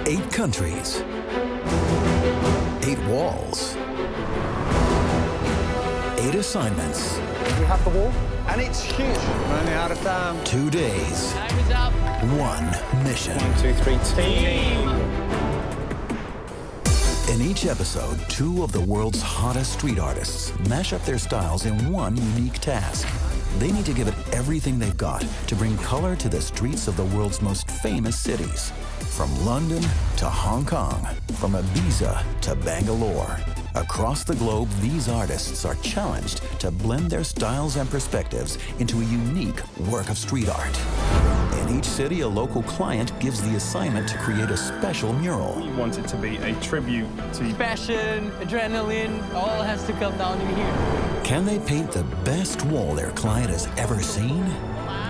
8 countries, 8 walls, 8 assignments. We have the wall, and it's huge. Running out of time. 2 days. Time is up. 1 mission. 1, 2, 3, team. In each episode, 2 of the world's hottest street artists mash up their styles in one unique task. They need to give it everything they've got to bring color to the streets of the world's most famous cities. From London to Hong Kong, from Ibiza to Bangalore. Across the globe, these artists are challenged to blend their styles and perspectives into a unique work of street art. In each city, a local client gives the assignment to create a special mural. We want it to be a tribute to Passion, adrenaline, all has to come down in here. Can they paint the best wall their client has ever seen?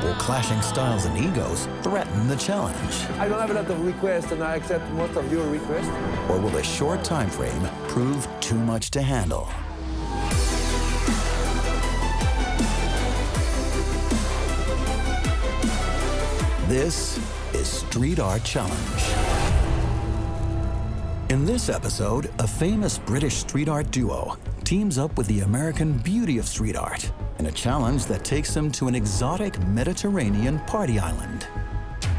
Will clashing styles and egos threaten the challenge? I don't have a lot of requests, and I accept most of your requests. Or will the short time frame prove too much to handle? This is Street Art Challenge. In this episode, a famous British street art duo teams up with the American beauty of street art in a challenge that takes them to an exotic Mediterranean party island.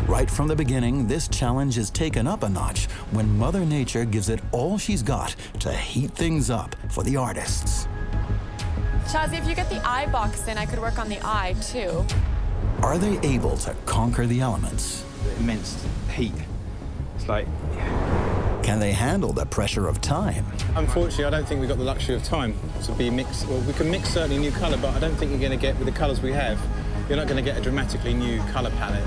Right from the beginning, this challenge is taken up a notch when Mother Nature gives it all she's got to heat things up for the artists. Chazzy, if you get the eye box in, I could work on the eye, too. Are they able to conquer the elements? Immense heat. It's like... Can they handle the pressure of time? Unfortunately, I don't think we've got the luxury of time to be mixed. Well, we can mix certainly new colour, but I don't think you're going to get, with the colours we have, you're not going to get a dramatically new colour palette.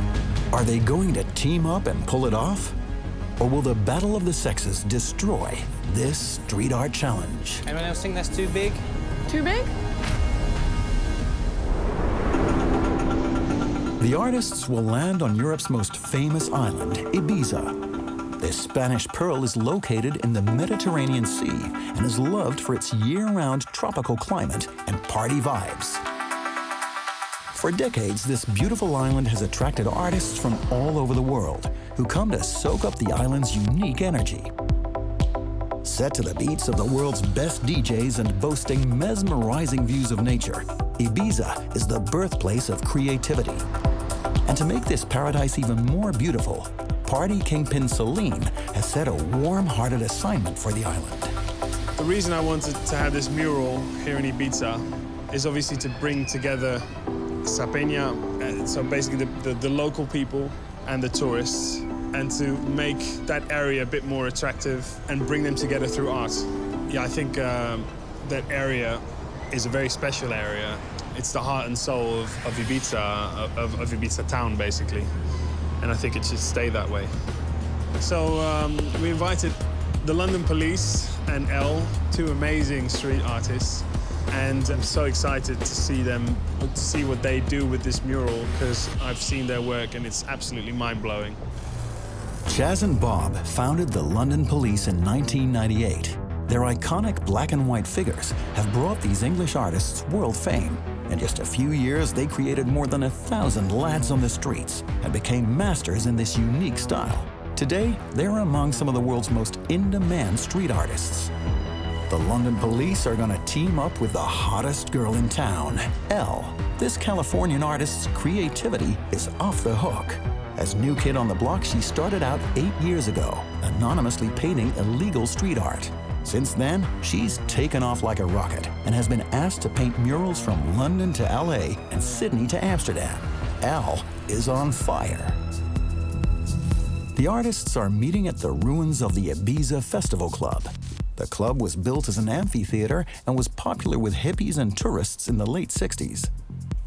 Are they going to team up and pull it off? Or will the battle of the sexes destroy this street art challenge? Anyone else think that's too big? Too big? The artists will land on Europe's most famous island, Ibiza. This Spanish pearl is located in the Mediterranean Sea and is loved for its year-round tropical climate and party vibes. For decades, this beautiful island has attracted artists from all over the world who come to soak up the island's unique energy. Set to the beats of the world's best DJs and boasting mesmerizing views of nature, Ibiza is the birthplace of creativity. And to make this paradise even more beautiful, party kingpin Celine has set a warm-hearted assignment for the island. The reason I wanted to have this mural here in Ibiza is obviously to bring together Sapeña, so basically the local people and the tourists, and to make that area a bit more attractive and bring them together through art. Yeah, I think that area is a very special area. It's the heart and soul of Ibiza, of Ibiza town, basically. And I think it should stay that way. So we invited the London Police and Elle, 2 amazing street artists. And I'm so excited to see them, to see what they do with this mural, because I've seen their work and it's absolutely mind-blowing. Chaz and Bob founded the London Police in 1998. Their iconic black and white figures have brought these English artists world fame. In just a few years, they created more than 1,000 lads on the streets and became masters in this unique style. Today, they're among some of the world's most in-demand street artists. The London Police are going to team up with the hottest girl in town, Elle. This Californian artist's creativity is off the hook. As new kid on the block, she started out 8 years ago, anonymously painting illegal street art. Since then, she's taken off like a rocket and has been asked to paint murals from London to LA and Sydney to Amsterdam. Elle is on fire. The artists are meeting at the ruins of the Ibiza Festival Club. The club was built as an amphitheater and was popular with hippies and tourists in the late 60s.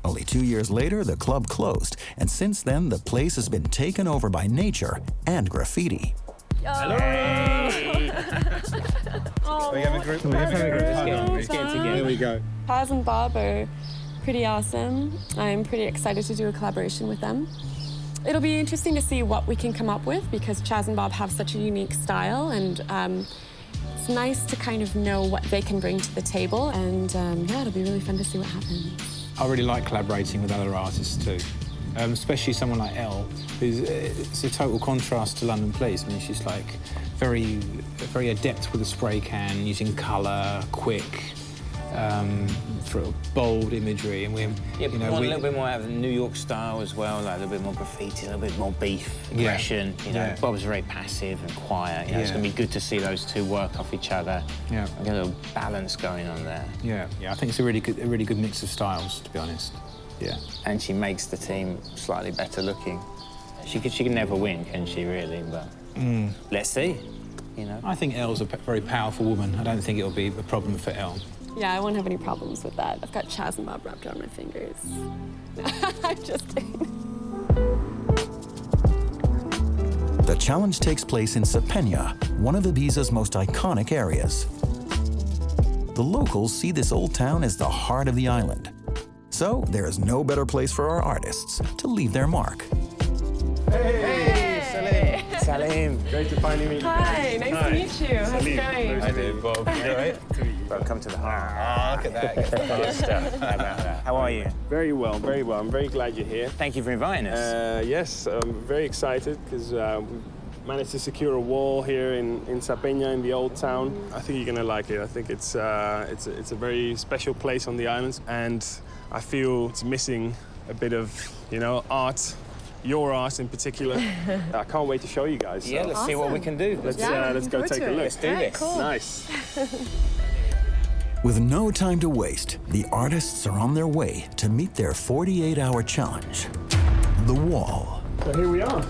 Only 2 years later, the club closed, and since then, the place has been taken over by nature and graffiti. Hello! Oh, We have a group. Let's get together. Here we go. Chaz and Bob are pretty awesome. I'm pretty excited to do a collaboration with them. It'll be interesting to see what we can come up with because Chaz and Bob have such a unique style, and it's nice to kind of know what they can bring to the table, and yeah, it'll be really fun to see what happens. I really like collaborating with other artists too. especially someone like Elle, who's it's a total contrast to London Police. I mean, she's like very adept with a spray can, using colour, quick, sort of bold imagery, and we a little bit more out of the New York style as well, like a little bit more graffiti, a little bit more beef, aggression. You know, Bob's very passive and quiet. You know, it's going to be good to see those two work off each other. Yeah, and get a little balance going on there. Yeah, I think it's a really good mix of styles, to be honest. Yeah, and she makes the team slightly better looking. She can never win, can she? Really, but let's see. You know, I think Elle's a very powerful woman. I don't think it'll be a problem for Elle. Yeah, I won't have any problems with that. I've got Chaz and Bob wrapped around my fingers. I'm just kidding. The challenge takes place in Sapenia, one of Ibiza's most iconic areas. The locals see this old town as the heart of the island. So there is no better place for our artists to leave their mark. Hey! Salim. Great to finally meet you. Hi, nice to meet you. How's it going? Hi, dude, Bob. You all right? Welcome to the heart. Oh, look at that. Good stuff. How about that? How are you? Very well, very well. I'm very glad you're here. Thank you for inviting us. Yes, I'm very excited because we managed to secure a wall here in Sapenia, in the old town. I think you're gonna like it. I think it's a very special place on the islands, and I feel it's missing a bit of, art. Your art in particular. I can't wait to show you guys. Yeah, let's see what we can do. Let's go take a look. Let's do this. Cool. Nice. With no time to waste, the artists are on their way to meet their 48-hour challenge, the wall. So here we are.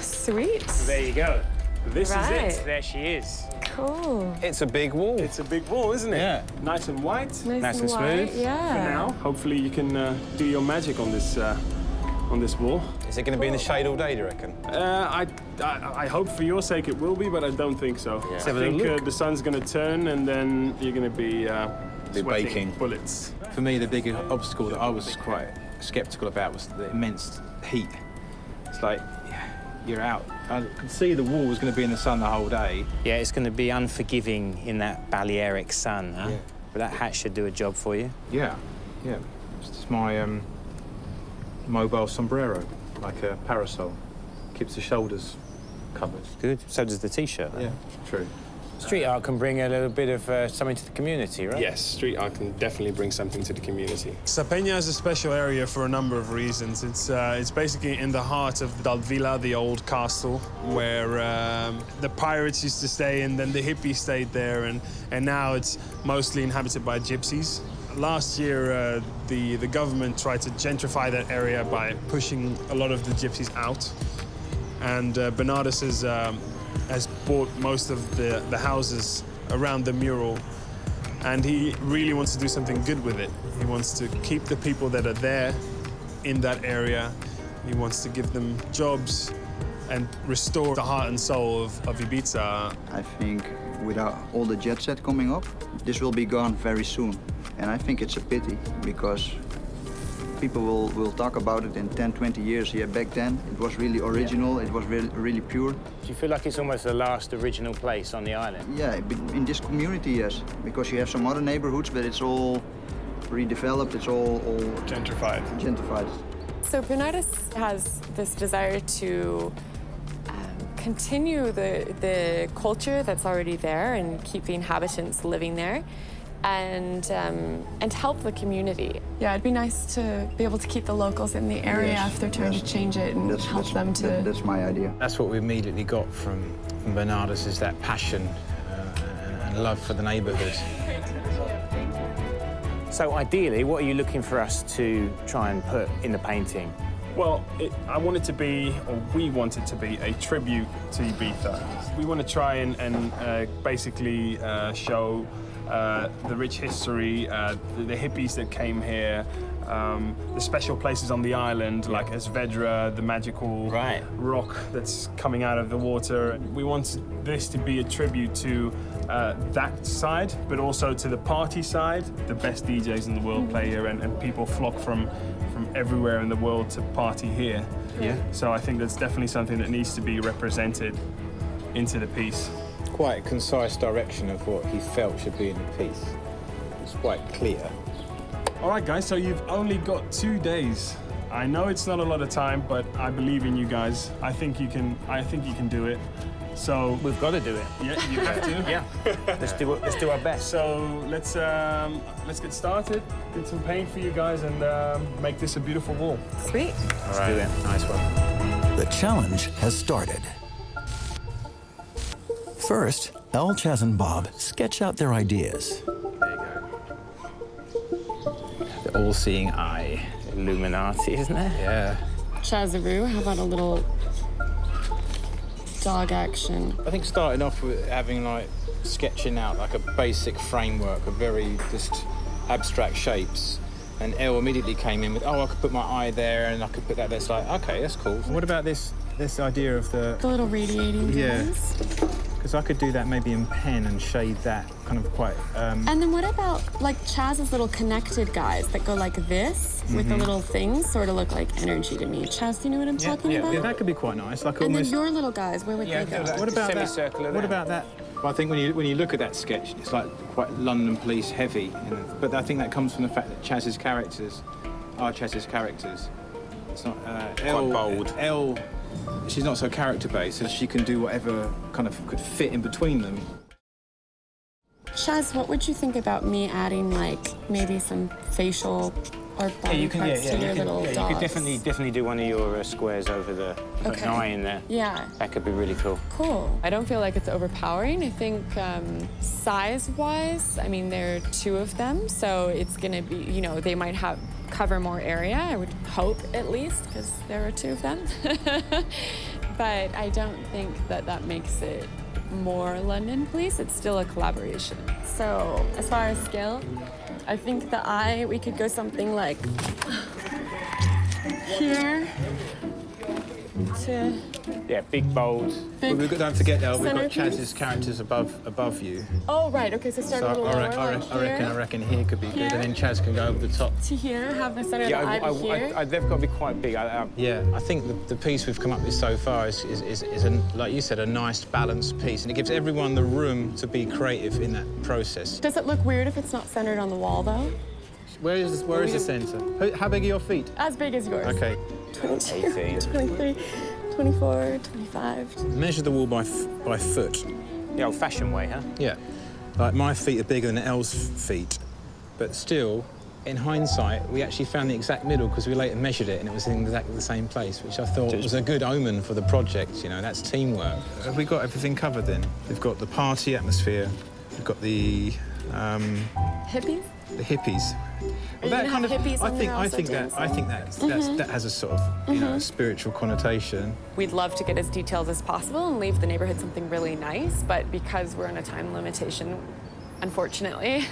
Sweet. There you go. This is Right. it. There she is. Cool. It's a big wall. It's a big wall, isn't it? Yeah. Nice and white. Nice and white, smooth. Yeah. For now, hopefully you can do your magic on this wall. Is it going to be in the shade all day, do you reckon? I hope for your sake it will be, but I don't think so. Yeah. I think the sun's going to turn and then you're going to be sweating baking. bullets. For me, the big obstacle that I was quite sceptical about was the immense heat. It's like, you're out. I could see the wall was going to be in the sun the whole day. Yeah, it's going to be unforgiving in that Balearic sun, huh? Yeah. But that hat should do a job for you. Yeah. It's my mobile sombrero, like a parasol. Keeps the shoulders covered. Good. So does the T-shirt. Yeah, true. Street art can bring a little bit of something to the community, right? Yes, street art can definitely bring something to the community. Sapenia is a special area for a number of reasons. It's basically in the heart of Dalvila, the old castle, where the pirates used to stay, and then the hippies stayed there, and now it's mostly inhabited by gypsies. Last year, the government tried to gentrify that area by pushing a lot of the gypsies out, and Bernardus has bought most of the houses around the mural, and he really wants to do something good with it. He wants to keep the people that are there in that area. He wants to give them jobs and restore the heart and soul of Ibiza. I think without all the jet set coming up, this will be gone very soon. And I think it's a pity because people will talk about it in 10, 20 years. Yeah, back then it was really original, it was really pure. Do you feel like it's almost the last original place on the island? Yeah, in this community, yes. Because you have some other neighborhoods, but it's all redeveloped, it's all gentrified. So Bernardus has this desire to continue the culture that's already there and keep the inhabitants living there, and help the community. Yeah, it'd be nice to be able to keep the locals in the area if they're trying to change it and help them to... That's my idea. That's what we immediately got from Bernardus, is that passion and love for the neighbourhood. So ideally, what are you looking for us to try and put in the painting? Well, I want it to be, or we want it to be, a tribute to Ibiza. We want to try and basically show the rich history, the hippies that came here, the special places on the island, like Esvedra, the magical rock that's coming out of the water. We want this to be a tribute to that side, but also to the party side. The best DJs in the world play here, and people flock from everywhere in the world to party here. Yeah. So I think that's definitely something that needs to be represented into the piece. Quite a concise direction of what he felt should be in the piece. It's quite clear. All right, guys, so you've only got 2 days. I know it's not a lot of time, but I believe in you guys. I think you can do it. So we've got to do it. Yeah, you have to. Yeah. Let's do our best. So let's get started. Get some paint for you guys and make this a beautiful wall. Sweet. All right. Let's do it. Nice one. The challenge has started. First, Elle, Chaz, and Bob sketch out their ideas. There you go. The all-seeing eye. Illuminati, isn't it? Yeah. Chazaroo, how about a little dog action? I think starting off with having like sketching out like a basic framework of very just abstract shapes. And Elle immediately came in with, oh, I could put my eye there and I could put that there. It's like, okay, that's cool. What about this idea of the little radiating device? Because I could do that maybe in pen and shade that kind of quite... And then what about, like, Chaz's little connected guys that go like this with the little things sort of look like energy to me. Chaz, do you know what I'm talking about? Yeah, that could be quite nice. Like and almost... then your little guys, where would they go? What about that? Semicircular. What about that? Well, I think when you look at that sketch, it's like quite London police heavy. You know? But I think that comes from the fact that Chaz's characters are Chaz's characters. It's not... quite bold. Elle, she's not so character-based, so she can do whatever kind of could fit in between them. Chaz, what would you think about me adding, like, maybe some facial or body parts to your little dogs? You could definitely do one of your squares over the an eye in there. Yeah. That could be really cool. Cool. I don't feel like it's overpowering. I think size-wise, I mean, there are two of them, so it's gonna be, you know, they might cover more area, I would hope at least, because there are two of them. But I don't think that makes it more London police. It's still a collaboration. So as far as scale, I think the eye, we could go something like here to... Yeah, big, bold. But don't forget, Elle, we've got Centerpiece. Chaz's characters above you. Oh, right, okay, so start a little lower, I reckon here could be good, and then Chaz can go over the top. to here, have the center of the eye be here. They've got to be quite big. Yeah, I think the piece we've come up with so far is like you said, a nice balanced piece, and it gives everyone the room to be creative in that process. Does it look weird if it's not centered on the wall, though? Where is the centre? How big are your feet? As big as yours. Okay. 22, 18. 23, 24, 25. Measure the wall by foot. The old-fashioned way, huh? Yeah. Like my feet are bigger than Elle's feet, but still, in hindsight, we actually found the exact middle because we later measured it and it was in exactly the same place, which I thought was a good omen for the project. You know, that's teamwork. Have we got everything covered then? We've got the party atmosphere. We've got the Hippies? the hippies. Well, that kind of hippies I think that has a sort of you know spiritual connotation. We'd love to get as detailed as possible and leave the neighborhood something really nice, but because we're on a time limitation, unfortunately,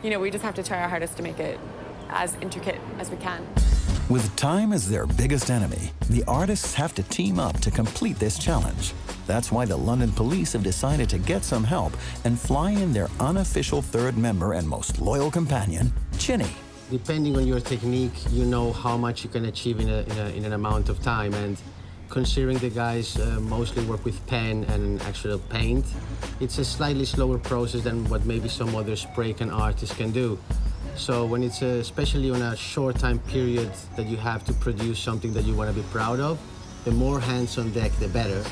you know, we just have to try our hardest to make it as intricate as we can. With time as their biggest enemy, the artists have to team up to complete this challenge. That's why the London police have decided to get some help and fly in their unofficial third member and most loyal companion, Chinny. Depending on your technique, you know how much you can achieve in an amount of time. And considering the guys mostly work with pen and actual paint, it's a slightly slower process than what maybe some other spray can artists can do. So when it's especially on a short time period that you have to produce something that you want to be proud of, the more hands on deck, the better.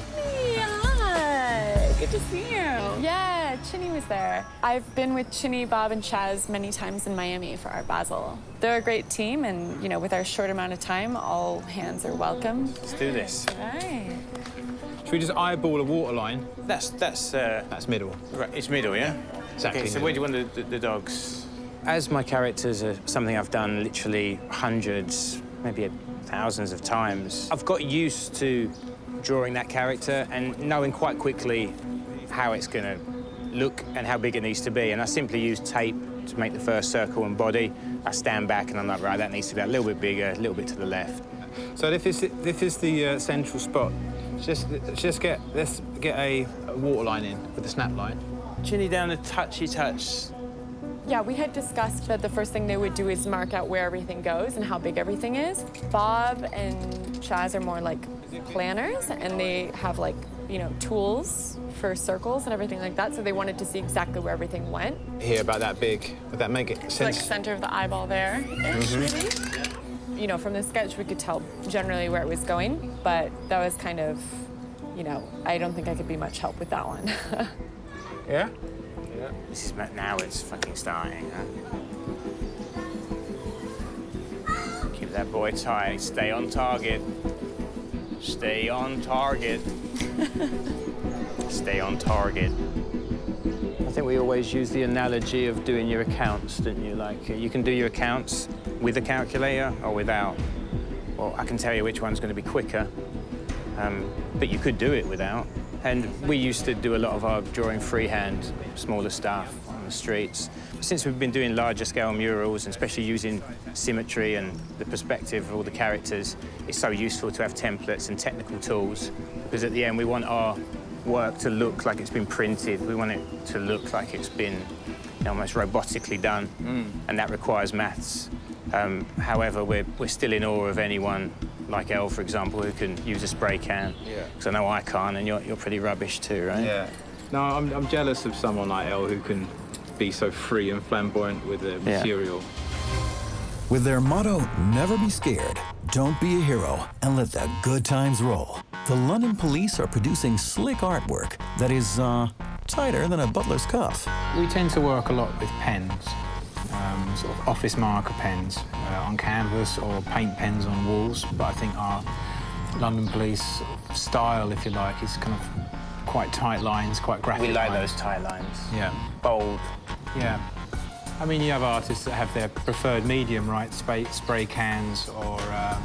Yeah, good to see you. Yeah, Chinny was there. I've been with Chinny, Bob, and Chaz many times in Miami for Art Basel. They're a great team, and you know, with our short amount of time, all hands are welcome. Let's do this. Right. Should we just eyeball a waterline? That's middle. Right, it's middle, yeah? Exactly. Okay, so where do you want the dogs? As my characters are something I've done literally hundreds, maybe thousands of times, I've got used to drawing that character and knowing quite quickly how it's going to look and how big it needs to be. And I simply use tape to make the first circle and body. I stand back and I'm like, right, that needs to be a little bit bigger, a little bit to the left. So if this is the central spot, let's get a waterline in with the snap line. Chinny down a touchy touch. Yeah, we had discussed that the first thing they would do is mark out where everything goes and how big everything is. Bob and Chaz are more like planners, and they have like, you know, tools for circles and everything like that, so they wanted to see exactly where everything went. Here, about that big. Would that make it sense? Like center of the eyeball there. you know, from the sketch, we could tell generally where it was going, but that was kind of, you know, I don't think I could be much help with that one. Yeah? Yeah. This is now it's fucking starting, huh? Keep that boy tight. Stay on target. Stay on target. Stay on target. I think we always use the analogy of doing your accounts, didn't you? Like, you can do your accounts with a calculator or without. Well, I can tell you which one's going to be quicker, but you could do it without. And we used to do a lot of our drawing freehand, smaller stuff on the streets. Since we've been doing larger scale murals, and especially using symmetry and the perspective of all the characters, it's so useful to have templates and technical tools, because at the end we want our work to look like it's been printed. We want it to look like it's been almost robotically done, and that requires maths. However, we're still in awe of anyone like Elle, for example, who can use a spray can. Yeah. Because I know I can't, and you're pretty rubbish too, right? Yeah. No, I'm jealous of someone like Elle who can be so free and flamboyant with the material. With their motto, never be scared, don't be a hero, and let the good times roll, the London police are producing slick artwork that is, tighter than a butler's cuff. We tend to work a lot with pens, sort of office marker pens on canvas or paint pens on walls, but I think our London police style, if you like, is kind of quite tight lines, quite graphic. We like lines. those tight lines. Yeah. Bold. Yeah. I mean, you have artists that have their preferred medium, right? Spray cans or a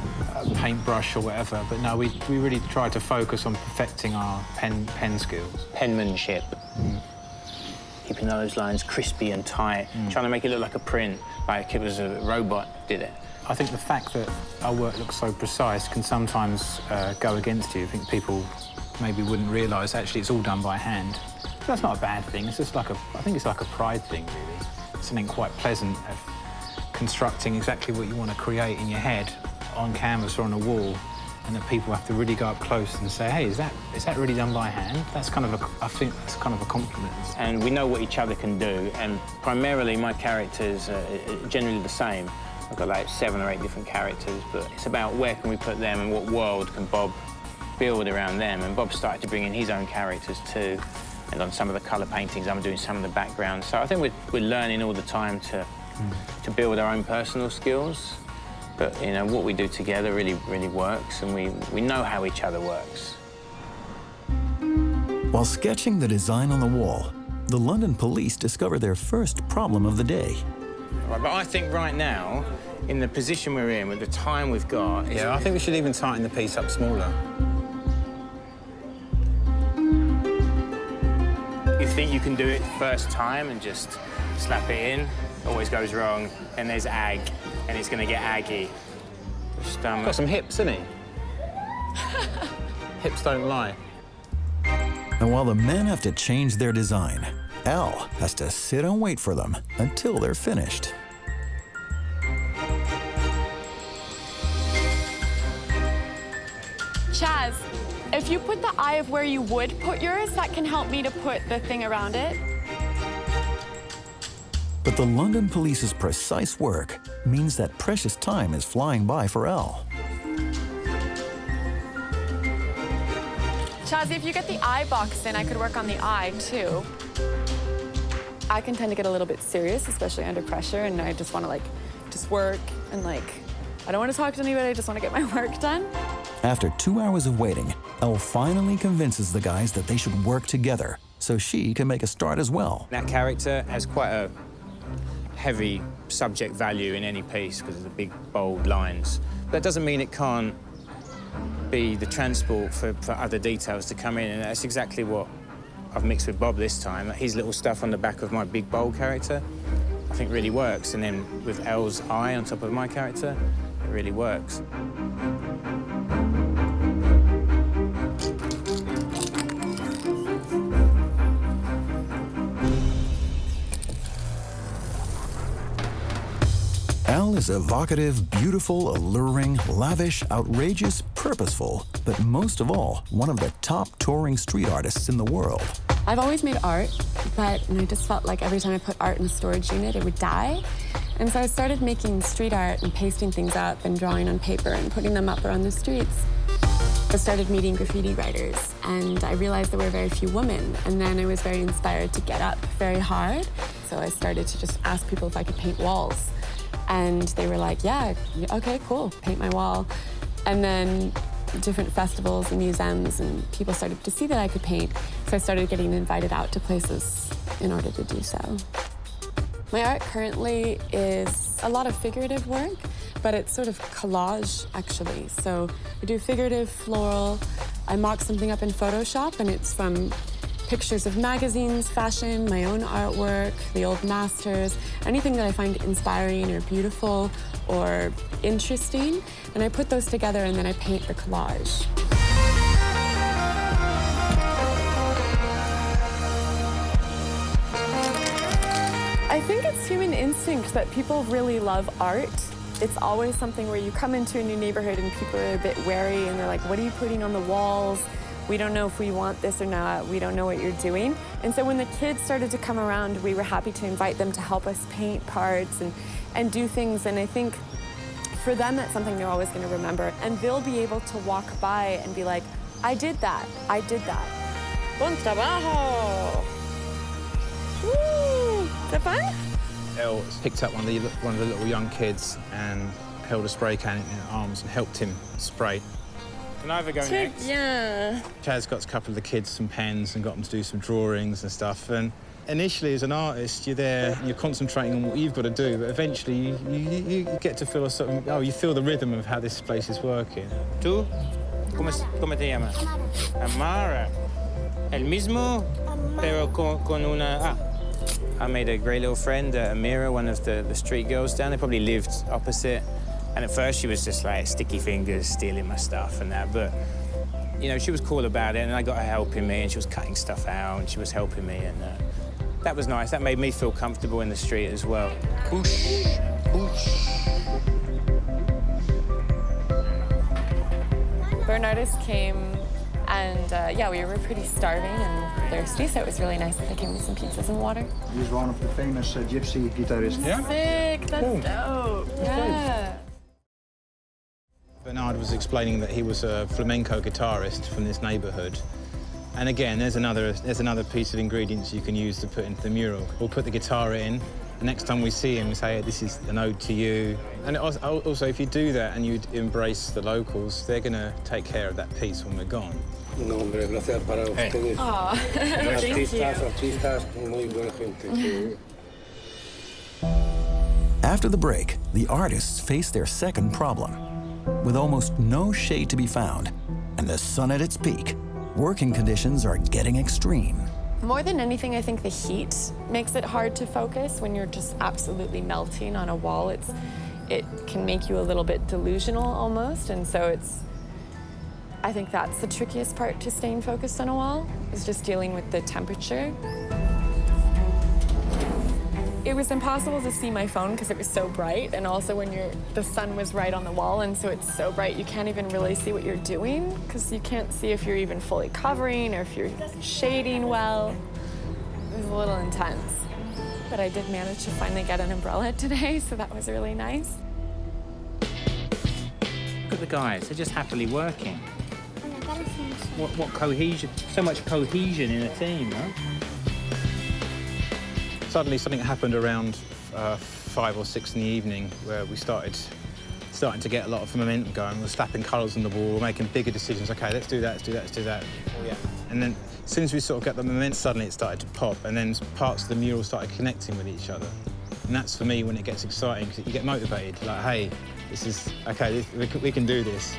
paintbrush or whatever. But no, we really try to focus on perfecting our pen skills. Penmanship. Keeping those lines crispy and tight, trying to make it look like a print, like it was a robot did it. I think the fact that our work looks so precise can sometimes go against you. I think people maybe wouldn't realise actually it's all done by hand. But that's not a bad thing. It's just like I think it's like a pride thing, really. Something quite pleasant of constructing exactly what you want to create in your head on canvas or on a wall, and that people have to really go up close and say, hey, is that really done by hand? That's kind of I think that's kind of a compliment. And we know what each other can do, and primarily my characters are generally the same. I've got like 7 or 8 different characters, but it's about where can we put them and what world can Bob build around them. And Bob started to bring in his own characters too. And on some of the colour paintings, I'm doing some of the background. So I think we're learning all the time to build our own personal skills. But, you know, what we do together really, really works, and we know how each other works. While sketching the design on the wall, the London police discover their first problem of the day. Right, but I think right now, in the position we're in, with the time we've got... Yeah, I think we should even tighten the piece up smaller. You think you can do it first time and just slap it in, always goes wrong, and there's ag, and it's going to get aggy. Got some hips, isn't he? Hips don't lie. And while the men have to change their design, Elle has to sit and wait for them until they're finished. Chaz, if you put the eye of where you would put yours, that can help me to put the thing around it. But the London police's precise work means that precious time is flying by for Elle. Chaz, if you get the eye box in, I could work on the eye, too. I can tend to get a little bit serious, especially under pressure, and I just want to, just work and, I don't want to talk to anybody, I just want to get my work done. After 2 hours of waiting, Elle finally convinces the guys that they should work together so she can make a start as well. That character has quite a heavy subject value in any piece because of the big, bold lines. That doesn't mean it can't be the transport for other details to come in, and that's exactly what I've mixed with Bob this time. His little stuff on the back of my big, bold character, I think really works, and then with Elle's eye on top of my character, it really works. Elle is evocative, beautiful, alluring, lavish, outrageous, purposeful, but most of all, one of the top touring street artists in the world. I've always made art, but I just felt like every time I put art in a storage unit, it would die. And so I started making street art and pasting things up and drawing on paper and putting them up around the streets. I started meeting graffiti writers, and I realized there were very few women. And then I was very inspired to get up very hard. So I started to just ask people if I could paint walls. And they were like, yeah, okay, cool, paint my wall. And then different festivals and museums, and people started to see that I could paint. So I started getting invited out to places in order to do so. My art currently is a lot of figurative work, but it's sort of collage, actually. So I do figurative, floral. I mock something up in Photoshop, and it's from pictures of magazines, fashion, my own artwork, the old masters, anything that I find inspiring or beautiful or interesting. And I put those together, and then I paint the collage. I think it's human instinct that people really love art. It's always something where you come into a new neighborhood and people are a bit wary and they're like, what are you putting on the walls? We don't know if we want this or not. We don't know what you're doing. And so when the kids started to come around, we were happy to invite them to help us paint parts and do things. And I think for them, that's something they're always going to remember. And they'll be able to walk by and be like, I did that. I did that. Buen trabajo. Woo! Is that fun? Elle picked up one of the little young kids and held a spray can in her arms and helped him spray. Can I go next? Yeah. Chaz got a couple of the kids some pens and got them to do some drawings and stuff. And initially, as an artist, you're there, you're concentrating on what you've got to do, but eventually you get to feel a sort of, you feel the rhythm of how this place is working. ¿Tú? ¿Cómo te llamas? Amara. El mismo, pero con una... I made a great little friend, Amira, one of the street girls down there, probably lived opposite. And at first she was just like sticky fingers, stealing my stuff and that, but you know, she was cool about it, and I got her helping me, and she was cutting stuff out, and she was helping me, and that was nice. That made me feel comfortable in the street as well. Push, push. Bernardus came, and yeah, we were pretty starving and thirsty, so it was really nice that they came with some pizzas and water. He's one of the famous gypsy guitarists. Yeah? Sick, that's dope. Yeah. Bernard was explaining that he was a flamenco guitarist from this neighborhood. And again, there's another piece of ingredients you can use to put into the mural. We'll put the guitar in. The next time we see him, we say, hey, this is an ode to you. And also, if you do that and you embrace the locals, they're going to take care of that piece when we're gone. No, hombre, gracias para ustedes. Artistas, muy buena gente. After the break, the artists face their second problem. With almost no shade to be found and the sun at its peak, working conditions are getting extreme. More than anything, I think the heat makes it hard to focus when you're just absolutely melting on a wall. It can make you a little bit delusional almost, and so I think that's the trickiest part to staying focused on a wall, is just dealing with the temperature. It was impossible to see my phone because it was so bright, and also when the sun was right on the wall, and so it's so bright you can't even really see what you're doing because you can't see if you're even fully covering or if you're shading well. It was a little intense. But I did manage to finally get an umbrella today, so that was really nice. Look at the guys, they're just happily working. What cohesion, so much cohesion in a team, huh? Suddenly something happened around 5 or 6 in the evening where we starting to get a lot of momentum going. We're slapping colours on the wall, making bigger decisions. OK, let's do that, let's do that, let's do that. Yeah. And then as soon as we sort of got the momentum, suddenly it started to pop, and then parts of the mural started connecting with each other. And that's, for me, when it gets exciting, because you get motivated. Like, hey, this is, OK, we can do this.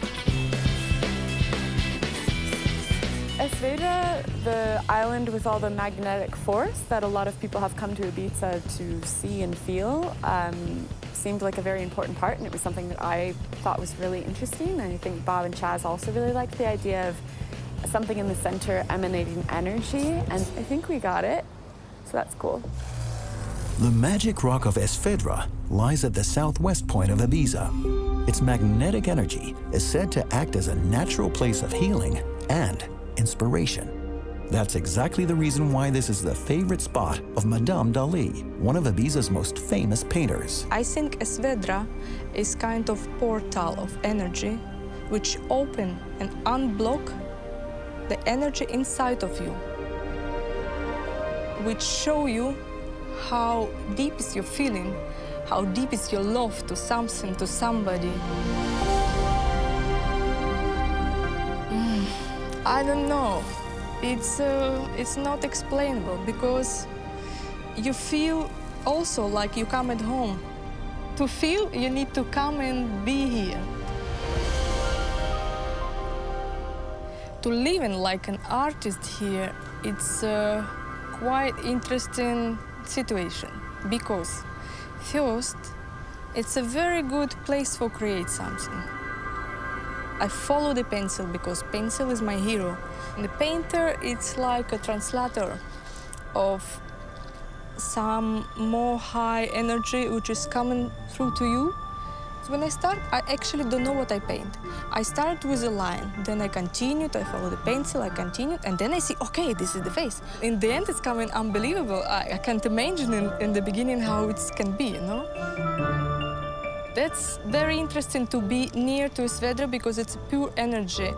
Esvedra, the island with all the magnetic force that a lot of people have come to Ibiza to see and feel, seemed like a very important part, and it was something that I thought was really interesting. And I think Bob and Chaz also really liked the idea of something in the center emanating energy, and I think we got it, so that's cool. The magic rock of Esvedra lies at the southwest point of Ibiza. Its magnetic energy is said to act as a natural place of healing and inspiration. That's exactly the reason why this is the favorite spot of Madame Dali, one of Ibiza's most famous painters. I think Esvedra is kind of portal of energy which open and unblock the energy inside of you, which show you how deep is your feeling, how deep is your love to something, to somebody. I don't know. It's not explainable because you feel also like you come at home. To feel, you need to come and be here. To live in like an artist here, it's a quite interesting situation because first, it's a very good place for create something. I follow the pencil because pencil is my hero. And the painter, it's like a translator of some more high energy which is coming through to you. So when I start, I actually don't know what I paint. I start with a line, then I continue, I follow the pencil, I continue, and then I see, okay, this is the face. In the end, it's coming unbelievable. I can't imagine in the beginning how it can be, you know? That's very interesting to be near to Esvedra because it's pure energy.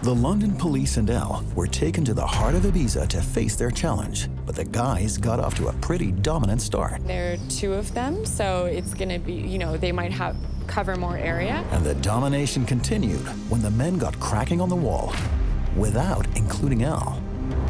The London police and Elle were taken to the heart of Ibiza to face their challenge, but the guys got off to a pretty dominant start. There are two of them, so it's gonna be, you know, they might cover more area. And the domination continued when the men got cracking on the wall, without including Elle.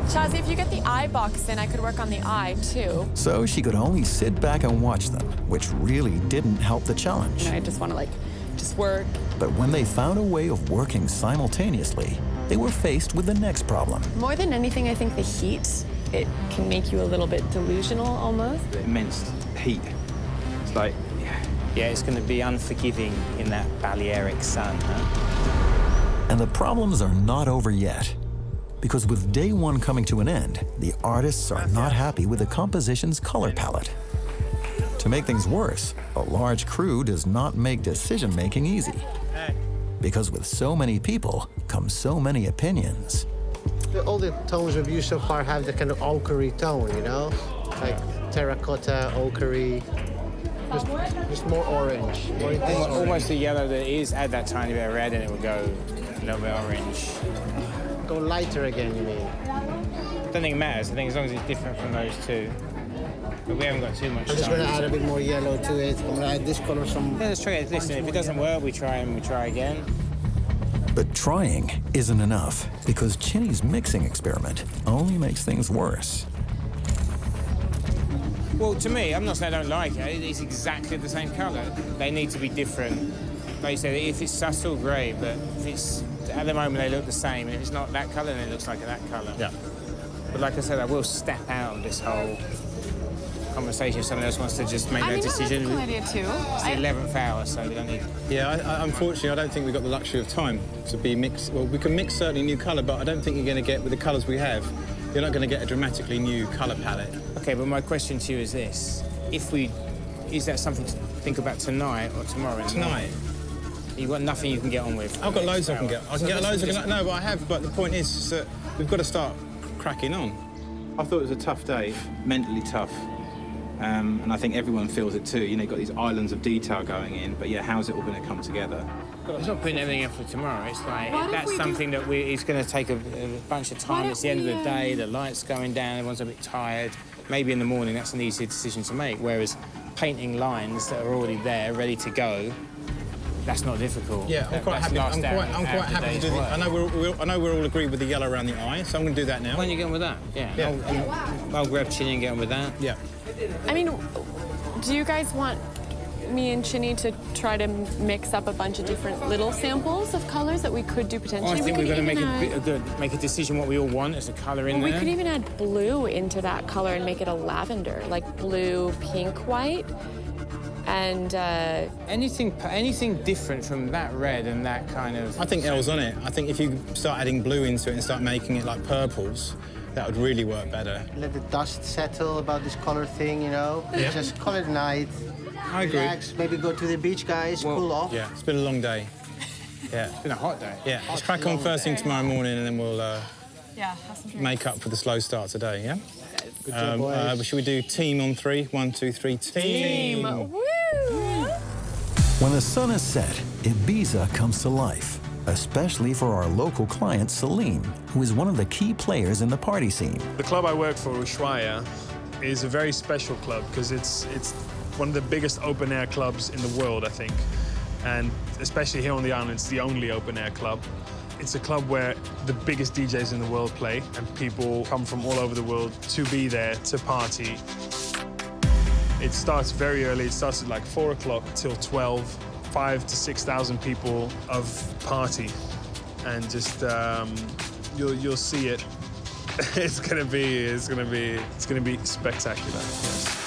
Shazzy, if you get the eye box in, I could work on the eye, too. So she could only sit back and watch them, which really didn't help the challenge. I just want to, just work. But when they found a way of working simultaneously, they were faced with the next problem. More than anything, I think the heat, it can make you a little bit delusional, almost. The immense heat. It's like, yeah, it's going to be unforgiving in that Balearic sun, huh? And the problems are not over yet. Because with day one coming to an end, the artists are not happy with the composition's color palette. To make things worse, a large crew does not make decision-making easy. Because with so many people come so many opinions. All the tones we've used so far have the kind of ochre tone, you know? Like terracotta, ochre, just more orange. More intense almost the yellow that is, add that tiny bit of red and it will go a little bit orange. Go lighter again, you mean? I don't think it matters. I think as long as it's different from those two. But we haven't got too much I'm just time. going to add a bit more yellow to it. I'm going to add this color some... Yeah, let's try it. Listen, if it doesn't work, we try and we try again. But trying isn't enough, because Chinny's mixing experiment only makes things worse. Well, to me, I'm not saying I don't like it. It's exactly the same colour. They need to be different. Like you said, if it's subtle, great, but if it's... At the moment, they look the same, and if it's not that colour, then it looks like that colour. Yeah. But like I said, I will step out of this whole conversation if someone else wants to just make that decision. That's a cool idea, too. It's the 11th hour, so we don't need... Yeah, unfortunately, I don't think we've got the luxury of time to be mixed. Well, we can mix certainly new colour, but I don't think you're going to get, with the colours we have, you're not going to get a dramatically new colour palette. OK, but my question to you is this. Is that something to think about tonight or tomorrow? Tonight? You've got nothing you can get on with. I've got loads I can get. I can get loads. No, but I have. But the point is that we've got to start cracking on. I thought it was a tough day, mentally tough, and I think everyone feels it too. You know, you've got these islands of detail going in, but yeah, how's it all going to come together? It's not putting everything in for tomorrow. It's like that's something that it's going to take a bunch of time. It's the end of the day. The light's going down. Everyone's a bit tired. Maybe in the morning, that's an easier decision to make. Whereas painting lines that are already there, ready to go. That's not difficult. Yeah, I'm quite happy. I'm quite happy to do the. I know we're all agreed with the yellow around the eye, so I'm going to do that now. When are you getting with that? Yeah. I'll grab Chinny and get on with that. Yeah. I mean, do you guys want me and Chinny to try to mix up a bunch of different little samples of colors that we could do potentially? I think we're going to make a decision what we all want as a colour in there. We could even add blue into that color and make it a lavender, like blue, pink, white. And anything different from that red and that kind of... I think Elle's on it. I think if you start adding blue into it and start making it like purples, that would really work better. Let the dust settle about this color thing, you know? Yep. Just call it a night. I agree. Relax, maybe go to the beach, guys, cool off. Yeah, it's been a long day. Yeah. It's been a hot day. Yeah, let's crack on first thing tomorrow morning and then we'll Yeah, have some drinks. make up for the slow start today, yeah? Good job, boys. Should we do team on 3? 1, 2, 3, team! Woo! When the sun is set, Ibiza comes to life, especially for our local client, Celine, who is one of the key players in the party scene. The club I work for, Ushuaia, is a very special club because it's one of the biggest open-air clubs in the world, I think. And especially here on the island, it's the only open-air club. It's a club where the biggest DJs in the world play, and people come from all over the world to be there, to party. It starts very early. It starts at like 4 o'clock till 12. 5,000 to 6,000 people of party, and just you'll see it. It's gonna be spectacular. Yes.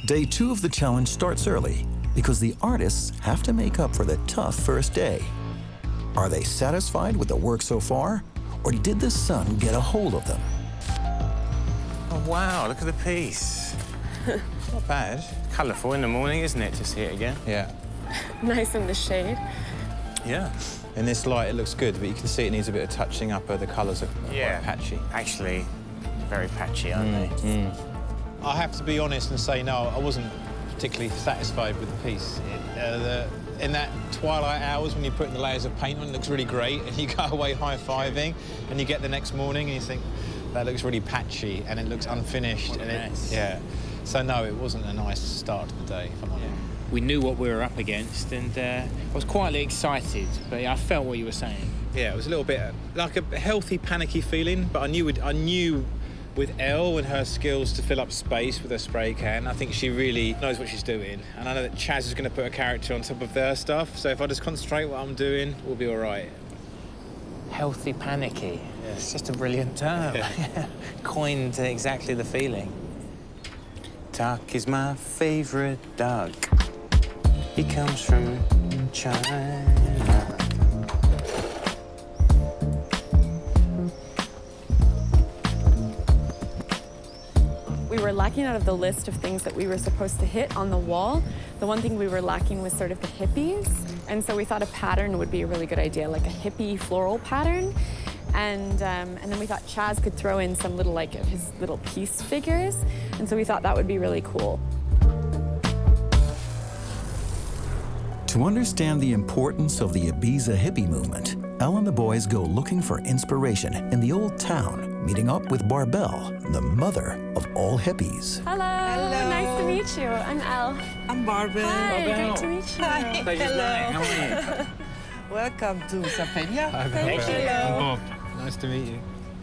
Day 2 of the challenge starts early because the artists have to make up for the tough first day. Are they satisfied with the work so far, or did the sun get a hold of them? Oh, wow, look at the piece. Not bad. Colourful in the morning, isn't it, to see it again? Yeah. Nice in the shade. Yeah. In this light, it looks good, but you can see it needs a bit of touching up. The colours are quite patchy. Actually, very patchy, aren't they? I have to be honest and say, no, I wasn't particularly satisfied with the piece. In that twilight hours when you're putting the layers of paint on, it looks really great, and you go away high-fiving, and you get the next morning and you think, that looks really patchy, and it looks unfinished. Yeah. So no, it wasn't a nice start to the day, if I'm honest. We knew what we were up against, and I was quietly excited, but I felt what you were saying. Yeah, it was a little bit like a healthy, panicky feeling, but I knew with Elle and her skills to fill up space with her spray can, I think she really knows what she's doing. And I know that Chaz is going to put a character on top of their stuff, so if I just concentrate what I'm doing, we'll be all right. Healthy, panicky. Yeah. It's just a brilliant term. Yeah. Coined exactly the feeling. Duck is my favourite duck. He comes from China. We were lacking out of the list of things that we were supposed to hit on the wall. The one thing we were lacking was sort of the hippies. And so we thought a pattern would be a really good idea, like a hippie floral pattern. And then we thought Chaz could throw in some little, like, of his little piece figures. And so we thought that would be really cool. To understand the importance of the Ibiza hippie movement, Elle and the boys go looking for inspiration in the old town, meeting up with Barbel, the mother of all hippies. Hello. Hello. Nice to meet you. I'm Elle. I'm Barbel. Hi, great to meet you. Hi. Hello. How are you? Welcome to Sapenia. Thank you. I'm Bob. Nice to meet you.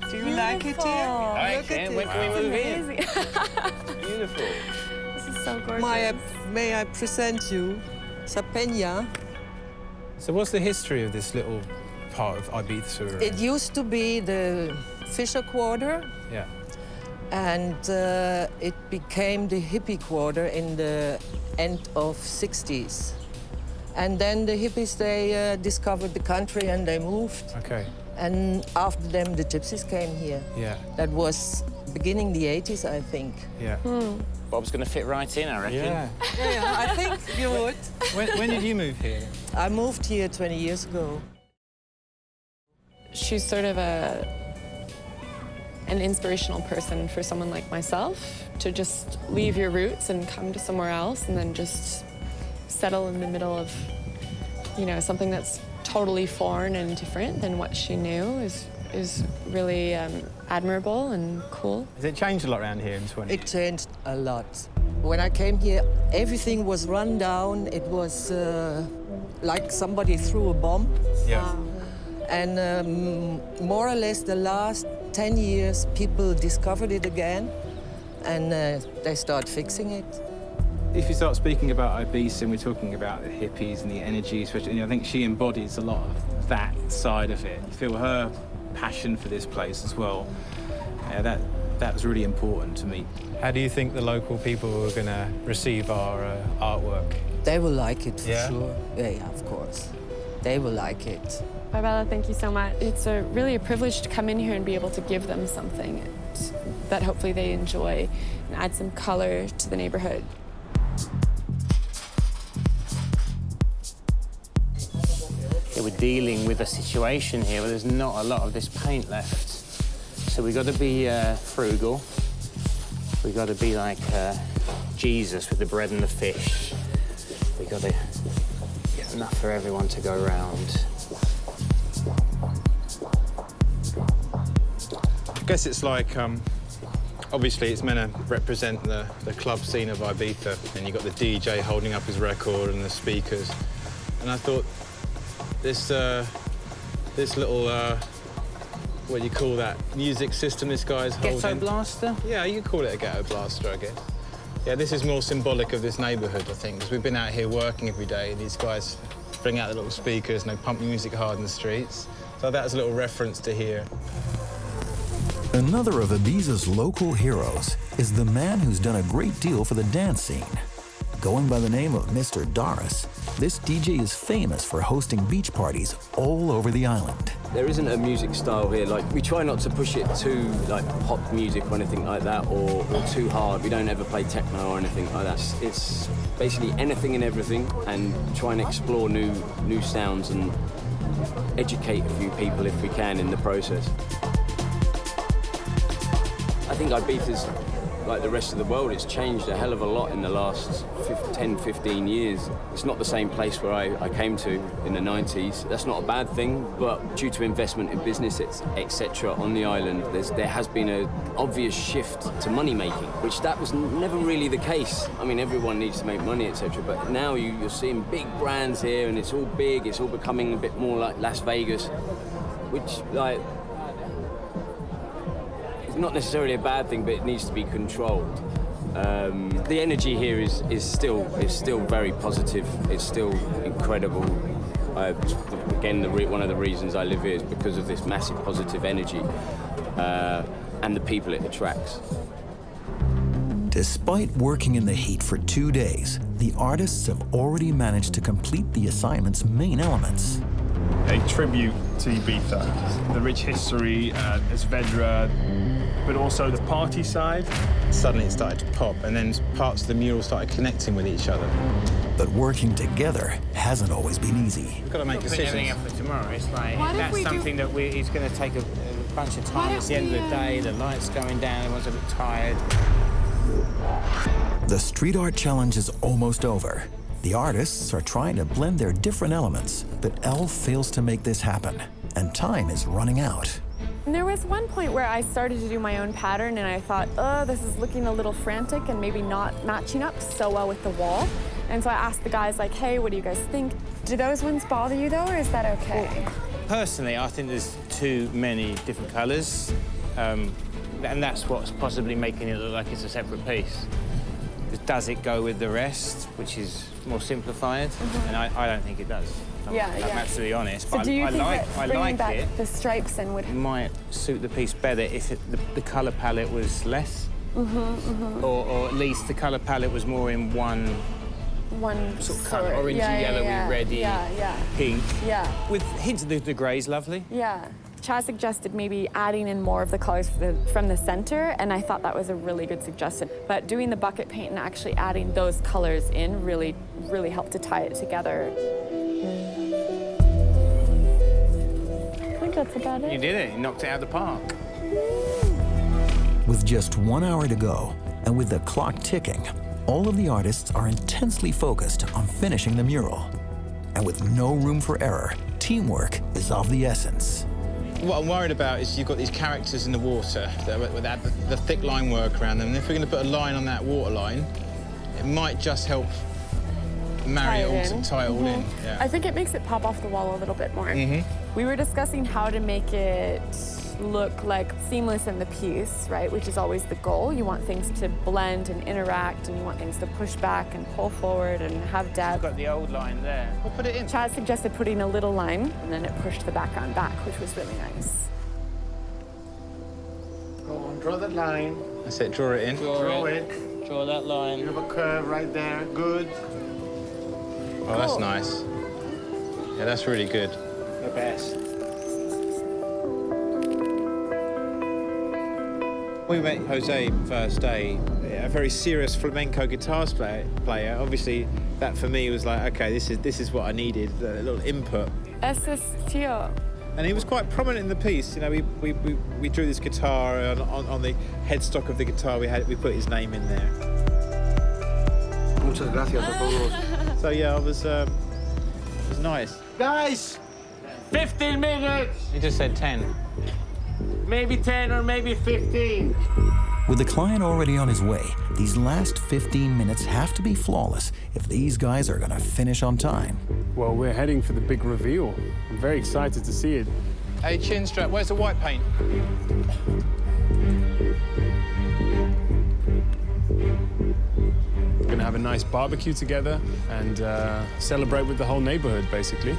Do you like it here? I can. When can we move in? Beautiful. This is so gorgeous. May I present you Sapenia? So what's the history of this little part of Ibiza? It used to be the Fisher Quarter. Yeah. And it became the hippie quarter in the end of 60s. And then the hippies, they discovered the country and they moved. Okay. And after them, the gypsies came here. Yeah. That was beginning the 80s, I think. Yeah. Bob's going to fit right in, I reckon. Yeah, I think you would. When did you move here? I moved here 20 years ago. She's sort of an inspirational person for someone like myself to just leave your roots and come to somewhere else and then just settle in the middle of, you know, something that's totally foreign and different than what she knew is really admirable and cool. Has it changed a lot around here in 20 years? It changed a lot. When I came here, everything was run down. It was like somebody threw a bomb. Yeah. Wow. And more or less the last 10 years, people discovered it again and they start fixing it. If you start speaking about Ibiza and we're talking about the hippies and the energy, especially, I think she embodies a lot of that side of it. You feel her passion for this place as well. Yeah, that was really important to me. How do you think the local people are going to receive our artwork? They will like it for Yeah? sure. Yeah, of course. They will like it. Bye, Bella, thank you so much. It's really a privilege to come in here and be able to give them something that hopefully they enjoy and add some color to the neighborhood. Yeah, we're dealing with a situation here where there's not a lot of this paint left. So we've got to be frugal. We've got to be like Jesus with the bread and the fish. We've got to get enough for everyone to go round. I guess it's like, obviously it's meant to represent the club scene of Ibiza, and you've got the DJ holding up his record and the speakers. And I thought this little, what do you call that, music system this guy's holding? Ghetto blaster? Yeah, you could call it a ghetto blaster, I guess. Yeah, this is more symbolic of this neighbourhood, I think, because we've been out here working every day, and these guys bring out the little speakers and they pump music hard in the streets. So that's a little reference to here. Another of Ibiza's local heroes is the man who's done a great deal for the dance scene. Going by the name of Mr. Doris, this DJ is famous for hosting beach parties all over the island. There isn't a music style here. Like, we try not to push it too, like, pop music or anything like that, or too hard. We don't ever play techno or anything like that. It's basically anything and everything, and try and explore new sounds and educate a few people if we can in the process. I think Ibiza's like the rest of the world. It's changed a hell of a lot in the last 10, 15 years. It's not the same place where I came to in the 90s. That's not a bad thing, but due to investment in business, etc. on the island, there has been an obvious shift to money making, which that was never really the case. I mean, everyone needs to make money, etc. But now you're seeing big brands here, and it's all big. It's all becoming a bit more like Las Vegas, which, like, not necessarily a bad thing, but it needs to be controlled. The energy here is still very positive. It's still incredible. Again, one of the reasons I live here is because of this massive positive energy and the people it attracts. Despite working in the heat for 2 days, the artists have already managed to complete the assignment's main elements. A tribute to Ibiza, the rich history, Svedra, but also the party side. Suddenly it started to pop, and then parts of the mural started connecting with each other. But working together hasn't always been easy. We've got to make decisions. Everything up for tomorrow. It's like, that's something that it's going to take a bunch of time. It's the end of the day, the light's going down, everyone's a bit tired. The street art challenge is almost over. The artists are trying to blend their different elements, but Elle fails to make this happen, and time is running out. And there was one point where I started to do my own pattern, and I thought, oh, this is looking a little frantic and maybe not matching up so well with the wall. And so I asked the guys, like, hey, what do you guys think? Do those ones bother you, though, or is that okay? Well, personally, I think there's too many different colours, and that's what's possibly making it look like it's a separate piece. Does it go with the rest, which is more simplified? And I don't think it does. I'm absolutely honest. So but do you think I bringing like back it. The stripes and would Might suit the piece better if the colour palette was less, or at least the colour palette was more in one sort of colour, orangey, yellowy, reddy, pink. Yeah. With hints of the grey's lovely. Yeah. Chaz suggested maybe adding in more of the colors from the center, and I thought that was a really good suggestion. But doing the bucket paint and actually adding those colors in really, really helped to tie it together. I think that's about it. You did it. You knocked it out of the park. With just 1 hour to go, and with the clock ticking, all of the artists are intensely focused on finishing the mural. And with no room for error, teamwork is of the essence. What I'm worried about is you've got these characters in the water with the thick line work around them. And if we're going to put a line on that water line, it might just help marry it all, tie it all in. Yeah. I think it makes it pop off the wall a little bit more. We were discussing how to make it look like seamless in the piece, right? Which is always the goal. You want things to blend and interact, and you want things to push back and pull forward and have depth. We've got the old line there. We'll put it in. Chaz suggested putting a little line, and then it pushed the background back, which was really nice. Go on, draw the line. That's it, draw it in. Draw it. Draw that line. You have a curve right there. Good. Oh, that's nice. Yeah, that's really good. the best. We met Jose first day, a very serious flamenco guitar player. Obviously, that for me was like, okay, this is what I needed, a little input. Ese es tío. And he was quite prominent in the piece. You know, we drew this guitar on the headstock of the guitar. We put his name in there. Muchas gracias a todos. So yeah, it was nice. Guys, 15 minutes. He just said 10. Maybe 10 or maybe 15. With the client already on his way, these last 15 minutes have to be flawless if these guys are gonna finish on time. Well, we're heading for the big reveal. I'm very excited to see it. Hey, chin strap, where's the white paint? We're gonna have a nice barbecue together and celebrate with the whole neighborhood, basically.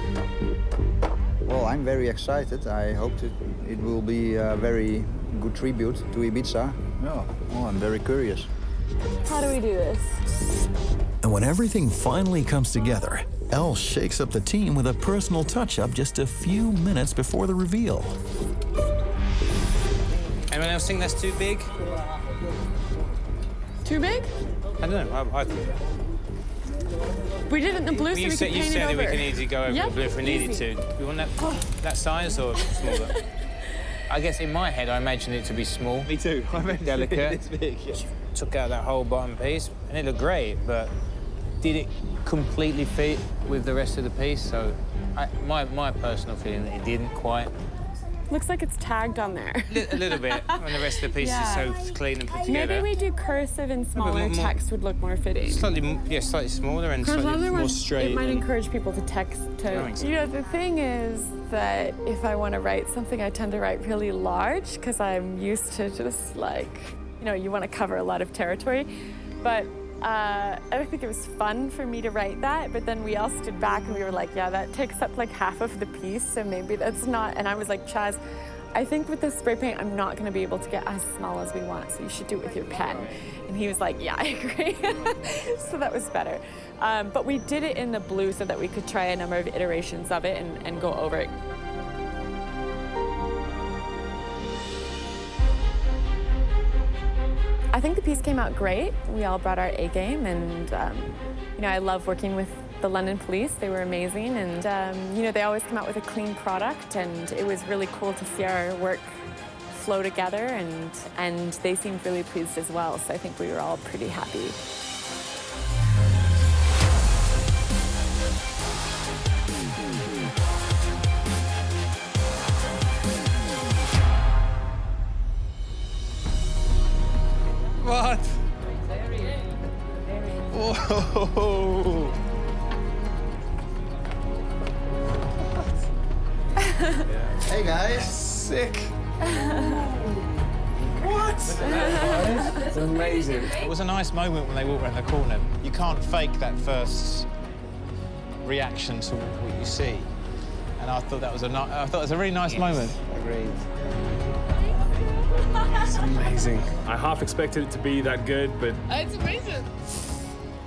Well, I'm very excited. I hope it will be a very good tribute to Ibiza. Yeah, well, I'm very curious. How do we do this? And when everything finally comes together, Elle shakes up the team with a personal touch-up just a few minutes before the reveal. Anyone else think that's too big? Too big? I don't know. I We did it in the blue, so we could paint you it said over. that we can easily go over Yep, the blue if we needed easy. to. You want that size or smaller? I guess in my head, I imagined it to be small. Me too. I meant delicate. It's big, yeah. Took out that whole bottom piece, and it looked great, but did it completely fit with the rest of the piece? So my personal feeling that it didn't quite. Looks like it's tagged on there. A little bit, when the rest of the piece is so clean and put together. Maybe we do cursive and smaller text would look more fitting. Slightly smaller and Because slightly more otherwise straight. it might encourage people to text to... You know, the thing is that if I want to write something, I tend to write really large because I'm used to just like, you know, you want to cover a lot of territory. But I don't think it was fun for me to write that, but then we all stood back and we were like, yeah, that takes up like half of the piece, so maybe that's not... And I was like, Chaz, I think with the spray paint, I'm not going to be able to get as small as we want, so you should do it with your pen. And he was like, yeah, I agree. So that was better. But we did it in the blue so that we could try a number of iterations of it and go over it. I think the piece came out great. We all brought our A game, and you know, I love working with the London police. They were amazing, and you know, they always come out with a clean product, and it was really cool to see our work flow together, and they seemed really pleased as well. So I think we were all pretty happy. What? Whoa! Hey guys! Sick! What? It's amazing. It was a nice moment when they walked around the corner. You can't fake that first reaction to what you see, and I thought that was a really nice moment. Agreed. It's amazing. I half expected it to be that good, but It's amazing.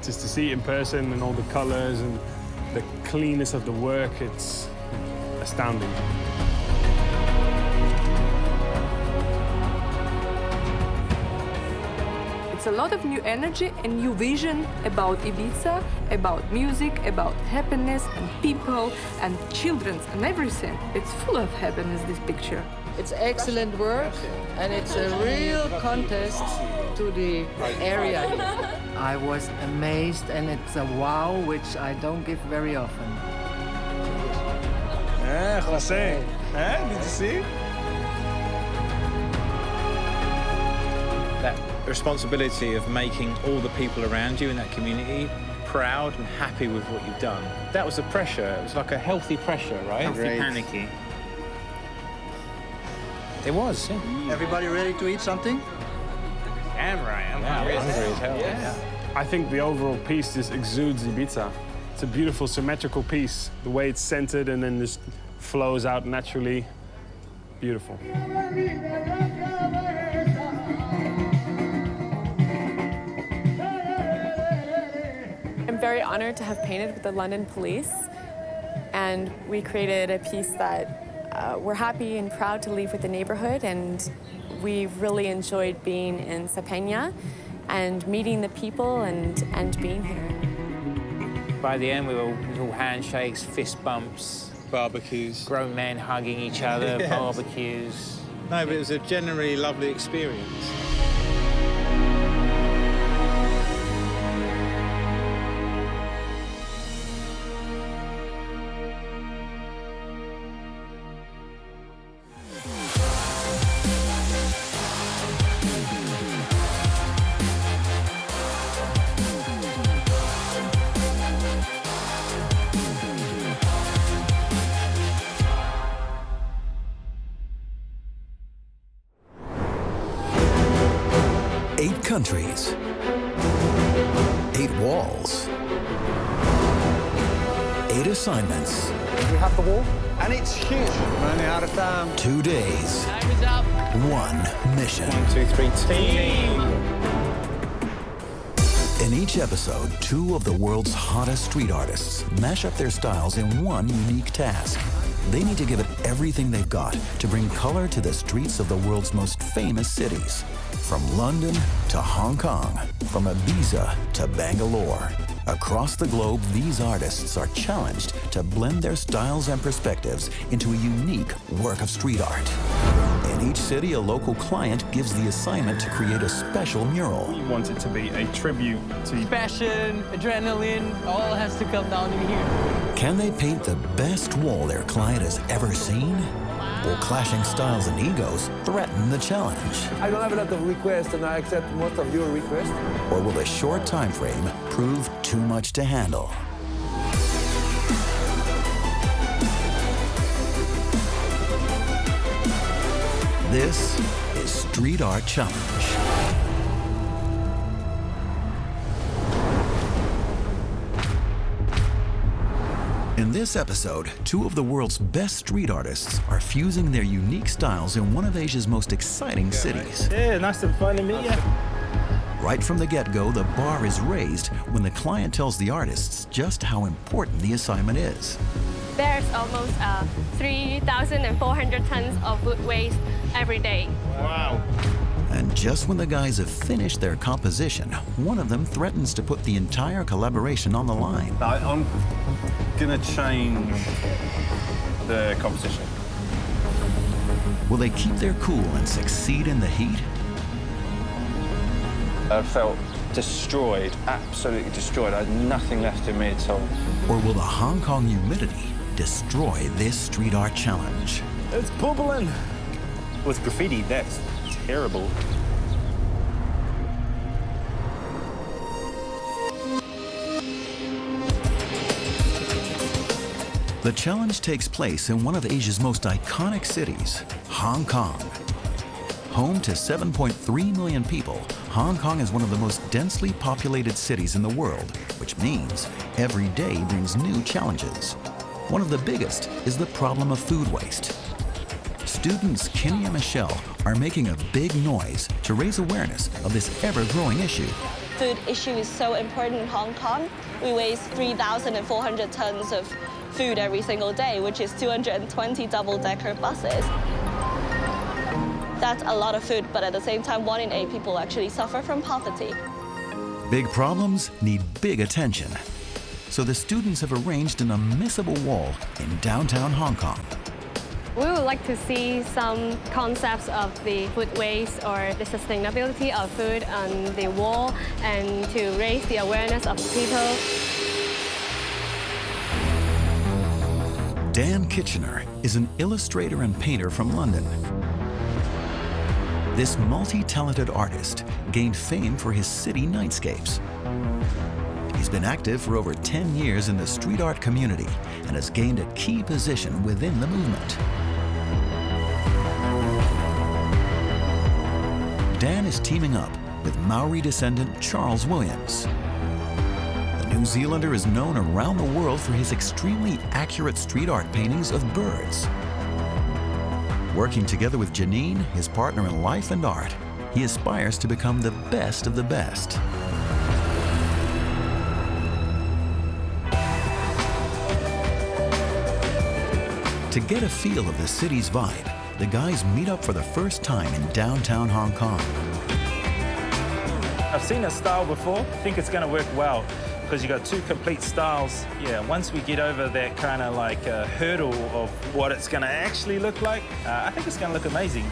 just to see it in person and all the colors and the cleanness of the work, it's astounding. It's a lot of new energy and new vision about Ibiza, about music, about happiness and people and children and everything. It's full of happiness, this picture. It's excellent work, and it's a real contest to the area here. I was amazed, and it's a wow, which I don't give very often. Yeah, Jose. Did you see? That responsibility of making all the people around you in that community proud and happy with what you've done. That was the pressure. It was like a healthy pressure, right? Healthy, panicky. It was, yeah. Everybody ready to eat something? I'm hungry as hell. Yeah. I think the overall piece just exudes Ibiza. It's a beautiful, symmetrical piece. The way it's centered and then just flows out naturally. Beautiful. I'm very honored to have painted with the London police. and we created a piece that we're happy and proud to leave with the neighborhood, and we've really enjoyed being in Sapenia and meeting the people and being here. By the end, we were all handshakes, fist bumps, barbecues, grown men hugging each other, Yes. barbecues. No, but it was a generally lovely experience. Eight countries, 8 walls, 8 assignments, We have the wall, and it's huge. We're only out of town. 2 days, Time is up. 1 mission. 1, 2, 3, team. In each episode, 2 of the world's hottest street artists mash up their styles in one unique task. They need to give it everything they've got to bring color to the streets of the world's most famous cities. From London to Hong Kong, from Ibiza to Bangalore. Across the globe, these artists are challenged to blend their styles and perspectives into a unique work of street art. In each city, a local client gives the assignment to create a special mural. We want it to be a tribute to Passion, adrenaline, all has to come down in here. Can they paint the best wall their client has ever seen? Will clashing styles and egos threaten the challenge? I don't have a lot of requests, and I accept most of your requests. Or will the short time frame prove too much to handle? This is Street Art Challenge. In this episode, 2 of the world's best street artists are fusing their unique styles in one of Asia's most exciting cities. Yeah, nice to finally meet you. Right from the get-go, the bar is raised when the client tells the artists just how important the assignment is. There's almost 3,400 tons of food waste every day. Wow. And just when the guys have finished their composition, one of them threatens to put the entire collaboration on the line. I'm gonna change the composition. Will they keep their cool and succeed in the heat? I felt destroyed, absolutely destroyed. I had nothing left in me at all. Or will the Hong Kong humidity destroy this street art challenge? It's bubbling. With graffiti, that's terrible. The challenge takes place in one of Asia's most iconic cities, Hong Kong. Home to 7.3 million people, Hong Kong is one of the most densely populated cities in the world, which means every day brings new challenges. One of the biggest is the problem of food waste. Students Kenny and Michelle are making a big noise to raise awareness of this ever-growing issue. Food issue is so important in Hong Kong. We waste 3,400 tons of food every single day, which is 220 double-decker buses. That's a lot of food, but at the same time, 1 in 8 people actually suffer from poverty. Big problems need big attention. So the students have arranged an unmissable wall in downtown Hong Kong. We would like to see some concepts of the food waste or the sustainability of food on the wall and to raise the awareness of people. Dan Kitchener is an illustrator and painter from London. This multi-talented artist gained fame for his city nightscapes. He's been active for over 10 years in the street art community and has gained a key position within the movement. Dan is teaming up with Maori descendant Charles Williams. The New Zealander is known around the world for his extremely accurate street art paintings of birds. Working together with Janine, his partner in life and art, he aspires to become the best of the best. To get a feel of the city's vibe, the guys meet up for the first time in downtown Hong Kong. I've seen a style before. I think it's going to work well because you got two complete styles. Yeah, once we get over that kind of like hurdle of what it's going to actually look like, I think it's going to look amazing.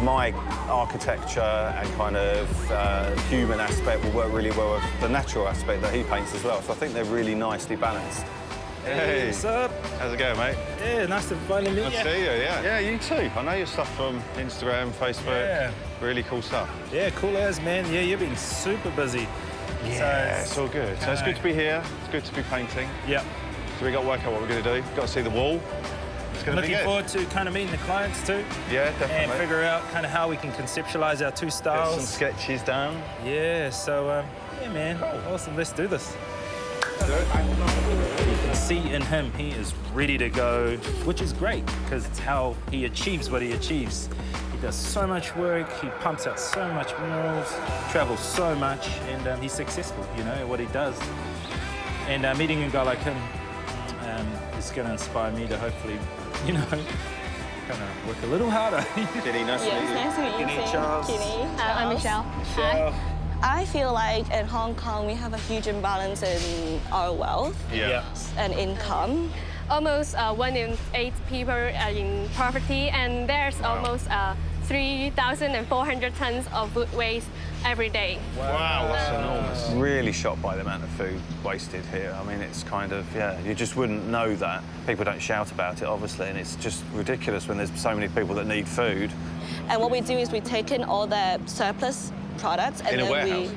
My architecture and kind of human aspect will work really well with the natural aspect that he paints as well. So I think they're really nicely balanced. Hey, what's up? How's it going, mate? Yeah, nice to finally meet you. Nice to see you, yeah. Yeah, you too. I know your stuff from Instagram, Facebook. Yeah. Really cool stuff. Yeah, cool as, man. Yeah, you've been super busy. Yeah, it's all good. So it's good to be here. It's good to be painting. Yeah. So we got to work out what we're going to do. Got to see the wall. It's going to be good. Looking forward to kind of meeting the clients too. Yeah, definitely. And figure out kind of how we can conceptualize our two styles. Get some sketches down. Yeah, so, yeah, man. Cool. Awesome, let's do this. You can see in him, he is ready to go, which is great, because it's how he achieves what he achieves. He does so much work, he pumps out so much murals, travels so much, and he's successful, you know, at what he does. And meeting a guy like him is going to inspire me to hopefully, you know, kind of work a little harder. Kitty, nice to meet you. Nice to meet you. Kitty, Charles. Kitty. I'm Michelle. Hi. I feel like in Hong Kong we have a huge imbalance in our wealth and income. Almost 1 in 8 people are in poverty, and there's almost 3,400 tons of food waste every day. Wow, that's enormous. Really shocked by the amount of food wasted here. I mean, it's kind of, yeah, you just wouldn't know that. People don't shout about it, obviously, and it's just ridiculous when there's so many people that need food. And what we do is we take in all the surplus products and in a warehouse?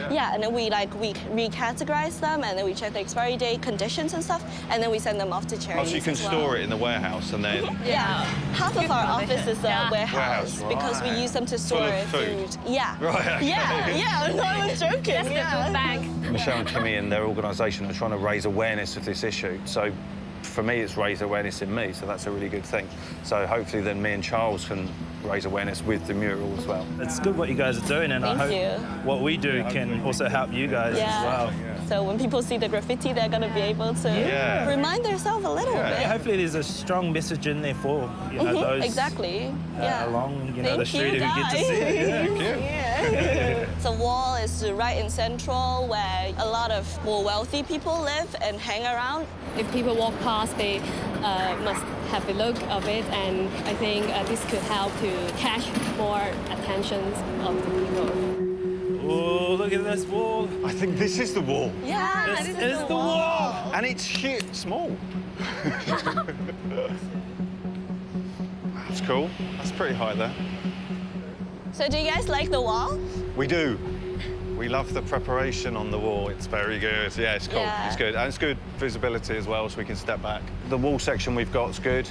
And then we recategorize them, and then we check the expiry date, conditions and stuff, and then we send them off to charities. Oh, so you can store it in the warehouse and then... Half of our office is a warehouse because we use them to store food. Yeah. Right, okay. Yeah, no, I'm joking. Michelle and Timmy and their organisation are trying to raise awareness of this issue. So for me, it's raised awareness in me, so that's a really good thing. So hopefully then me and Charles can raise awareness with the mural as well. It's good what you guys are doing, and I hope what we do can also help you guys as well. So when people see the graffiti, they're going to be able to remind themselves a little bit. Yeah, hopefully there's a strong message in there for those along the street who get to see it. The wall is right in Central, where a lot of more wealthy people live and hang around. If people walk past, they must have the look of it, and I think this could help to catch more attention of the people. Oh, look at this wall. I think this is the wall. Yeah, this is the wall. And it's huge, small. That's cool. That's pretty high there. So do you guys like the wall? We do. We love the preparation on the wall. It's very good. Yeah, it's cool. Yeah. It's good. And it's good visibility as well, so we can step back. The wall section we've got is good.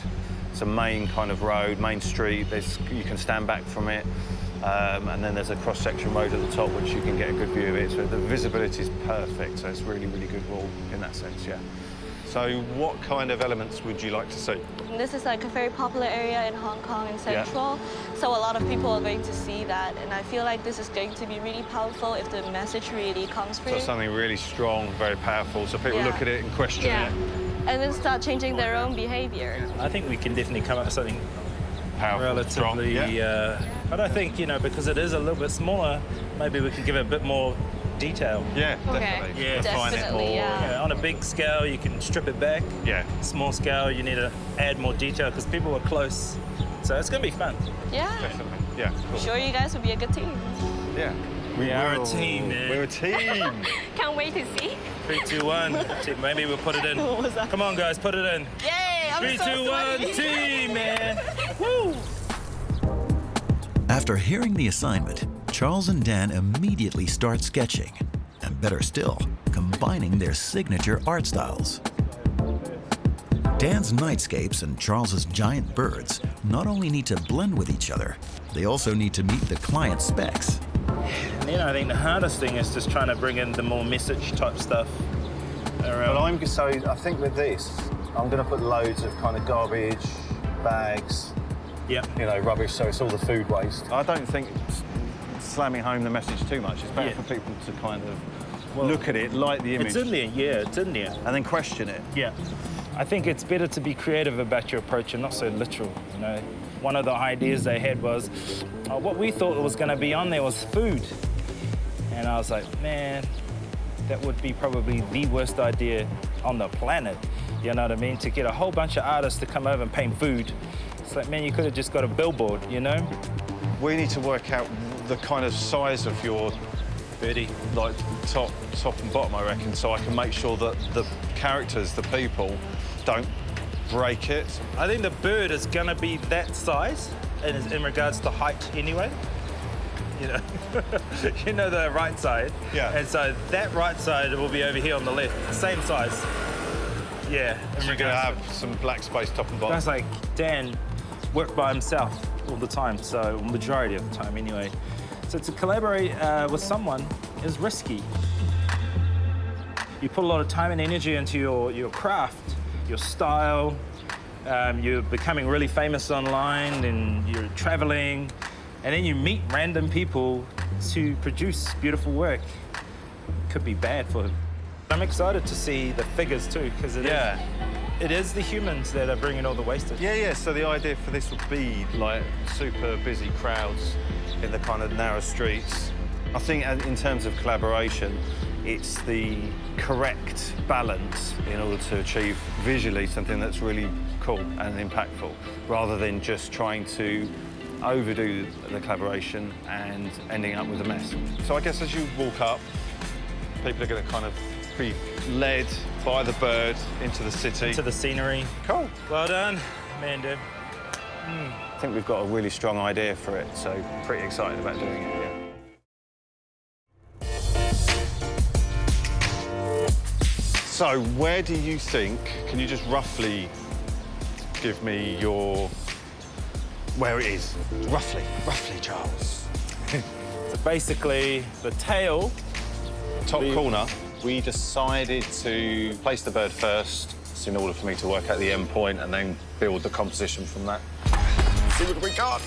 It's a main kind of road, main street. You can stand back from it. And then there's a cross-section road at the top, which you can get a good view of it. So the visibility is perfect. So it's really, really good wall in that sense, yeah. So what kind of elements would you like to see? This is like a very popular area in Hong Kong and Central. Yeah. So a lot of people are going to see that. And I feel like this is going to be really powerful if the message really comes through. So something really strong, very powerful. So people look at it and question it. And then start changing their own behavior. I think we can definitely come up with something powerful, relatively, but I think, because it is a little bit smaller, maybe we could give it a bit more detail. Yeah, definitely. Yeah, define it more. On a big scale, you can strip it back. Yeah. Small scale, you need to add more detail because people are close. So it's going to be fun. Yeah. Definitely. Yeah. Cool. I'm sure you guys will be a good team. Yeah. We are a team, man. We're a team. Can't wait to see. 3, 2, 1. Maybe we'll put it in. What was that? Come on, guys, put it in. Yay! I'm 3, so 2, 1, team, man. Woo! After hearing the assignment, Charles and Dan immediately start sketching, and better still, combining their signature art styles. Dan's nightscapes and Charles's giant birds not only need to blend with each other, they also need to meet the client's specs. I think the hardest thing is just trying to bring in the more message type stuff around. But I think with this, I'm going to put loads of kind of garbage, bags, rubbish, so it's all the food waste. I don't think slamming home the message too much. It's better for people to kind of look at it, like the image. It's in there, it's in there. And then question it. Yeah. I think it's better to be creative about your approach and not so literal, you know. One of the ideas they had was, what we thought was going to be on there was food. And I was like, man, that would be probably the worst idea on the planet, you know what I mean? To get a whole bunch of artists to come over and paint food. It's like, man, you could have just got a billboard, you know? We need to work out the kind of size of your birdie, like top and bottom, I reckon, so I can make sure that the characters, the people, don't break it. I think the bird is going to be that size in regards to height anyway. You know, you know the right side. Yeah. And so that right side will be over here on the left, same size. Yeah. So you're going to have some black space top and bottom. That's like Dan worked by himself all the time, so majority of the time anyway. So to collaborate with someone is risky. You put a lot of time and energy into your craft, your style. You're becoming really famous online and you're traveling. And then you meet random people to produce beautiful work. Could be bad for him. I'm excited to see the figures too, because it is the humans that are bringing all the wastage. Yeah, so the idea for this would be like super busy crowds in the kind of narrow streets. I think in terms of collaboration, it's the correct balance in order to achieve visually something that's really cool and impactful, rather than just trying to overdo the collaboration and ending up with a mess. So I guess as you walk up, people are going to kind of be led by the bird into the city. Into the scenery. Cool. Well done, Amanda. I think we've got a really strong idea for it, so pretty excited about doing it, yeah. So where do you think, can you just roughly give me where it is? Roughly, Charles. So basically, the tail... Top corner. We decided to place the bird first, in order for me to work out the end point and then build the composition from that. See what we got.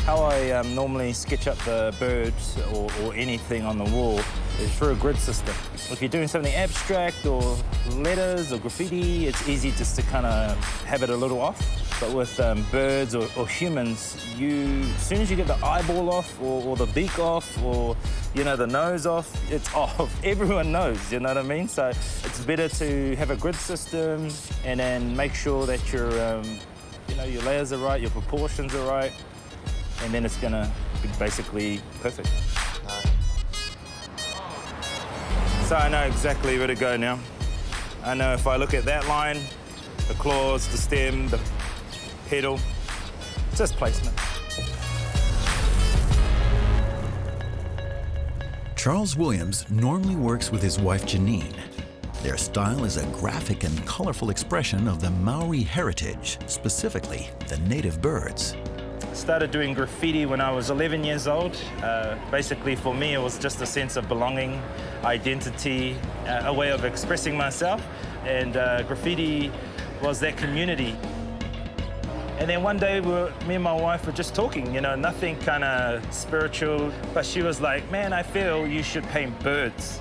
How I normally sketch up the birds or anything on the wall is through a grid system. If you're doing something abstract or letters or graffiti, it's easy just to kind of have it a little off. But with birds or humans, as soon as you get the eyeball off or the beak off or, you know, the nose off, it's off. Everyone knows, you know what I mean? So it's better to have a grid system and then make sure that your layers are right, your proportions are right, and then it's gonna be basically perfect. So I know exactly where to go now. I know if I look at that line, the claws, the stem, the pedal, it's just placement. Charles Williams normally works with his wife Janine. Their style is a graphic and colorful expression of the Maori heritage, specifically the native birds. Started doing graffiti when I was 11 years old. Basically, for me, it was just a sense of belonging, identity, a way of expressing myself. And graffiti was that community. And then one day, me and my wife were just talking, you know, nothing kind of spiritual, but she was like, man, I feel you should paint birds.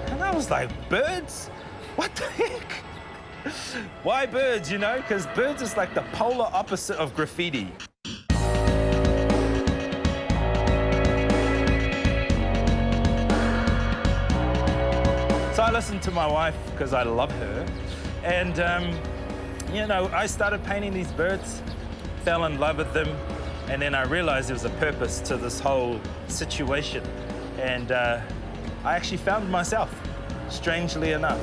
And I was like, birds? What the heck? Why birds, you know? Because birds is like the polar opposite of graffiti. So I listened to my wife because I love her. And, you know, I started painting these birds, fell in love with them, and then I realized there was a purpose to this whole situation. And I actually found myself, strangely enough.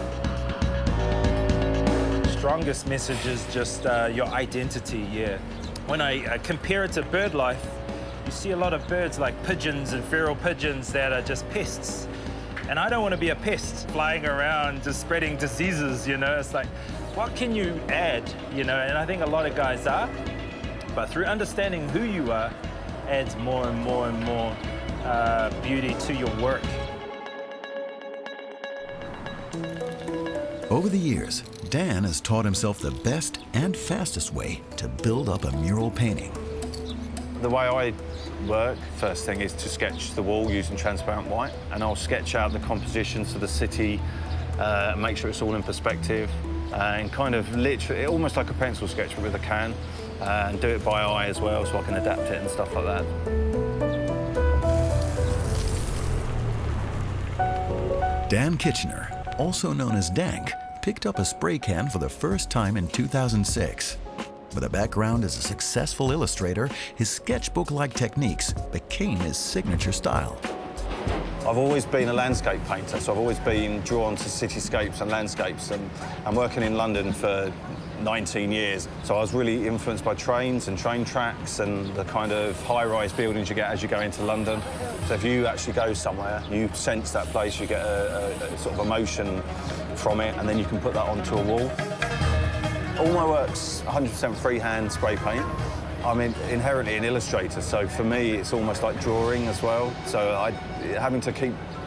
Strongest message is just your identity, yeah. When I compare it to bird life, you see a lot of birds like pigeons and feral pigeons that are just pests. And I don't want to be a pest flying around just spreading diseases, you know? It's like, what can you add, you know? And I think a lot of guys are, but through understanding who you are, adds more and more and more beauty to your work. Over the years, Dan has taught himself the best and fastest way to build up a mural painting. The way I work, first thing, is to sketch the wall using transparent white, and I'll sketch out the compositions of the city, make sure it's all in perspective, and kind of literally, almost like a pencil sketch but with a can, and do it by eye as well, so I can adapt it and stuff like that. Dan Kitchener, also known as Dank, picked up a spray can for the first time in 2006. With a background as a successful illustrator, his sketchbook-like techniques became his signature style. I've always been a landscape painter, so I've always been drawn to cityscapes and landscapes, and I'm working in London for 19 years. So I was really influenced by trains and train tracks and the kind of high-rise buildings you get as you go into London. So if you actually go somewhere, you sense that place, you get a sort of emotion from it, and then you can put that onto a wall. All my work's 100% freehand spray paint. I'm inherently an illustrator, so for me it's almost like drawing as well. So having to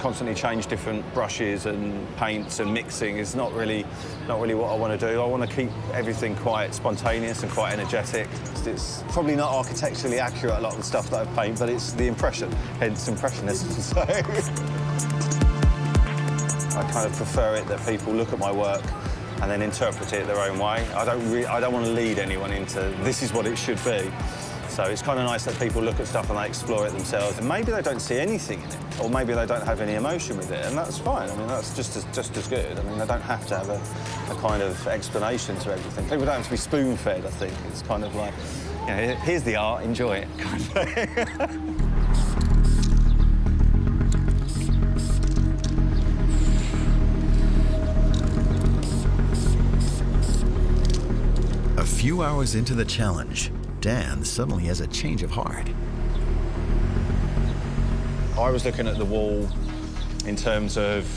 constantly change different brushes and paints and mixing is not really what I want to do. I want to keep everything quite spontaneous and quite energetic. It's probably not architecturally accurate, a lot of the stuff that I paint, but it's the impression, hence impressionism. So I kind of prefer it that people look at my work and then interpret it their own way. I don't want to lead anyone into this is what it should be. So it's kind of nice that people look at stuff and they explore it themselves. And maybe they don't see anything in it, or maybe they don't have any emotion with it, and that's fine. I mean, that's just as good. I mean, they don't have to have a kind of explanation to everything. People don't have to be spoon-fed, I think. It's kind of like, you know, here's the art, enjoy it, kind of thing. A few hours into the challenge, Dan suddenly has a change of heart. I was looking at the wall in terms of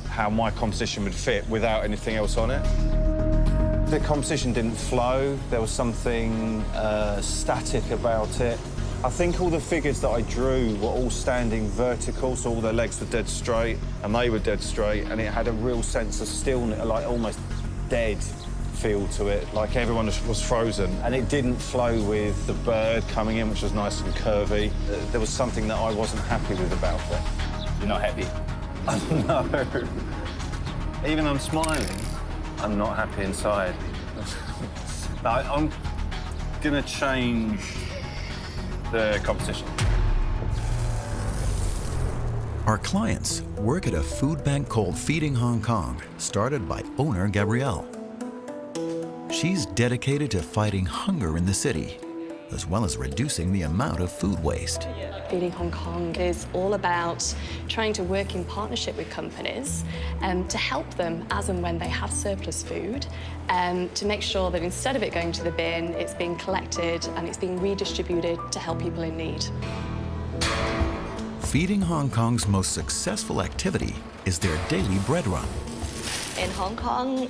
how my composition would fit without anything else on it. The composition didn't flow. There was something static about it. I think all the figures that I drew were all standing vertical, so all their legs were dead straight, and they were dead straight, and it had a real sense of stillness, like almost dead feel to it, like everyone was frozen. And it didn't flow with the bird coming in, which was nice and curvy. There was something that I wasn't happy with about it. You're not happy? No. Even I'm smiling, I'm not happy inside. I'm gonna change the composition. Our clients work at a food bank called Feeding Hong Kong, started by owner Gabrielle. She's dedicated to fighting hunger in the city, as well as reducing the amount of food waste. Feeding Hong Kong is all about trying to work in partnership with companies to help them as and when they have surplus food, to make sure that instead of it going to the bin, it's being collected and it's being redistributed to help people in need. Feeding Hong Kong's most successful activity is their daily bread run. In Hong Kong,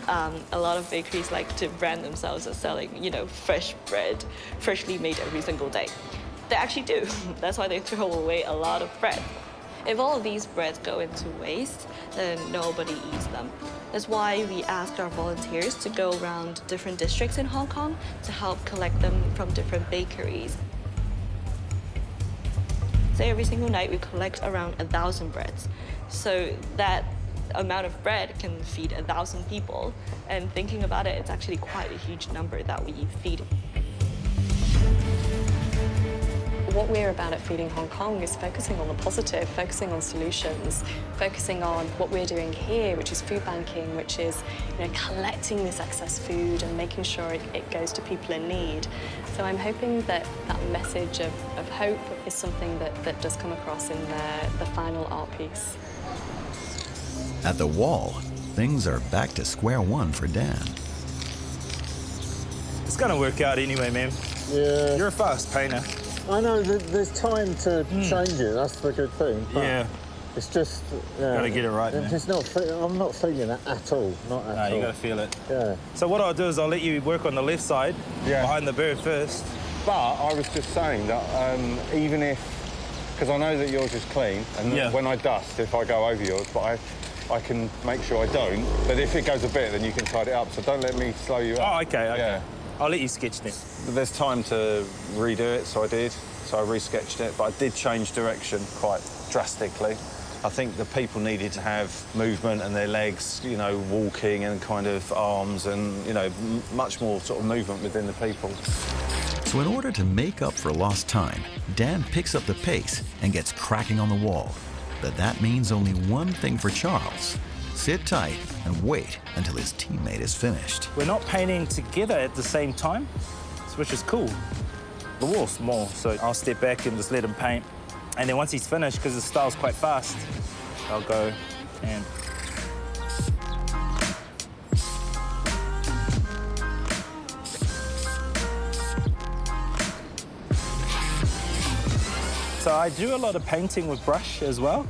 a lot of bakeries like to brand themselves as selling, you know, fresh bread, freshly made every single day. They actually do. That's why they throw away a lot of bread. If all of these breads go into waste, then nobody eats them. That's why we asked our volunteers to go around different districts in Hong Kong to help collect them from different bakeries. So every single night we collect around 1,000 breads. So that amount of bread can feed 1,000 people. And thinking about it, it's actually quite a huge number that we feed. What we're about at Feeding Hong Kong is focusing on the positive, focusing on solutions, focusing on what we're doing here, which is food banking, which is, you know, collecting this excess food and making sure it goes to people in need. So I'm hoping that that message of hope is something that does come across in the final art piece. At the wall, things are back to square one for Dan. It's gonna work out anyway, man. Yeah. You're a fast painter. I know there's time to change it. That's the good thing. But yeah. It's just gotta get it right, man. It's not. I'm not feeling it at all. Not at all. You gotta feel it. Yeah. So what I'll do is I'll let you work on the left side, behind the bird first. But I was just saying that even if, because I know that yours is clean, and when I dust, if I go over yours, but I can make sure I don't. But if it goes a bit, then you can tidy it up. So don't let me slow you up. Oh, okay. Yeah. I'll let you sketch then. There's time to redo it, so I did. So I re-sketched it, but I did change direction quite drastically. I think the people needed to have movement and their legs, you know, walking and kind of arms and, you know, much more sort of movement within the people. So in order to make up for lost time, Dan picks up the pace and gets cracking on the wall. But that means only one thing for Charles. Sit tight and wait until his teammate is finished. We're not painting together at the same time, which is cool. The wall's small, so I'll step back and just let him paint. And then once he's finished, because his style's quite fast, I'll go and... So I do a lot of painting with brush as well.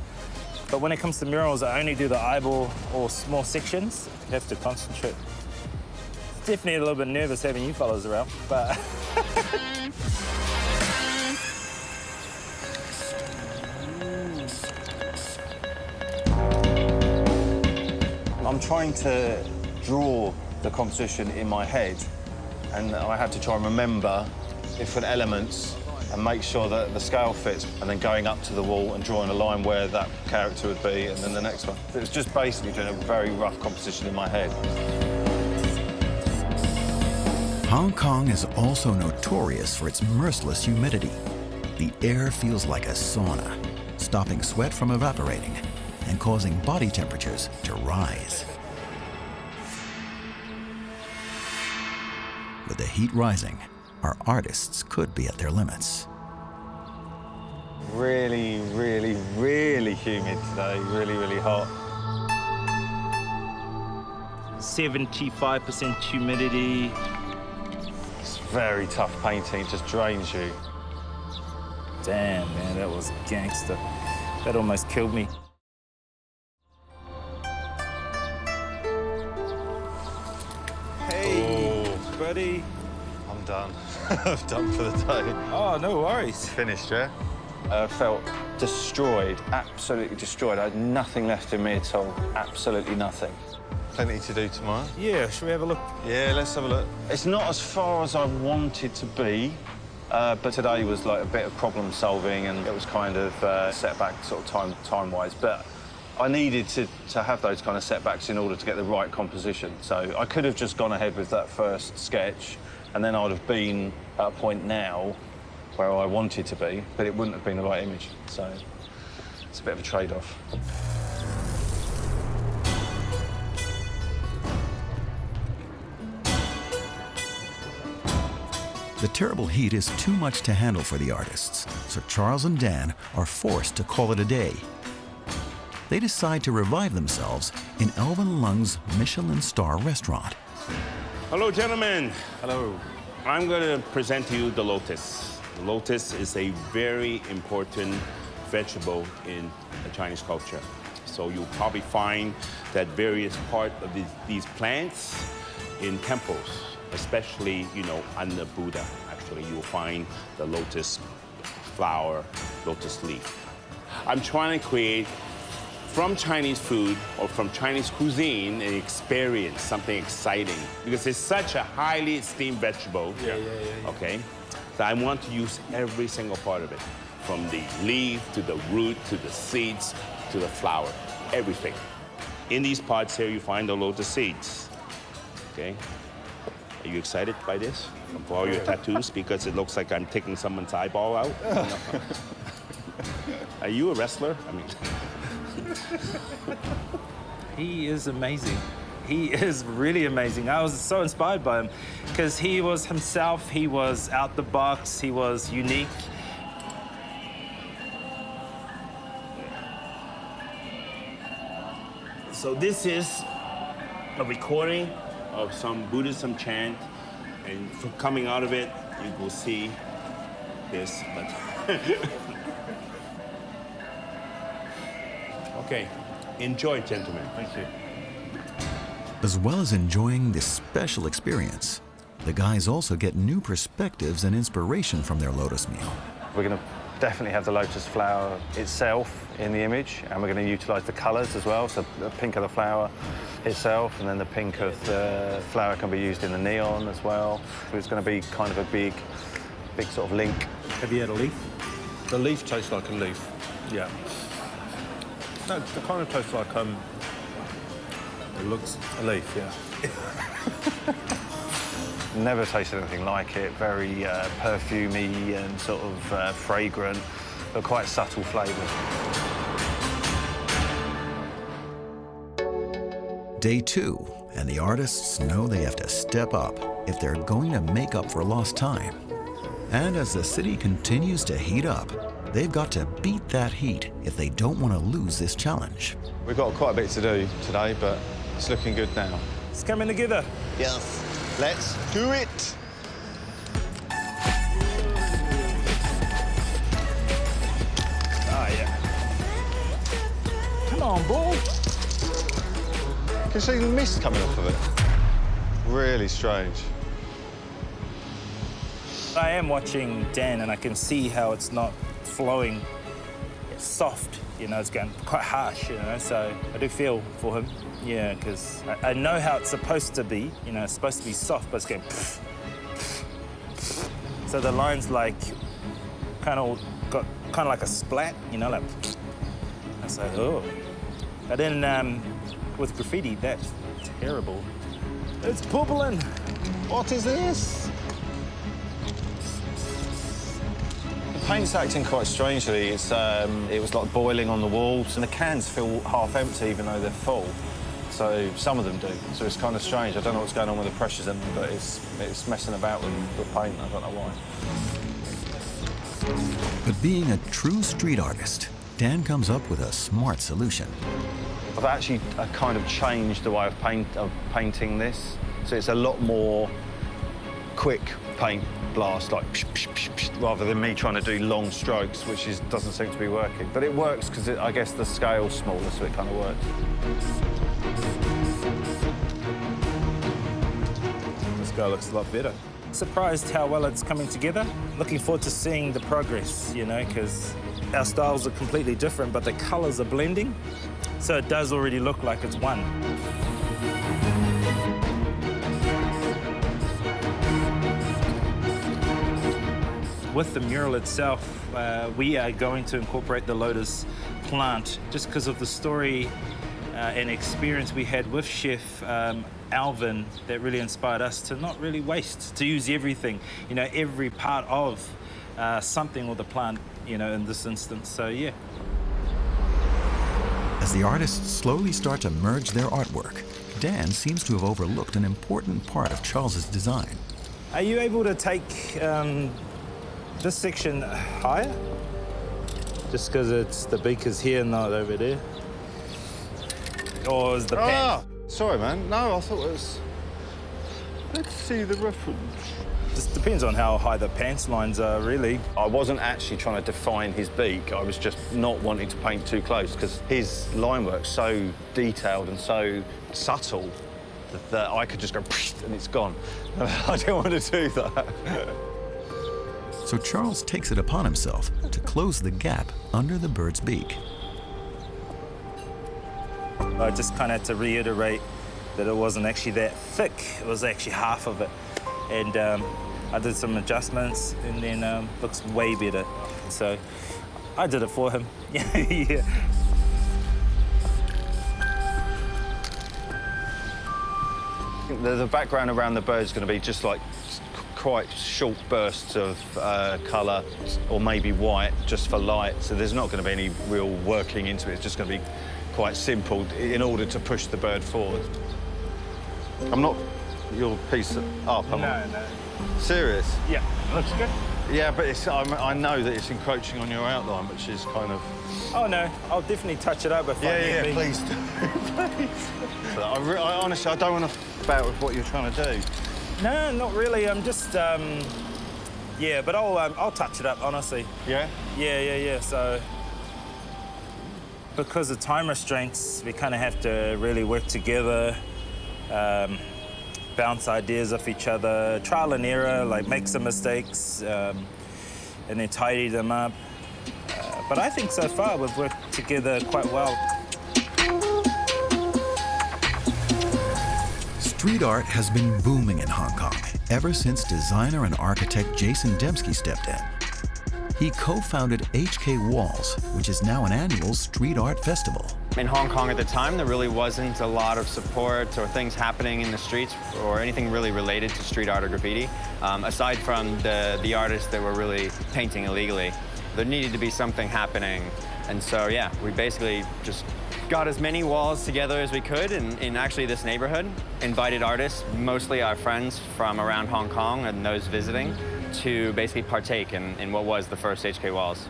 But when it comes to murals, I only do the eyeball or small sections. You have to concentrate. It's definitely a little bit nervous having you fellas around, but... I'm trying to draw the composition in my head, and I had to try and remember different elements and make sure that the scale fits, and then going up to the wall and drawing a line where that character would be, and then the next one. It was just basically doing a very rough composition in my head. Hong Kong is also notorious for its merciless humidity. The air feels like a sauna, stopping sweat from evaporating and causing body temperatures to rise. With the heat rising, our artists could be at their limits. Really, really, really humid today, really, really hot. 75% humidity. It's very tough painting, it just drains you. Damn, man, that was gangster. That almost killed me. Hey, buddy. I'm done. I'm done for the day. Oh, no worries. Finished, yeah? I felt destroyed, absolutely destroyed. I had nothing left in me at all, absolutely nothing. Plenty to do tomorrow. Yeah, should we have a look? Yeah, let's have a look. It's not as far as I wanted to be, but today was like a bit of problem solving, and it was kind of setback sort of time-wise. But I needed to have those kind of setbacks in order to get the right composition. So I could have just gone ahead with that first sketch, and then I'd have been at a point now where I wanted to be, but it wouldn't have been the right image. So it's a bit of a trade-off. The terrible heat is too much to handle for the artists, so Charles and Dan are forced to call it a day. They decide to revive themselves in Alvin Lung's Michelin star restaurant. Hello, gentlemen. Hello. I'm going to present to you the lotus. The lotus is a very important vegetable in the Chinese culture. So you'll probably find that various parts of these plants in temples, especially, you know, under Buddha. Actually, you'll find the lotus flower, lotus leaf. I'm trying to create from Chinese food or from Chinese cuisine an experience, something exciting, because it's such a highly esteemed vegetable. Yeah. Okay, so I want to use every single part of it, from the leaf to the root to the seeds to the flower, everything. In these pots here, you find the lotus seeds. Okay, are you excited by this? For all your tattoos, because it looks like I'm taking someone's eyeball out. Are you a wrestler? I mean. He is amazing. He is really amazing. I was so inspired by him because he was himself, he was out the box, he was unique. So this is a recording of some Buddhism chant, and coming out of it, you will see this. But okay, enjoy, gentlemen. Thank you. As well as enjoying this special experience, the guys also get new perspectives and inspiration from their lotus meal. We're going to definitely have the lotus flower itself in the image, and we're going to utilise the colours as well. So the pink of the flower itself, and then the pink of the flower can be used in the neon as well. So it's going to be kind of a big sort of link. Have you had a leaf? The leaf tastes like a leaf. Yeah. No, it kind of tastes like it looks a leaf. Yeah. Never tasted anything like it. Very perfumey and sort of fragrant, but quite subtle flavours. Day 2, and the artists know they have to step up if they're going to make up for lost time. And as the city continues to heat up, they've got to beat that heat if they don't want to lose this challenge. We've got quite a bit to do today, but it's looking good now. It's coming together. Yes, let's do it. Ah, yeah. Come on, boy. You can see the mist coming off of it. Really strange. I am watching Dan, and I can see how it's not flowing. It's soft, you know, it's going quite harsh, you know, so I do feel for him, yeah, because I know how it's supposed to be, you know, it's supposed to be soft, but it's going pff, pff, pff. So the line's like, kind of like a splat, you know, like, I was like, oh. But then with graffiti, that's terrible. It's bubbling. What is this? The paint's acting quite strangely. It was like boiling on the walls, and the cans feel half empty even though they're full. So some of them do. So it's kind of strange. I don't know what's going on with the pressures in them, but it's messing about with the paint. I don't know why. But being a true street artist, Dan comes up with a smart solution. I've actually kind of changed the way of painting this. So it's a lot more quick paint blast, like psh, psh, psh, psh, rather than me trying to do long strokes, which doesn't seem to be working. But it works because I guess the scale's smaller, so it kind of works. This guy looks a lot better. Surprised how well it's coming together. Looking forward to seeing the progress, you know, because our styles are completely different, but the colours are blending. So it does already look like it's one. With the mural itself, we are going to incorporate the lotus plant just because of the story and experience we had with Chef Alvin that really inspired us to not really waste, to use everything, you know, every part of something or the plant, you know, in this instance, so yeah. As the artists slowly start to merge their artwork, Dan seems to have overlooked an important part of Charles's design. Are you able to take this section higher? Just because it's the beaker's here, not over there. Or is the pan? Oh, sorry, man. No, I thought it was... Let's see the reference. Just depends on how high the pants lines are, really. I wasn't actually trying to define his beak. I was just not wanting to paint too close because his line work's so detailed and so subtle that I could just go and it's gone. I didn't want to do that. So Charles takes it upon himself to close the gap under the bird's beak. I just kind of had to reiterate that it wasn't actually that thick. It was actually half of it. And I did some adjustments, and then looks way better. So I did it for him. Yeah. The background around the bird is going to be just like quite short bursts of colour, or maybe white, just for light. So there's not going to be any real working into it. It's just going to be quite simple in order to push the bird forward. I'm not your piece up, am I? No. Serious? Yeah, looks good. Yeah, but I know that it's encroaching on your outline, which is kind of... Oh, no, I'll definitely touch it up if I need be. Please do. Please. So I honestly, I don't want to about with what you're trying to do. No, not really. I'm just, yeah, but I'll touch it up, honestly. Yeah? Yeah. So, because of time restraints, we kind of have to really work together, bounce ideas off each other, trial and error, like make some mistakes, and then tidy them up. But I think so far we've worked together quite well. Street art has been booming in Hong Kong ever since designer and architect Jason Dembski stepped in. He co-founded HK Walls, which is now an annual street art festival. In Hong Kong at the time, there really wasn't a lot of support or things happening in the streets or anything really related to street art or graffiti, aside from the artists that were really painting illegally. There needed to be something happening. And so, yeah, we basically just got as many walls together as we could in actually this neighborhood, invited artists, mostly our friends from around Hong Kong and those visiting, to basically partake in what was the first HK Walls.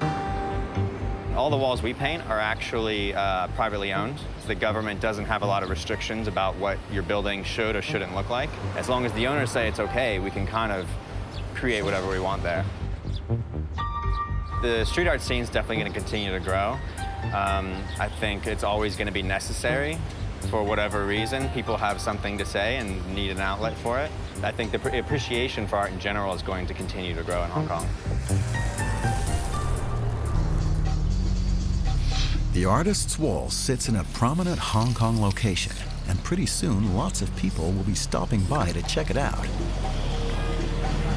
All the walls we paint are actually privately owned. So the government doesn't have a lot of restrictions about what your building should or shouldn't look like. As long as the owners say it's okay, we can kind of create whatever we want there. The street art scene is definitely going to continue to grow. I think it's always going to be necessary for whatever reason. People have something to say and need an outlet for it. I think the appreciation for art in general is going to continue to grow in Hong Kong. The Artist's Wall sits in a prominent Hong Kong location, and pretty soon lots of people will be stopping by to check it out.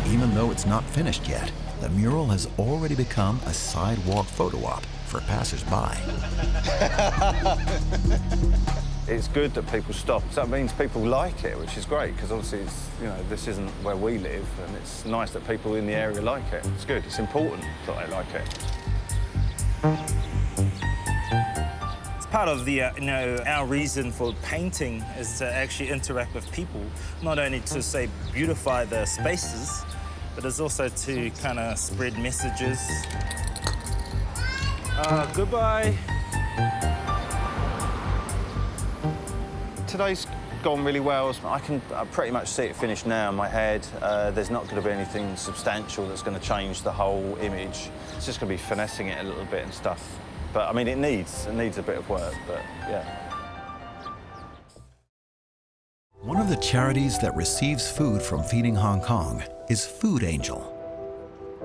Even though it's not finished yet, the mural has already become a sidewalk photo op for passers-by. It's good that people stop. So that means people like it, which is great, because obviously it's, you know, this isn't where we live, and it's nice that people in the area like it. It's good. It's important that they like it. It's part of the, our reason for painting is to actually interact with people, not only to, say, beautify the spaces, but it's also to kind of spread messages. Goodbye. Today's gone really well. I can pretty much see it finished now in my head. There's not going to be anything substantial that's going to change the whole image. It's just going to be finessing it a little bit and stuff. But, I mean, it needs a bit of work, but, yeah. One of the charities that receives food from Feeding Hong Kong is Food Angel.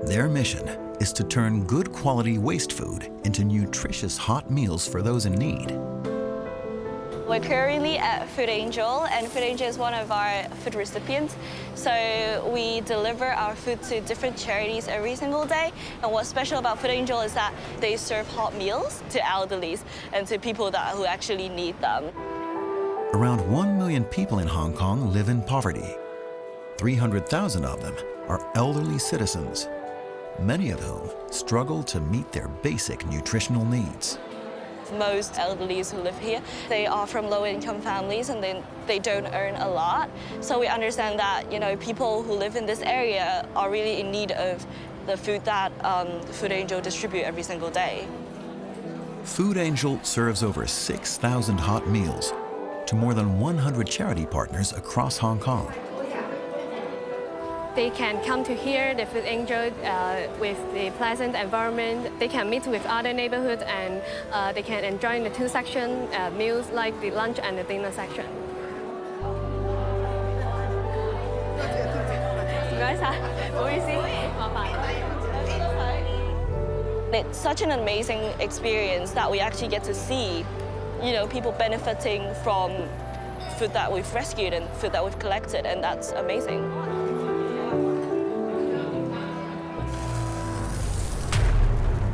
Their mission is to turn good quality waste food into nutritious hot meals for those in need. We're currently at Food Angel, and Food Angel is one of our food recipients. So we deliver our food to different charities every single day. And what's special about Food Angel is that they serve hot meals to elderlies and to people who actually need them. Around 1 million people in Hong Kong live in poverty. 300,000 of them are elderly citizens, many of whom struggle to meet their basic nutritional needs. Most elderlies who live here, they are from low-income families and they don't earn a lot. So we understand that, people who live in this area are really in need of the food that Food Angel distribute every single day. Food Angel serves over 6,000 hot meals to more than 100 charity partners across Hong Kong. They can come to here, the Food Angel, with the pleasant environment. They can meet with other neighborhoods and they can enjoy the two section meals like the lunch and the dinner section. It's such an amazing experience that we actually get to see, people benefiting from food that we've rescued and food that we've collected, and that's amazing.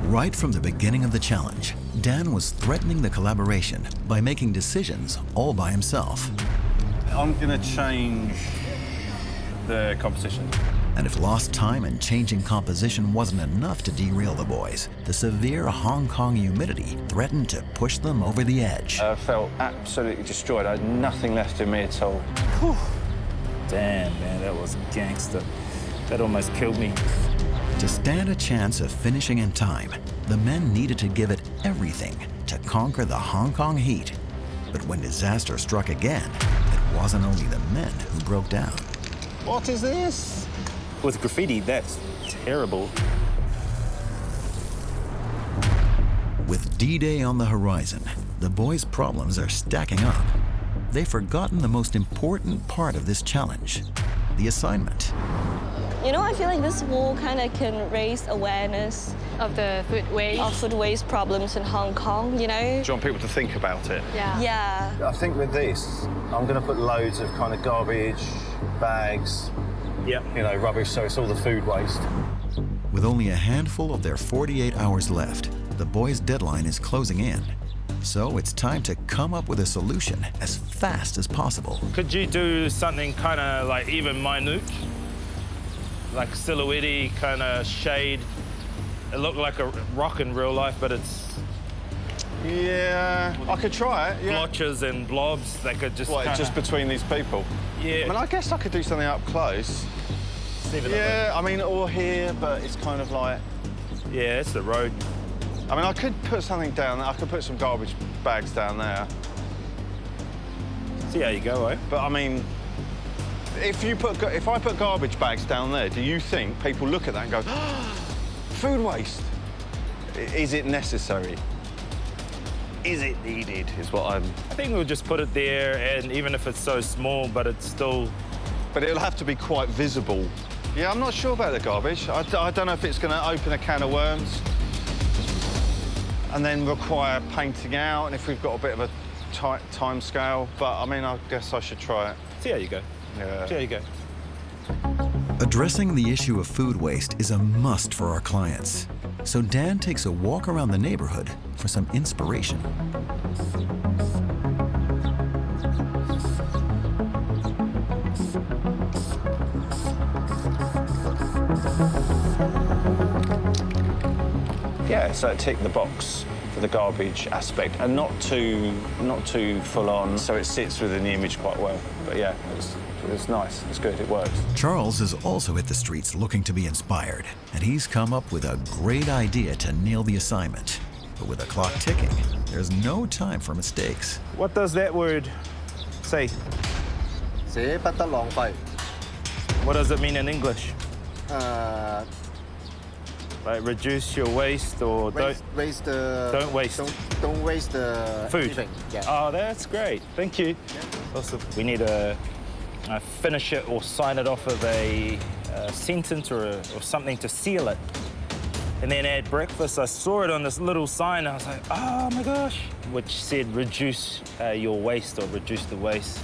Right from the beginning of the challenge, Dan was threatening the collaboration by making decisions all by himself. I'm going to change the composition. And if lost time and changing composition wasn't enough to derail the boys, the severe Hong Kong humidity threatened to push them over the edge. I felt absolutely destroyed. I had nothing left in me at all. Whew. Damn, man, that was gangster. That almost killed me. To stand a chance of finishing in time, the men needed to give it everything to conquer the Hong Kong heat. But when disaster struck again, it wasn't only the men who broke down. What is this? With graffiti, that's terrible. With D-Day on the horizon, the boys' problems are stacking up. They've forgotten the most important part of this challenge: the assignment. You know, I feel like this wall kind of can raise awareness of the food waste. Of food waste problems in Hong Kong, you know? Do you want people to think about it? Yeah. Yeah. I think with this, I'm going to put loads of kind of garbage, bags, you know, rubbish, so it's all the food waste. With only a handful of their 48 hours left, the boys' deadline is closing in. So it's time to come up with a solution as fast as possible. Could you do something kind of like even minute? Like silhouette kind of shade. It looked like a rock in real life, but it's... Yeah, I could try it, yeah. Blotches and blobs, they could just What, just between these people? Yeah. I mean, I guess I could do something up close. Yeah, I mean, or here, but it's kind of like... Yeah, it's the road. I mean, I could put something down there. I could put some garbage bags down there. See how you go, eh? But, I mean, if I put garbage bags down there, do you think people look at that and go, oh, food waste? Is it necessary? Is it needed, is what I'm... I think we'll just put it there, and even if it's so small, but it's still... But it'll have to be quite visible. Yeah, I'm not sure about the garbage. I don't know if it's going to open a can of worms and then require painting out, and if we've got a bit of a tight time scale. But, I mean, I guess I should try it. See how you go. Yeah. See how you go. Addressing the issue of food waste is a must for our clients. So Dan takes a walk around the neighborhood for some inspiration. Yeah, so tick the box for the garbage aspect, and not too full on, so it sits within the image quite well. But yeah, it's nice, it's good, it works. Charles has also hit the streets looking to be inspired, and he's come up with a great idea to nail the assignment. But with the clock ticking, there's no time for mistakes. What does that word say? 捨不得浪費. What does it mean in English? Like reduce your waste or don't waste the food. Anything. Yeah. Oh, that's great. Thank you. Yeah. Awesome. We need to finish it or sign it off with a sentence or something to seal it. And then at breakfast, I saw it on this little sign. I was like, oh my gosh, which said reduce your waste or reduce the waste.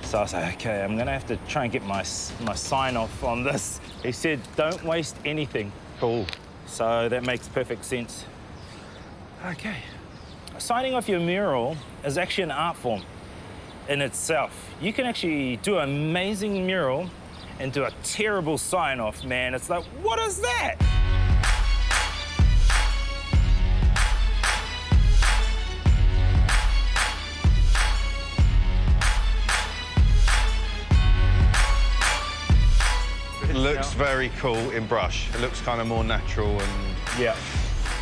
So I was like, okay, I'm gonna have to try and get my sign off on this. He said, don't waste anything. Cool. So that makes perfect sense. Okay. Signing off your mural is actually an art form in itself. You can actually do an amazing mural and do a terrible sign-off, man. It's like, what is that? It looks very cool in brush. It looks kind of more natural and... Yeah.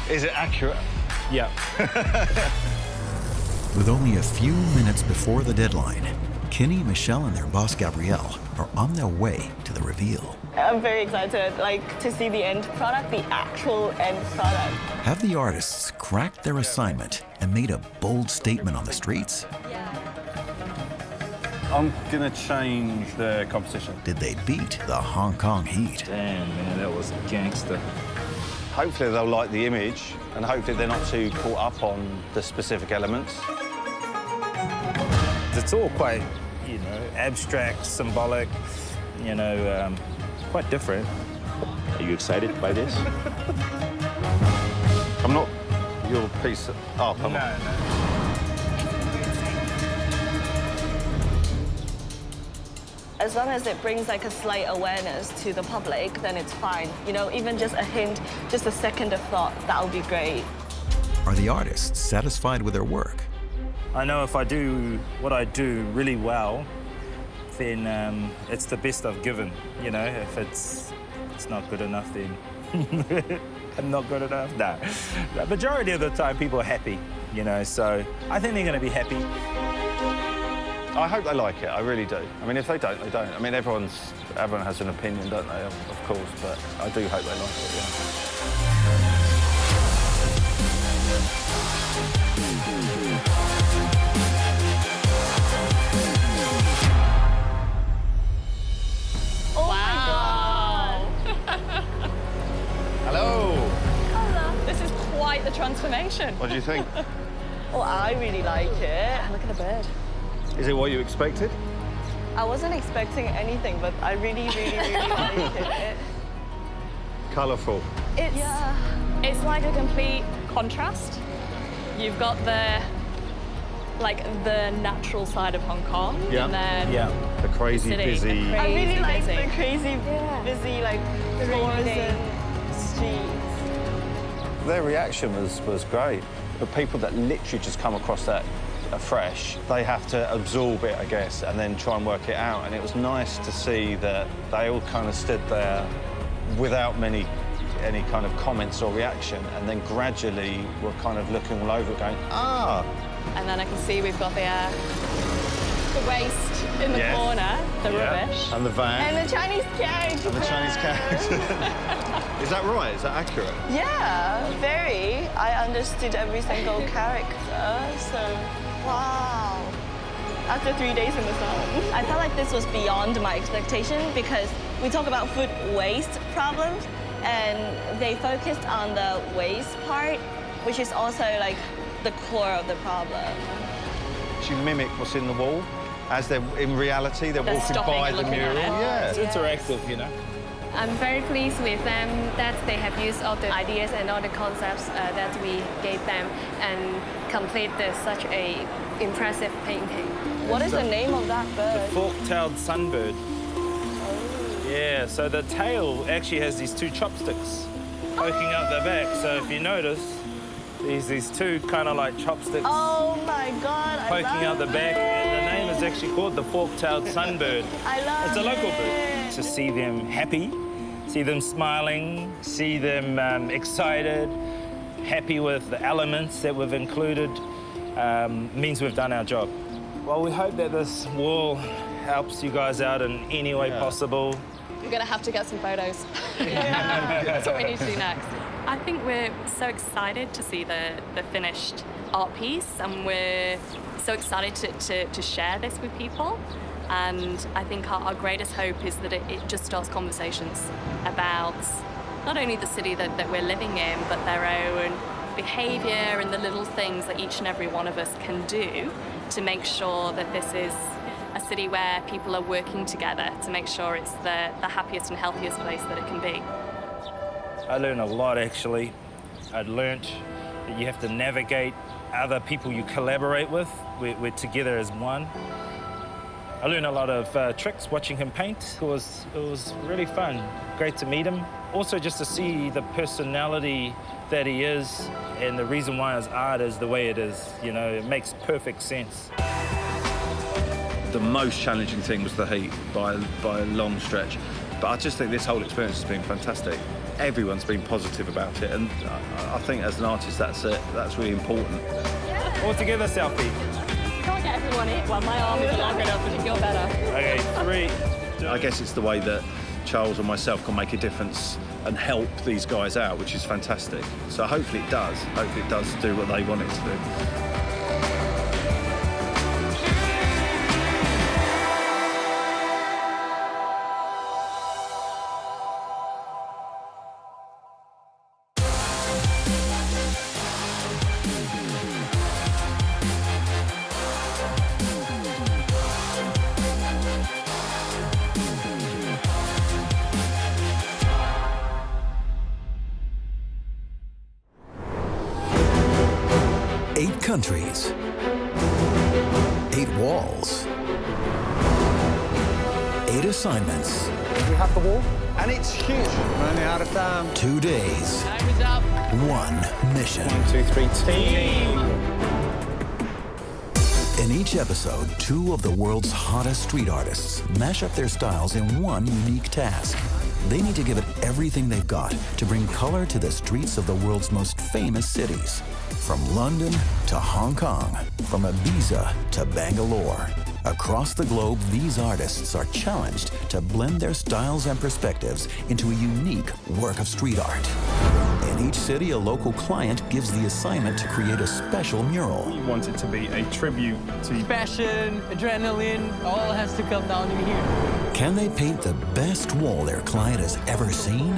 Is it accurate? Yeah. With only a few minutes before the deadline, Kenny, Michelle, and their boss, Gabrielle, are on their way to the reveal. I'm very excited, to see the end product, the actual end product. Have the artists cracked their assignment and made a bold statement on the streets? I'm gonna change the competition. Did they beat the Hong Kong heat? Damn, man, that was gangster. Hopefully they'll like the image, and hopefully they're not too caught up on the specific elements. It's all quite, abstract, symbolic, quite different. Are you excited by this? I'm not your piece of art. No. As long as it brings a slight awareness to the public, then it's fine. Even just a hint, just a second of thought, that'll be great. Are the artists satisfied with their work? I know if I do what I do really well, then it's the best I've given. If it's not good enough, then I'm not good enough. No. The majority of the time, people are happy, so I think they're going to be happy. I hope they like it, I really do. I mean, if they don't, they don't. I mean, everyone has an opinion, don't they, of course, but I do hope they like it, yeah. information. What do you think? Oh, I really like it. Look at the bird. Is it what you expected? I wasn't expecting anything, but I really, really, really like it. Colourful. It's like a complete contrast. You've got the natural side of Hong Kong, and then the crazy city, busy. I really like the crazy, busy, like floors and streets. Their reaction was great. The people that literally just come across that afresh, they have to absorb it, I guess, and then try and work it out. And it was nice to see that they all kind of stood there without any kind of comments or reaction, and then gradually were kind of looking all over it going, ah. And then I can see we've got the waste in the corner, the rubbish. And the van. And the Chinese character. And the Chinese character. Is that right? Is that accurate? Yeah, very. I understood every single character, so wow. After 3 days in the sun. I felt like this was beyond my expectation because we talk about food waste problems and they focused on the waste part, which is also like the core of the problem. You mimic what's in the wall as they're in reality they're walking by the mural. Yeah, it's interactive, you know. I'm very pleased with them that they have used all the ideas and all the concepts that we gave them and complete such a impressive painting. What is the name of that bird? The fork-tailed sunbird. Yeah, so the tail actually has these two chopsticks poking out the back. So if you notice, these two kind of like chopsticks Oh my God, poking out the back. And the name is actually called the fork-tailed sunbird. I love It's a local bird. To see them happy, see them smiling, see them excited, happy with the elements that we've included, means we've done our job. Well, we hope that this wall helps you guys out in any way possible. We're going to have to get some photos. That's what we need to do next. I think we're so excited to see the finished art piece, and we're so excited to share this with people. And I think our greatest hope is that it just starts conversations about not only the city that we're living in, but their own behaviour and the little things that each and every one of us can do to make sure that this is a city where people are working together to make sure it's the happiest and healthiest place that it can be. I learned a lot, actually. I'd learnt that you have to navigate other people you collaborate with. We're together as one. I learned a lot of tricks watching him paint. It was really fun. Great to meet him. Also just to see the personality that he is and the reason why his art is the way it is. You know, it makes perfect sense. The most challenging thing was the heat by a long stretch. But I just think this whole experience has been fantastic. Everyone's been positive about it, and I think as an artist that's really important. All together, selfie. Can't get everyone in. Well, my arm isn't long enough, but you're better. Okay, 3. I guess it's the way that Charles and myself can make a difference and help these guys out, which is fantastic. So hopefully it does. Hopefully it does do what they want it to do. 8 countries, 8 walls, 8 assignments. We have the wall, and it's huge. Running out of time. 2 days. Time is up. 1 mission. 1, 2, 3, team. In each episode, 2 of the world's hottest street artists mash up their styles in one unique task. They need to give it everything they've got to bring color to the streets of the world's most famous cities. From London to Hong Kong, from Ibiza to Bangalore. Across the globe, these artists are challenged to blend their styles and perspectives into a unique work of street art. In each city, a local client gives the assignment to create a special mural. We want it to be a tribute to Passion, adrenaline, all has to come down in here. Can they paint the best wall their client has ever seen?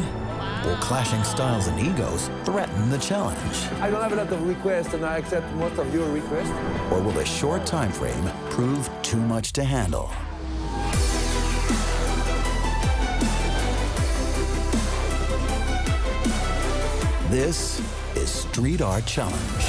Will clashing styles and egos threaten the challenge? I don't have a lot of requests, and I accept most of your requests. Or will the short time frame prove too much to handle? This is Street Art Challenge.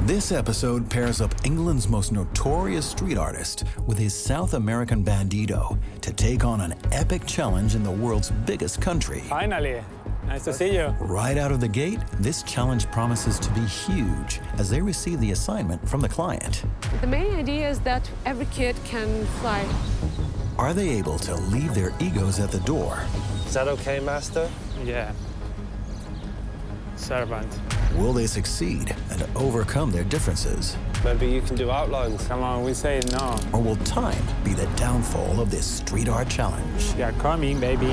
This episode pairs up England's most notorious street artist with his South American bandito to take on an epic challenge in the world's biggest country. Finally, nice to see you. Right out of the gate, this challenge promises to be huge as they receive the assignment from the client. The main idea is that every kid can fly. Are they able to leave their egos at the door? Is that okay, Master? Yeah. Servant. Will they succeed and overcome their differences? Maybe you can do outlines. Come on, we say no. Or will time be the downfall of this street art challenge? They are coming, baby.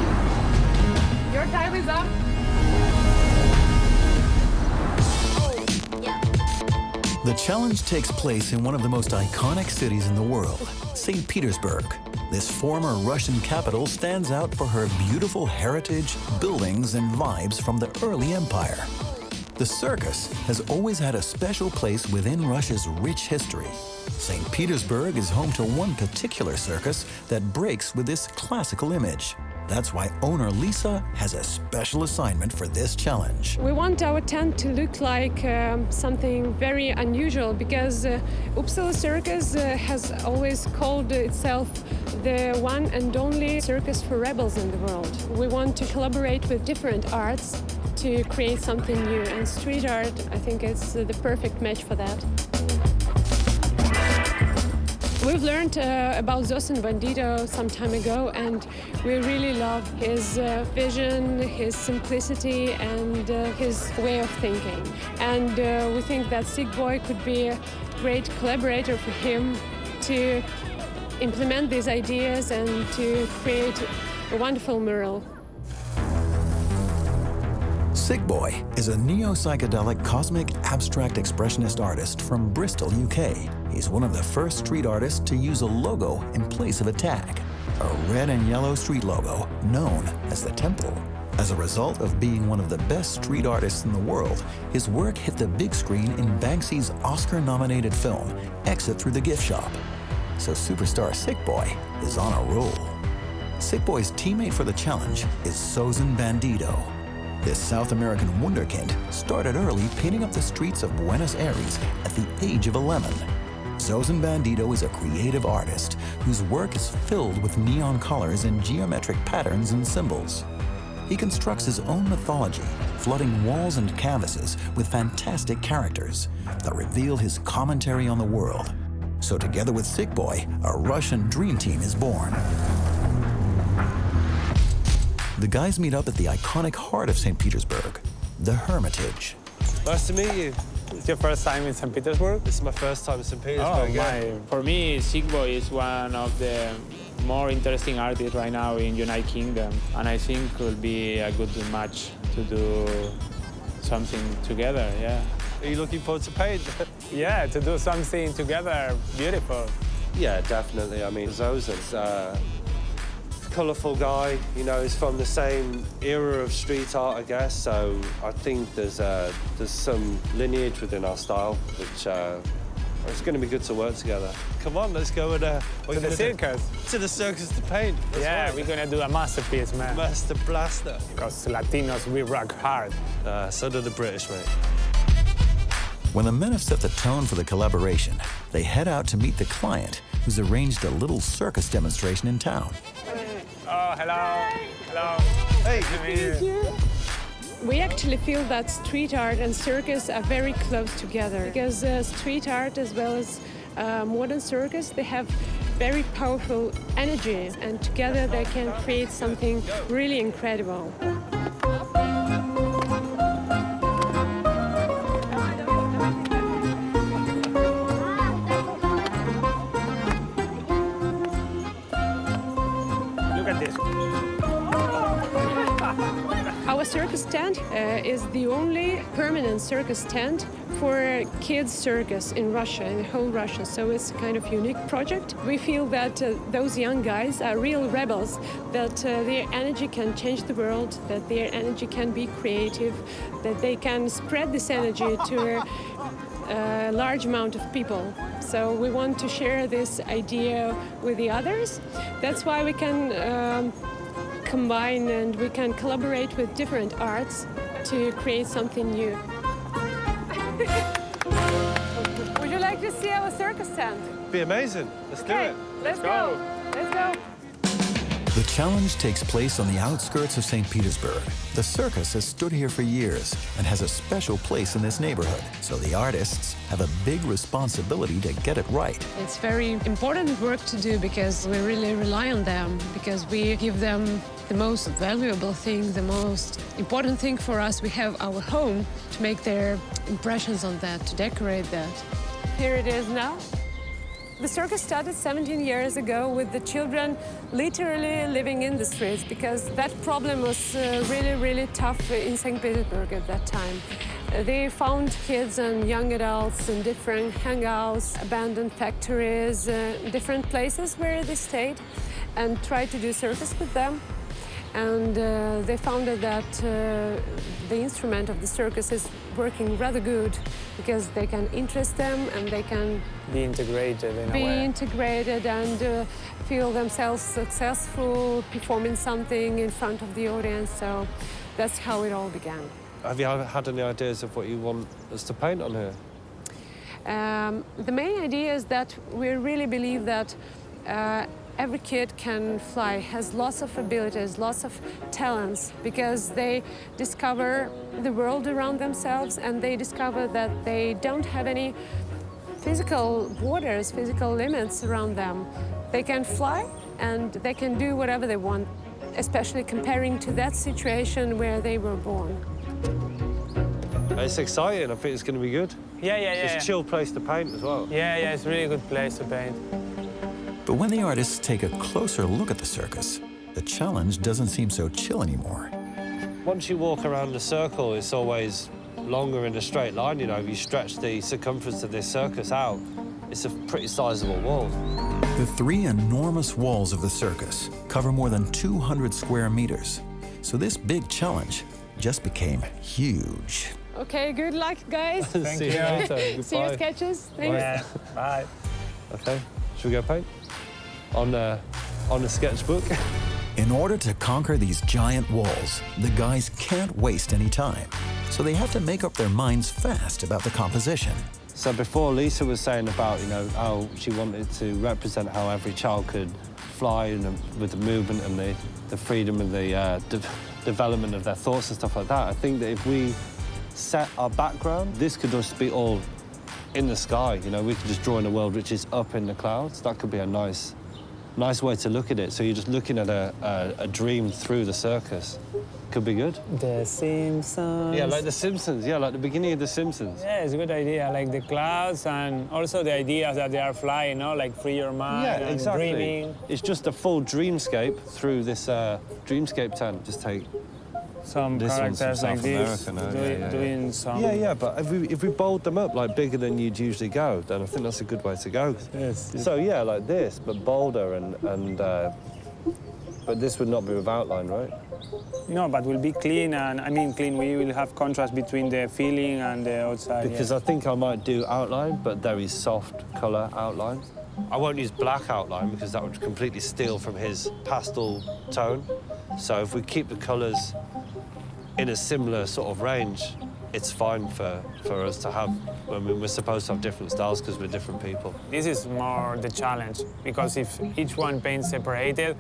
Your time is up. The challenge takes place in one of the most iconic cities in the world, St. Petersburg. This former Russian capital stands out for her beautiful heritage, buildings, and vibes from the early empire. The circus has always had a special place within Russia's rich history. St. Petersburg is home to one particular circus that breaks with this classical image. That's why owner Lisa has a special assignment for this challenge. We want our tent to look like something very unusual because Uppsala Circus has always called itself the one and only circus for rebels in the world. We want to collaborate with different arts to create something new, and street art, I think it's the perfect match for that. We've learned about Zosan Bandito some time ago, and we really love his vision, his simplicity, and his way of thinking. And we think that Sick Boy could be a great collaborator for him to implement these ideas and to create a wonderful mural. Sick Boy is a neo-psychedelic cosmic abstract expressionist artist from Bristol, UK. He's one of the first street artists to use a logo in place of a tag, a red and yellow street logo known as the Temple. As a result of being one of the best street artists in the world, his work hit the big screen in Banksy's Oscar-nominated film, Exit Through the Gift Shop. So superstar Sick Boy is on a roll. Sick Boy's teammate for the challenge is Zosan Bandito. This South American wunderkind started early painting up the streets of Buenos Aires at the age of 11. Zosan Bandito is a creative artist whose work is filled with neon colors and geometric patterns and symbols. He constructs his own mythology, flooding walls and canvases with fantastic characters that reveal his commentary on the world. So together with Sick Boy, a Russian dream team is born. The guys meet up at the iconic heart of St. Petersburg, the Hermitage. Nice to meet you. It's your first time in St. Petersburg? This is my first time in St. Petersburg. For me, Sick Boy is one of the more interesting artists right now in United Kingdom, and I think it will be a good match to do something together, yeah. Are you looking forward to paint? Yeah, to do something together, beautiful. Yeah, definitely. I mean, Zosan's colourful guy, you know, he's from the same era of street art, I guess, so I think there's some lineage within our style, which it's going to be good to work together. Come on, let's go and to the circus. To the circus to paint. That's yeah, right. We're going to do a masterpiece, man. Master Blaster. Because Latinos, we rock hard. So do the British, mate. When the men have set the tone for the collaboration, they head out to meet the client, who's arranged a little circus demonstration in town. Oh, hello. Hello. Hey, good to meet you. We actually feel that street art and circus are very close together because street art as well as modern circus, they have very powerful energy, and together they can create something really incredible. Our circus tent is the only permanent circus tent for kids circus in Russia, in the whole Russia, so it's a kind of unique project. We feel that those young guys are real rebels, that their energy can change the world, that their energy can be creative, that they can spread this energy to a large amount of people. So we want to share this idea with the others. That's why we can combine and we can collaborate with different arts to create something new. Would you like to see our circus tent? Be amazing. Let's do it. Let's go. Let's go. The challenge takes place on the outskirts of St. Petersburg. The circus has stood here for years and has a special place in this neighborhood, so the artists have a big responsibility to get it right. It's very important work to do because we really rely on them, because we give them the most valuable thing, the most important thing for us. We have our home to make their impressions on that, to decorate that. Here it is now. The circus started 17 years ago with the children literally living in the streets because that problem was really tough in St. Petersburg at that time. They found kids and young adults in different hangouts, abandoned factories, different places where they stayed and tried to do circus with them. And they found that the instrument of the circus is working rather good because they can interest them and they can be integrated in a way. Integrated and feel themselves successful performing something in front of the audience. So that's how it all began. Have you had any ideas of what you want us to paint on here? The main idea is that we really believe that every kid can fly, has lots of abilities, lots of talents, because they discover the world around themselves and they discover that they don't have any physical borders, physical limits around them. They can fly and they can do whatever they want, especially comparing to that situation where they were born. It's exciting. I think it's going to be good. Yeah. It's a chill place to paint as well. Yeah, it's a really good place to paint. But when the artists take a closer look at the circus, the challenge doesn't seem so chill anymore. Once you walk around the circle, it's always longer in a straight line. You know, if you stretch the circumference of this circus out, it's a pretty sizable wall. The three enormous walls of the circus cover more than 200 square meters. So this big challenge just became huge. Okay, good luck, guys. Thank you. See your sketches. Thanks. Yeah. Bye. Okay, should we go paint? On the sketchbook. In order to conquer these giant walls, the guys can't waste any time. So they have to make up their minds fast about the composition. So before, Lisa was saying about, you know, how she wanted to represent how every child could fly with the movement and the freedom and the development of their thoughts and stuff like that. I think that if we set our background, this could just be all in the sky. You know, we could just draw in a world which is up in the clouds. That could be a nice way to look at it. So you're just looking at a dream through the circus. Could be good. The Simpsons. Yeah, like The Simpsons. Yeah, like the beginning of The Simpsons. Yeah, it's a good idea. Like the clouds and also the idea that they are flying, you know, like free your mind and exactly. dreaming. It's just a full dreamscape through this dreamscape tent. Just take some this characters like this, doing some... Yeah, but if we bold them up, like, bigger than you'd usually go, then I think that's a good way to go. Yes. So, yeah, like this, but bolder and but this would not be with outline, right? No, but will be clean, and I mean clean, we will have contrast between the feeling and the outside. Because I think I might do outline, but very soft colour outline. I won't use black outline because that would completely steal from his pastel tone. So if we keep the colours in a similar sort of range, it's fine for us to have. I mean, we're supposed to have different styles because we're different people. This is more the challenge, because if each one paints separated,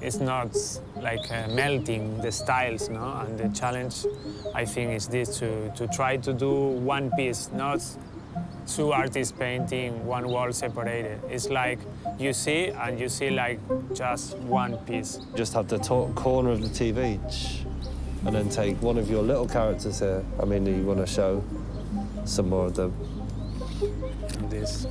it's not like melting the styles, no? And the challenge, I think, is this, to try to do one piece, not two artists painting one wall separated. It's like you see, and you see like just one piece. Just have the top corner of the TV, and then take one of your little characters here. I mean, you want to show some more of them. This.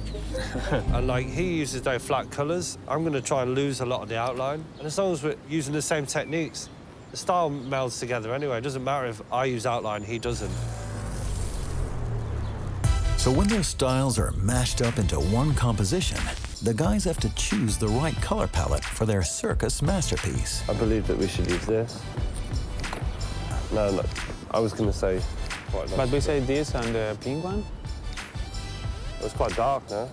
And like, he uses those flat colours. I'm going to try and lose a lot of the outline. And as long as we're using the same techniques, the style melds together anyway. It doesn't matter if I use outline, he doesn't. So when their styles are mashed up into one composition, the guys have to choose the right color palette for their circus masterpiece. I believe that we should use this. No, I was going to say quite nice. But we say this and the pink one? It was quite dark, no?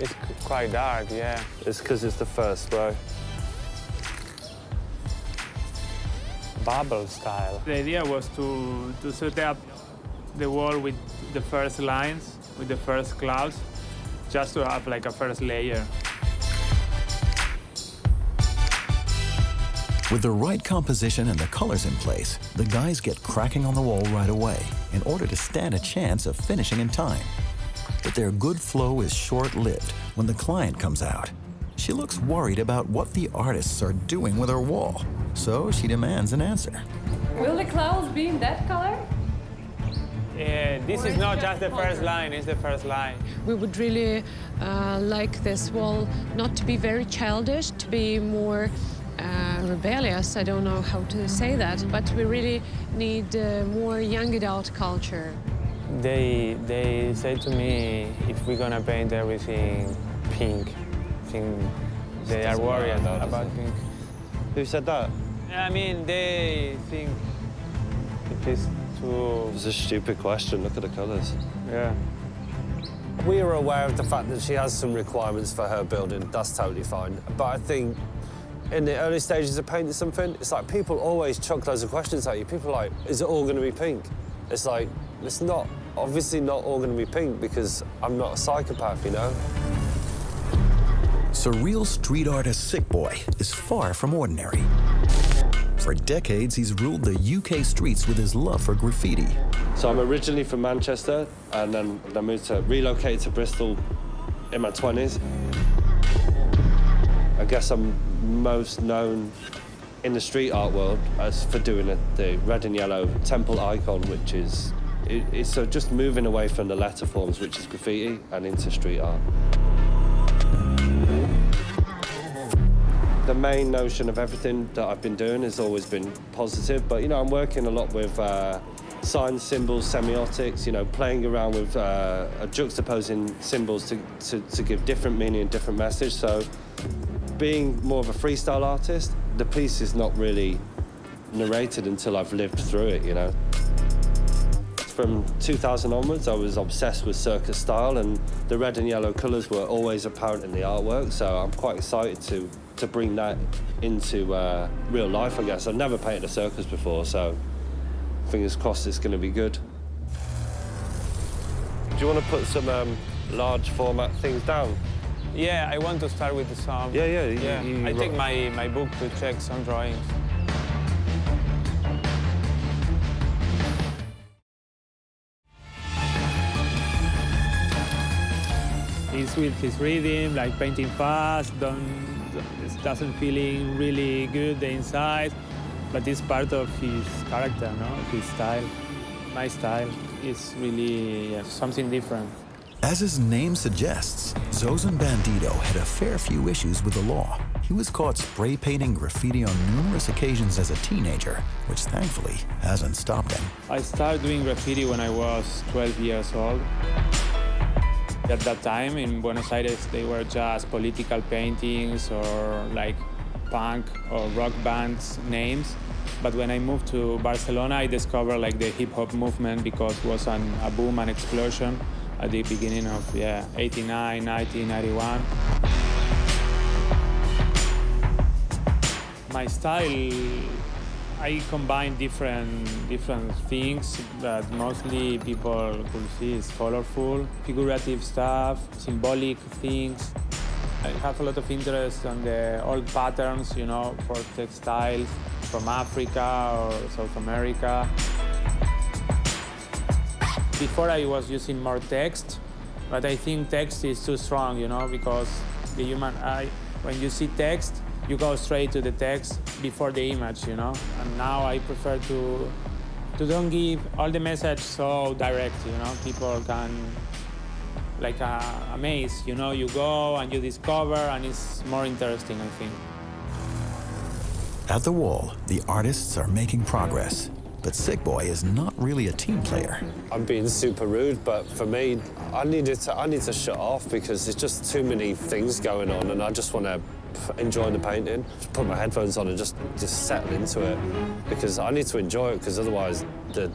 It's quite dark, yeah. It's because it's the first row. Bubble style. The idea was to set up the wall with the first lines, with the first clouds, just to have like a first layer. With the right composition and the colors in place, the guys get cracking on the wall right away in order to stand a chance of finishing in time. But their good flow is short-lived when the client comes out. She looks worried about what the artists are doing with her wall, so she demands an answer. Will the clouds be in that color? This is not just the first line, it's the first line. We would really like this wall not to be very childish, to be more rebellious. I don't know how to say that, but we really need more young adult culture. They say to me, if we're gonna paint everything pink, I think they are worried about pink. Who said that? I mean, they think it is too... It's a stupid question. Look at the colours. Yeah. We are aware of the fact that she has some requirements for her building. That's totally fine. But I think in the early stages of painting something, it's like people always chuck loads of questions at you. People are like, is it all going to be pink? It's like, it's not. Obviously not all going to be pink because I'm not a psychopath, you know? Surreal street artist Sick Boy is far from ordinary. For decades, he's ruled the UK streets with his love for graffiti. So I'm originally from Manchester, and then I relocated to Bristol in my 20s. I guess I'm most known in the street art world as for doing the red and yellow temple icon, which is it's just moving away from the letter forms, which is graffiti, and into street art. The main notion of everything that I've been doing has always been positive, but, you know, I'm working a lot with signs, symbols, semiotics, you know, playing around with juxtaposing symbols to give different meaning and different message. So being more of a freestyle artist, the piece is not really narrated until I've lived through it, you know. From 2000 onwards, I was obsessed with circus style, and the red and yellow colours were always apparent in the artwork, so I'm quite excited to bring that into real life, I guess. I've never painted a circus before, so fingers crossed it's going to be good. Do you want to put some large format things down? Yeah, I want to start with some. Yeah. I take my book to check some drawings. He's with his rhythm, like painting fast, doesn't feeling really good the inside, but it's part of his character, no? His style. My style is really something different. As his name suggests, Zozan Bandito had a fair few issues with the law. He was caught spray painting graffiti on numerous occasions as a teenager, which thankfully hasn't stopped him. I started doing graffiti when I was 12 years old. At that time in Buenos Aires, they were just political paintings or like punk or rock bands names. But when I moved to Barcelona, I discovered like the hip hop movement because it was a boom and explosion at the beginning of 89, 1991. My style, I combine different things that mostly people could see is colorful, figurative stuff, symbolic things. I have a lot of interest on the old patterns, you know, for textiles from Africa or South America. Before I was using more text, but I think text is too strong, you know, because the human eye, when you see text, you go straight to the text before the image, you know? And now I prefer to don't give all the message so direct, you know? People can, like a maze, you know? You go and you discover, and it's more interesting, I think. At the wall, the artists are making progress. But Sick Boy is not really a team player. I'm being super rude, but for me, I need to shut off because there's just too many things going on, and I just want to enjoy the painting. Just put my headphones on and just settle into it because I need to enjoy it because otherwise the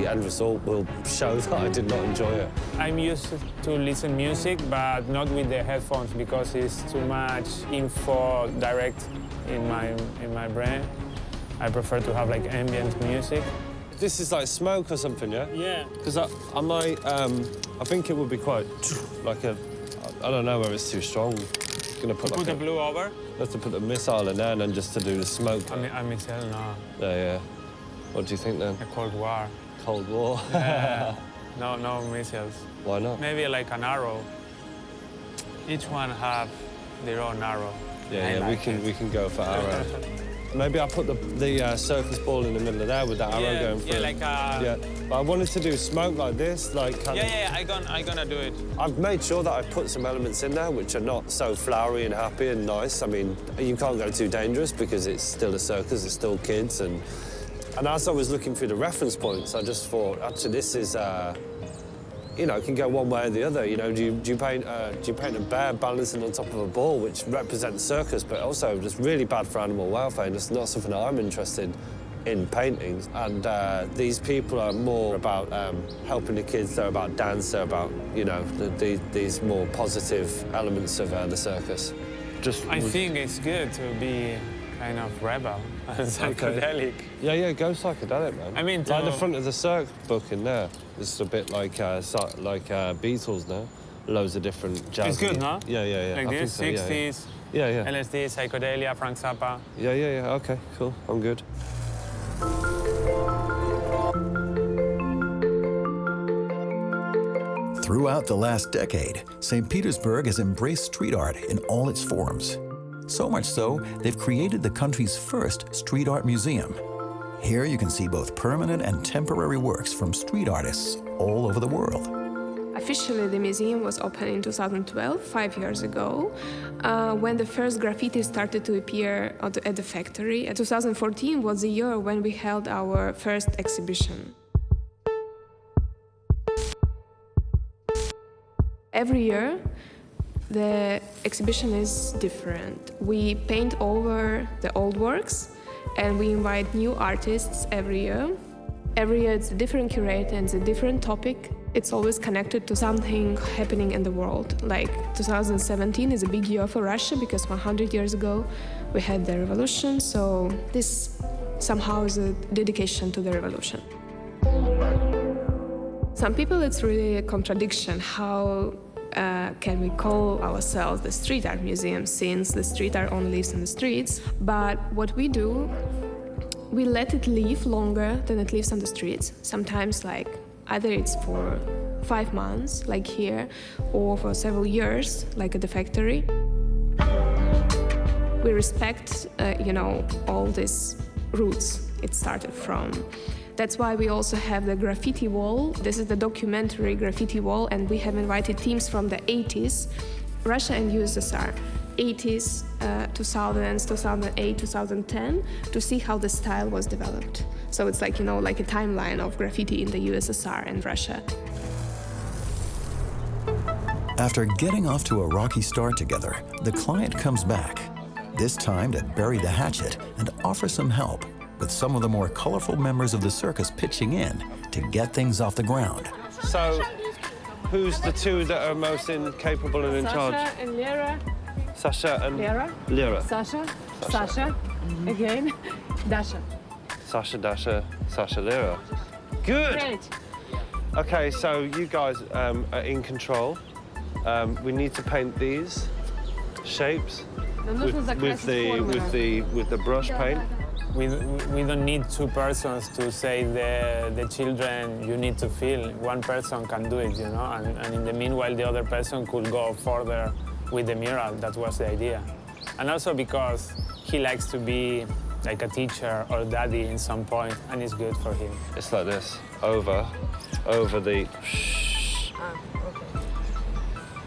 end result will show that I did not enjoy it. I'm used to listen music, but not with the headphones because it's too much info direct in my brain. I prefer to have like ambient music. This is like smoke or something, yeah? Yeah. Because I might, I think it would be quite like a, I don't know whether it's too strong. Gonna put the blue over? Let's put the missile in there and then just to do the smoke. A missile, no. Yeah. What do you think then? A Cold War. Cold War? Yeah. No missiles. Why not? Maybe like an arrow. Each one have their own arrow. Yeah, we can go for arrow. Maybe I'll put the circus ball in the middle of there with that arrow going through. Yeah, like a... Yeah, but I wanted to do smoke like this, like kind of... I'm gonna do it. I've made sure that I put some elements in there which are not so flowery and happy and nice. I mean, you can't go too dangerous because it's still a circus, it's still kids. And as I was looking through the reference points, I just thought, actually, this is... you know, it can go one way or the other. You know, do you paint a bear balancing on top of a ball, which represents circus, but also just really bad for animal welfare, and it's not something that I'm interested in painting. And these people are more about helping the kids. They're about dance. They're about, you know, these more positive elements of the circus. I think it's good to be kind of rebel and psychedelic. Okay. Yeah, go psychedelic, man. I mean, like the front of the Cirque book in there. It's a bit like Beatles now. Loads of different jazz. It's good, no? Yeah. Like this, 60s. Yeah. LSD, psychedelia, Frank Zappa. Yeah. Okay, cool. I'm good. Throughout the last decade, St. Petersburg has embraced street art in all its forms. So much so, they've created the country's first street art museum. Here you can see both permanent and temporary works from street artists all over the world. Officially, the museum was opened in 2012, 5 years ago, when the first graffiti started to appear at the factory. 2014 was the year when we held our first exhibition. Every year, the exhibition is different. We paint over the old works and we invite new artists every year. Every year it's a different curator and it's a different topic. It's always connected to something happening in the world. Like 2017 is a big year for Russia because 100 years ago we had the revolution, so this somehow is a dedication to the revolution. Some people it's really a contradiction. How can we call ourselves the street art museum since the street art only lives in the streets? But what we do, we let it live longer than it lives on the streets. Sometimes like either it's for 5 months, like here, or for several years, like at the factory. We respect, all these roots it started from. That's why we also have the graffiti wall. This is the documentary graffiti wall, and we have invited teams from the 80s, Russia and USSR, 80s, 2000s, 2008, 2010, to see how the style was developed. So it's like, like a timeline of graffiti in the USSR and Russia. After getting off to a rocky start together, the client comes back, this time to bury the hatchet and offer some help, with some of the more colorful members of the circus pitching in to get things off the ground. So, who's the two that are most capable and in charge? Sasha and Lera. Sasha and... Lera. Sasha. Again. Dasha. Sasha, Lera. Good! Great. Okay, so you guys are in control. We need to paint these shapes with the brush paint. We don't need 2 persons to say the children you need to feel. 1 person can do it, and in the meanwhile the other person could go further with the mural. That was the idea. And also because he likes to be like a teacher or daddy in some point, and it's good for him. It's like this, over the...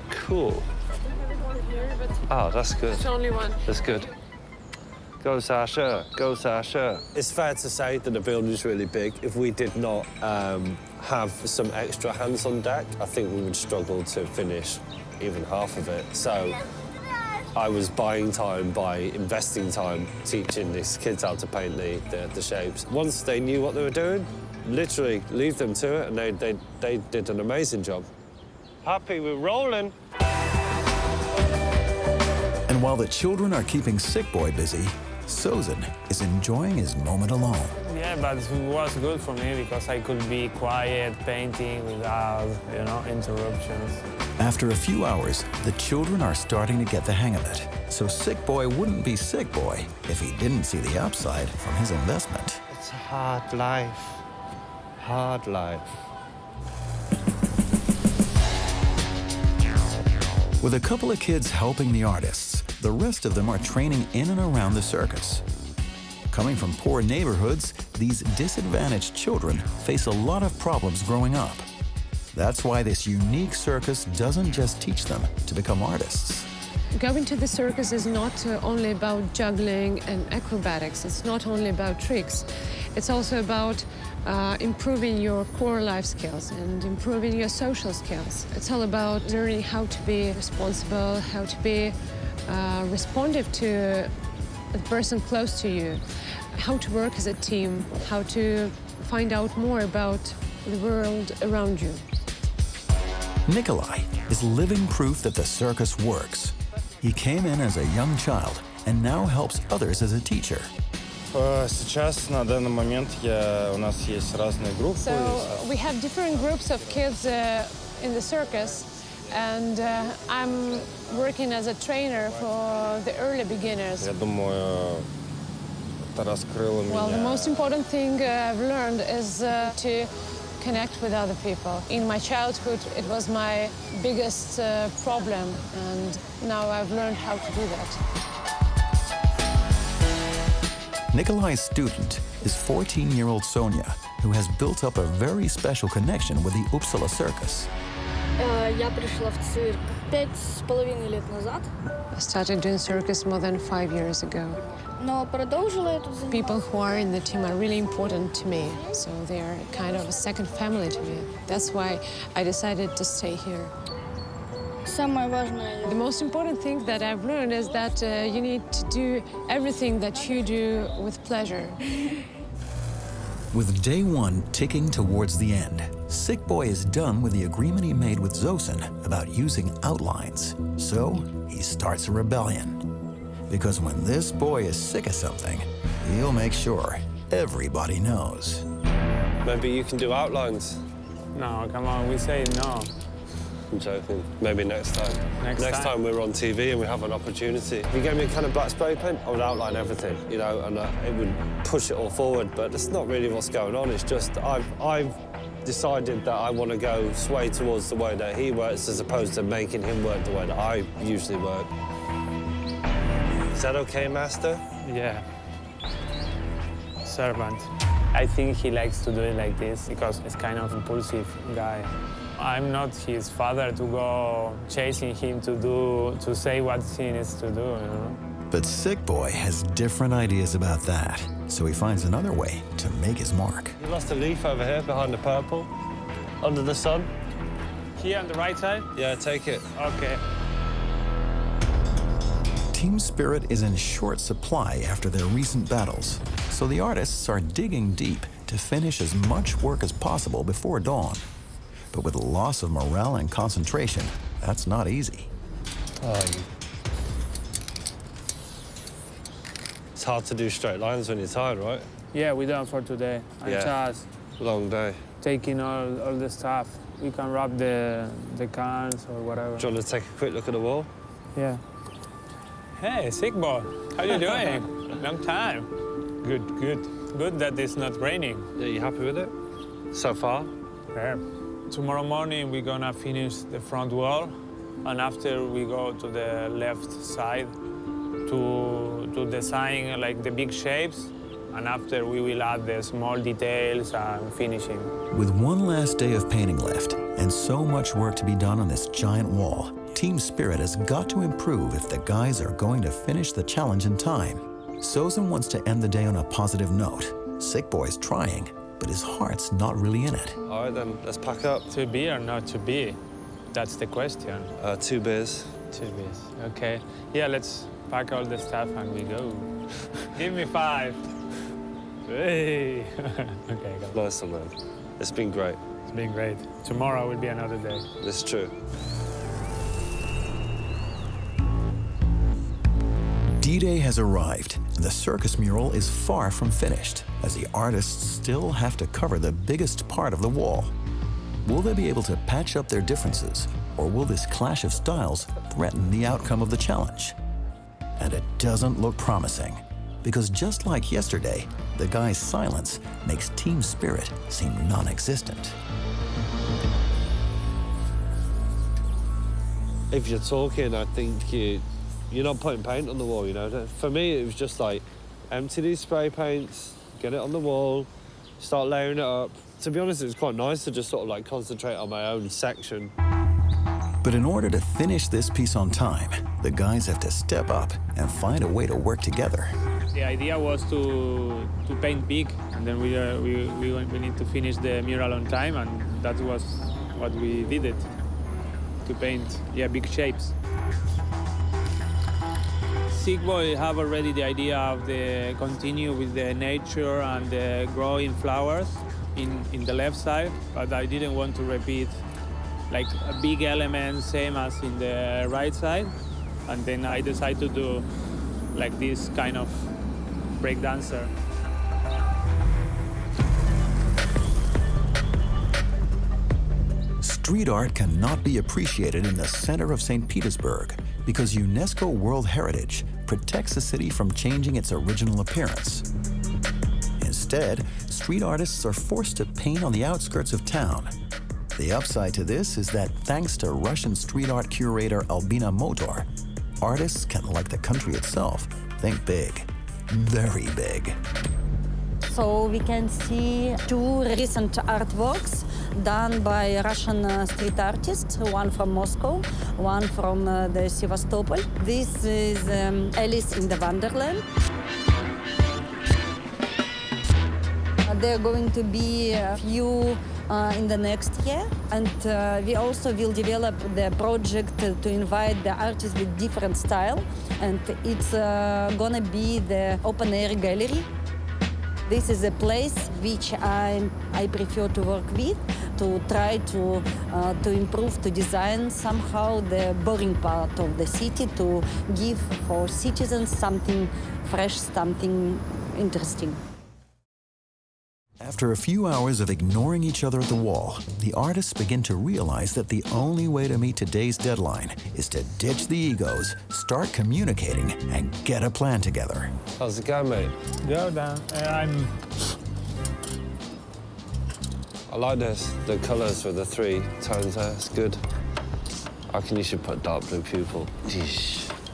Cool. Oh, that's good. It's only one. That's good. Go Sasha, go Sasha. It's fair to say that the building's really big. If we did not have some extra hands on deck, I think we would struggle to finish even half of it. So I was buying time by investing time, teaching these kids how to paint the shapes. Once they knew what they were doing, literally leave them to it, and they did an amazing job. Happy, we're rolling. And while the children are keeping Sick Boy busy, Sozin is enjoying his moment alone. Yeah, but it was good for me because I could be quiet, painting without, interruptions. After a few hours, the children are starting to get the hang of it. So Sick Boy wouldn't be Sick Boy if he didn't see the upside from his investment. It's a hard life. Hard life. With a couple of kids helping the artists, the rest of them are training in and around the circus. Coming from poor neighborhoods, these disadvantaged children face a lot of problems growing up. That's why this unique circus doesn't just teach them to become artists. Going to the circus is not only about juggling and acrobatics. It's not only about tricks. It's also about improving your core life skills and improving your social skills. It's all about learning how to be responsible, how to be responsive to a person close to you, how to work as a team, how to find out more about the world around you. Nikolai is living proof that the circus works. He came in as a young child and now helps others as a teacher. Сейчас, на данный момент, у нас есть разные группы. So we have different groups of kids in the circus, and I'm working as a trainer for the early beginners. Я думаю, это раскрыло меня. Well, the most important thing I've learned is to connect with other people. In my childhood, it was my biggest problem, and now I've learned how to do that. Nikolai's student is 14-year-old Sonia, who has built up a very special connection with the Uppsala Circus. Я пришла в цирк 5,5 лет назад. I started doing circus more than 5 years ago. Но продолжила эту занятие. People who are in the team are really important to me, so they are kind of a second family to me. That's why I decided to stay here. Самое важное. The most important thing that I've learned is that you need to do everything that you do with pleasure. With day one ticking towards the end, Sick Boy is done with the agreement he made with Zosin about using outlines. So he starts a rebellion. Because when this boy is sick of something, he'll make sure everybody knows. Maybe you can do outlines. No, come on, we say no. I'm joking. Maybe next time. Next time we're on TV and we have an opportunity. If you gave me a kind of black spray paint, I would outline everything, and it would push it all forward. But that's not really what's going on. It's just I've decided that I want to go sway towards the way that he works as opposed to making him work the way that I usually work. Is that okay, Master? Yeah. Servant. I think he likes to do it like this because he's kind of impulsive guy. I'm not his father to go chasing him to say what he needs to do, But Sick Boy has different ideas about that, so he finds another way to make his mark. You lost a leaf over here behind the purple, under the sun. Here on the right side? Yeah, take it. Okay. Team spirit is in short supply after their recent battles, so the artists are digging deep to finish as much work as possible before dawn. But with a loss of morale and concentration, that's not easy. It's hard to do straight lines when you're tired, right? Yeah, we're done for today. I just long day. Taking all the stuff. We can wrap the cans or whatever. Do you want to take a quick look at the wall? Yeah. Hey, Sick Boy. How you doing? Long time. Good, good. Good that it's not raining. Yeah, you happy with it? So far? Yeah. Tomorrow morning, we're gonna finish the front wall, and after we go to the left side to design like the big shapes, and after we will add the small details and finishing. With one last day of painting left and so much work to be done on this giant wall, Team Spirit has got to improve if the guys are going to finish the challenge in time. Sozin wants to end the day on a positive note. Sick Boy's trying, but his heart's not really in it. All right, then, let's pack up. To be or not to be? That's the question. 2 beers. 2 beers, okay. Yeah, let's pack all the stuff and we go. Give me 5. Hey. Okay, go. Nice one, man. It's been great. It's been great. Tomorrow will be another day. It's true. D-Day has arrived, and the circus mural is far from finished, as the artists still have to cover the biggest part of the wall. Will they be able to patch up their differences, or will this clash of styles threaten the outcome of the challenge? And it doesn't look promising, because just like yesterday, the guy's silence makes team spirit seem non-existent. If you're talking, I think you're not putting paint on the wall, you know? For me, it was just like, empty these spray paints, get it on the wall, start layering it up. To be honest, it was quite nice to just sort of like concentrate on my own section. But in order to finish this piece on time, the guys have to step up and find a way to work together. The idea was to paint big, and then we need to finish the mural on time, and that was what we did it, to paint, big shapes. Sick Boy have already the idea of the continue with the nature and the growing flowers in the left side, but I didn't want to repeat like a big element, same as in the right side, and then I decided to do like this kind of break dancer. Street art cannot be appreciated in the center of St. Petersburg because UNESCO World Heritage protects the city from changing its original appearance. Instead, street artists are forced to paint on the outskirts of town. The upside to this is that thanks to Russian street art curator Albina Motor, artists can, like the country itself, think big, very big. So we can see 2 recent artworks done by Russian street artists, one from Moscow, one from the Sevastopol. This is Alice in the Wonderland. There are going to be a few in the next year, and we also will develop the project to invite the artists with different style, and it's gonna be the open-air gallery. This is a place which I prefer to work with, to try to improve, to design somehow the boring part of the city, to give for citizens something fresh, something interesting. After a few hours of ignoring each other at the wall, the artists begin to realize that the only way to meet today's deadline is to ditch the egos, start communicating, and get a plan together. How's it going, mate? Showdown. I like this, the colours with the 3 tones there, it's good. I reckon you should put dark blue pupil.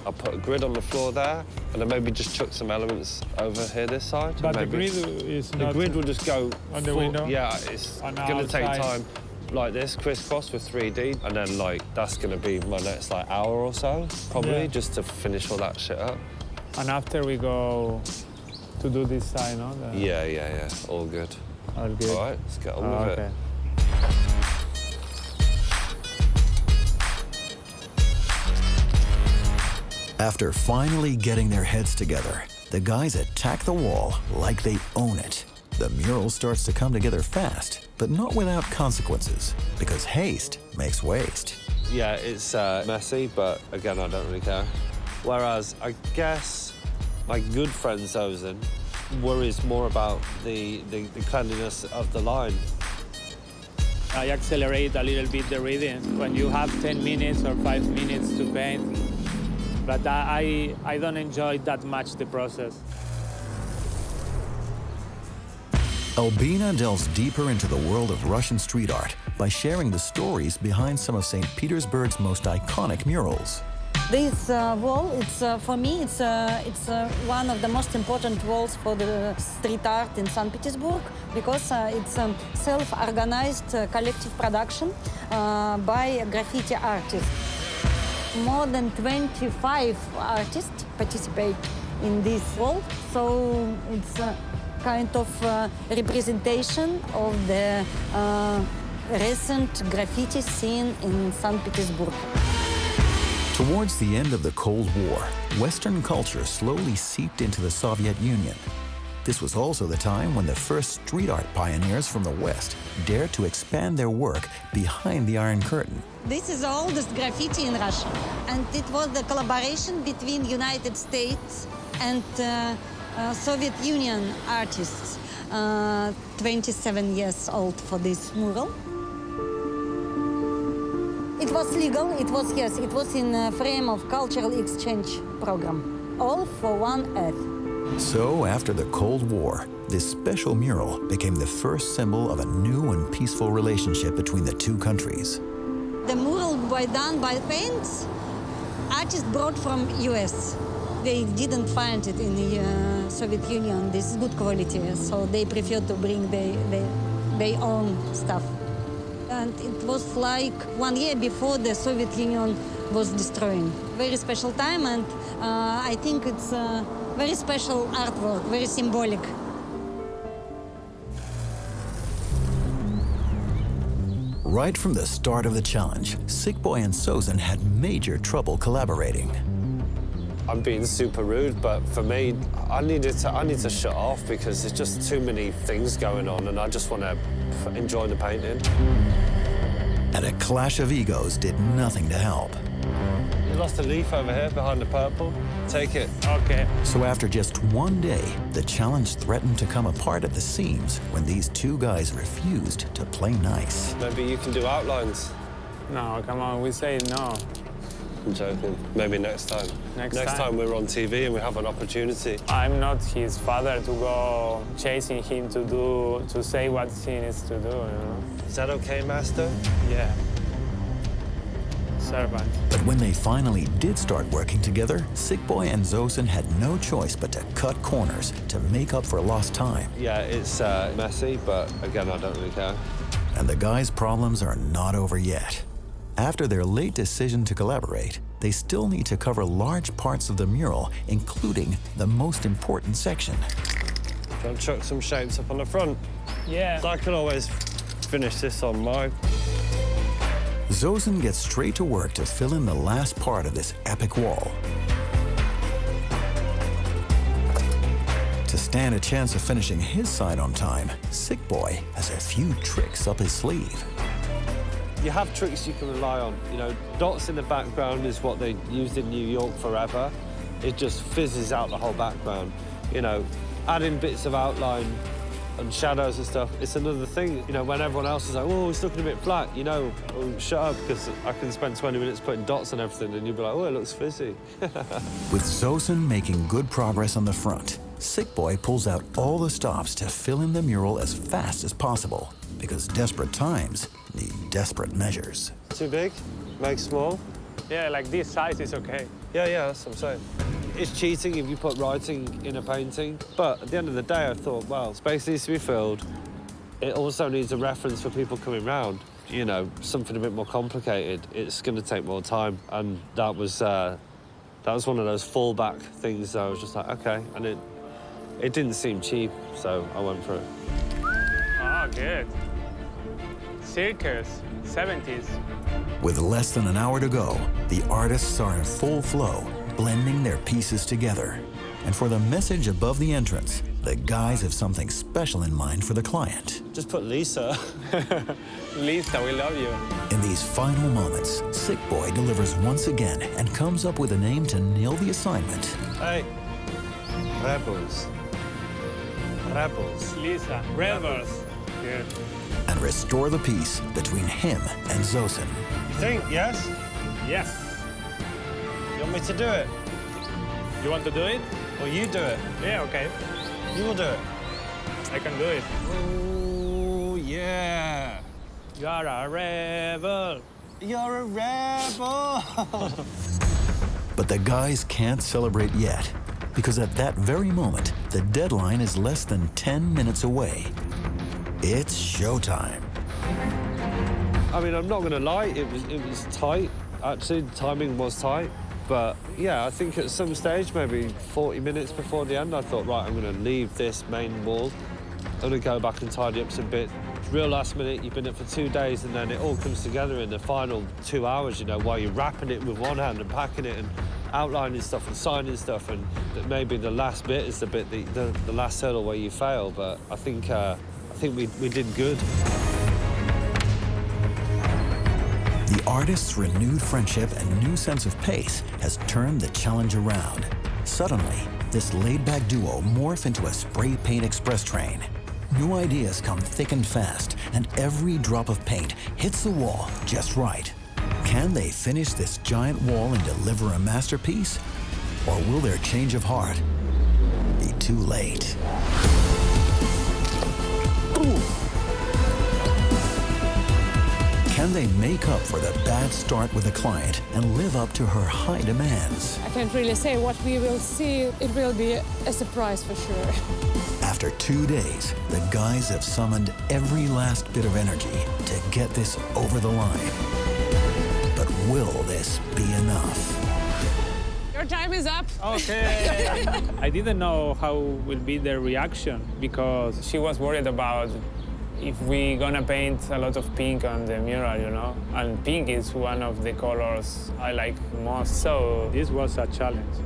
I'll put a grid on the floor there, and then maybe just chuck some elements over here this side. But maybe. the grid is the not... grid will just go on the window? Yeah, it's going to take time. Like this, crisscross with 3D, and then like that's going to be my next like hour or so, probably, just to finish all that shit up. And after we go to do this side, no? Yeah, all good. All good. All right, let's get on with it. After finally getting their heads together, the guys attack the wall like they own it. The mural starts to come together fast, but not without consequences, because haste makes waste. Yeah, it's messy, but again, I don't really care. Whereas, I guess my good friend Sozin worries more about the cleanliness of the line. I accelerate a little bit the rhythm when you have 10 minutes or 5 minutes to paint. But I don't enjoy that much the process. Albina delves deeper into the world of Russian street art by sharing the stories behind some of St. Petersburg's most iconic murals. This wall, for me, it's one of the most important walls for the street art in St. Petersburg, because it's a self-organized collective production by graffiti artists. More than 25 artists participate in this wall. So it's a kind of representation of the recent graffiti scene in St. Petersburg. Towards the end of the Cold War, Western culture slowly seeped into the Soviet Union. This was also the time when the first street art pioneers from the West dared to expand their work behind the Iron Curtain. This is the oldest graffiti in Russia, and it was the collaboration between United States and Soviet Union artists. 27 years old for this mural. It was legal, it was in a frame of cultural exchange program, all for one earth. So, after the Cold War, this special mural became the first symbol of a new and peaceful relationship between the two countries. The mural done by paints, artists brought from US. They didn't find it in the Soviet Union. This is good quality, so they preferred to bring their own stuff. And it was like 1 year before the Soviet Union was destroying. Very special time, and I think it's a very special artwork, very symbolic. Right from the start of the challenge, Sick Boy and Sozin had major trouble collaborating. I'm being super rude, but for me, I need to shut off because there's just too many things going on, and I just want to enjoy the painting. And a clash of egos did nothing to help. You lost a leaf over here behind the purple. Take it. Okay. So after just one day, the challenge threatened to come apart at the seams when these two guys refused to play nice. Maybe you can do outlines. No, come on, we say no. I'm joking. Maybe next time. Next time we're on TV and we have an opportunity. I'm not his father to go chasing him to say what he needs to do, you know? Is that okay, Master? Yeah. Servant. But when they finally did start working together, Sick Boy and Sozin had no choice but to cut corners to make up for lost time. Yeah, it's messy, but again, I don't really care. And the guys' problems are not over yet. After their late decision to collaborate, they still need to cover large parts of the mural, including the most important section. Gonna chuck some shapes up on the front. Yeah. So I can always finish this on mine. Sozin gets straight to work to fill in the last part of this epic wall. To stand a chance of finishing his side on time, Sick Boy has a few tricks up his sleeve. You have tricks you can rely on. You know, dots in the background is what they used in New York forever. It just fizzes out the whole background. You know, adding bits of outline and shadows and stuff, it's another thing. You know, when everyone else is like, oh, it's looking a bit flat, you know, oh, shut up, because I can spend 20 minutes putting dots on everything and you'll be like, oh, it looks fizzy. With Sozin making good progress on the front, Sick Boy pulls out all the stops to fill in the mural as fast as possible, because desperate times need desperate measures. Too big? Make small? Yeah, like this size is okay. Yeah, that's what I'm saying. It's cheating if you put writing in a painting, but at the end of the day, I thought, well, space needs to be filled. It also needs a reference for people coming round. You know, something a bit more complicated. It's going to take more time, and that was one of those fallback things. I was just like, okay, and it didn't seem cheap, so I went for it. Oh, good. Circus, 70s. With less than an hour to go, the artists are in full flow, blending their pieces together. And for the message above the entrance, the guys have something special in mind for the client. Just put Lisa. Lisa, we love you. In these final moments, Sick Boy delivers once again and comes up with a name to nail the assignment. Hey, Rebels. Rebels. Lisa, Rebels. Good. And restore the peace between him and Sozin. You think, yes? Yes. You want me to do it? You want to do it? Or you do it? Yeah, okay. You will do it. I can do it. Oh, yeah. You are a rebel. You're a rebel. But the guys can't celebrate yet, because at that very moment, the deadline is less than 10 minutes away. It's showtime. I mean, I'm not going to lie, it was tight. Actually, the timing was tight. But yeah, I think at some stage, maybe 40 minutes before the end, I thought, right, I'm going to leave this main wall. I'm going to go back and tidy up some bits. Real last minute, you've been up for 2 days, and then it all comes together in the final 2 hours, you know, while you're wrapping it with one hand and packing it and outlining stuff and signing stuff, and that maybe the last bit is the bit, the last hurdle where you fail. But I think we did good. The artists' renewed friendship and new sense of pace has turned the challenge around. Suddenly, this laid-back duo morph into a spray paint express train. New ideas come thick and fast, and every drop of paint hits the wall just right. Can they finish this giant wall and deliver a masterpiece? Or will their change of heart be too late? Can they make up for the bad start with a client and live up to her high demands? I can't really say what we will see. It will be a surprise for sure. After 2 days, the guys have summoned every last bit of energy to get this over the line. But will this be enough? Your time is up. Okay. I didn't know how will be their reaction because she was worried about if we're gonna paint a lot of pink on the mural, you know? And pink is one of the colors I like most, so this was a challenge.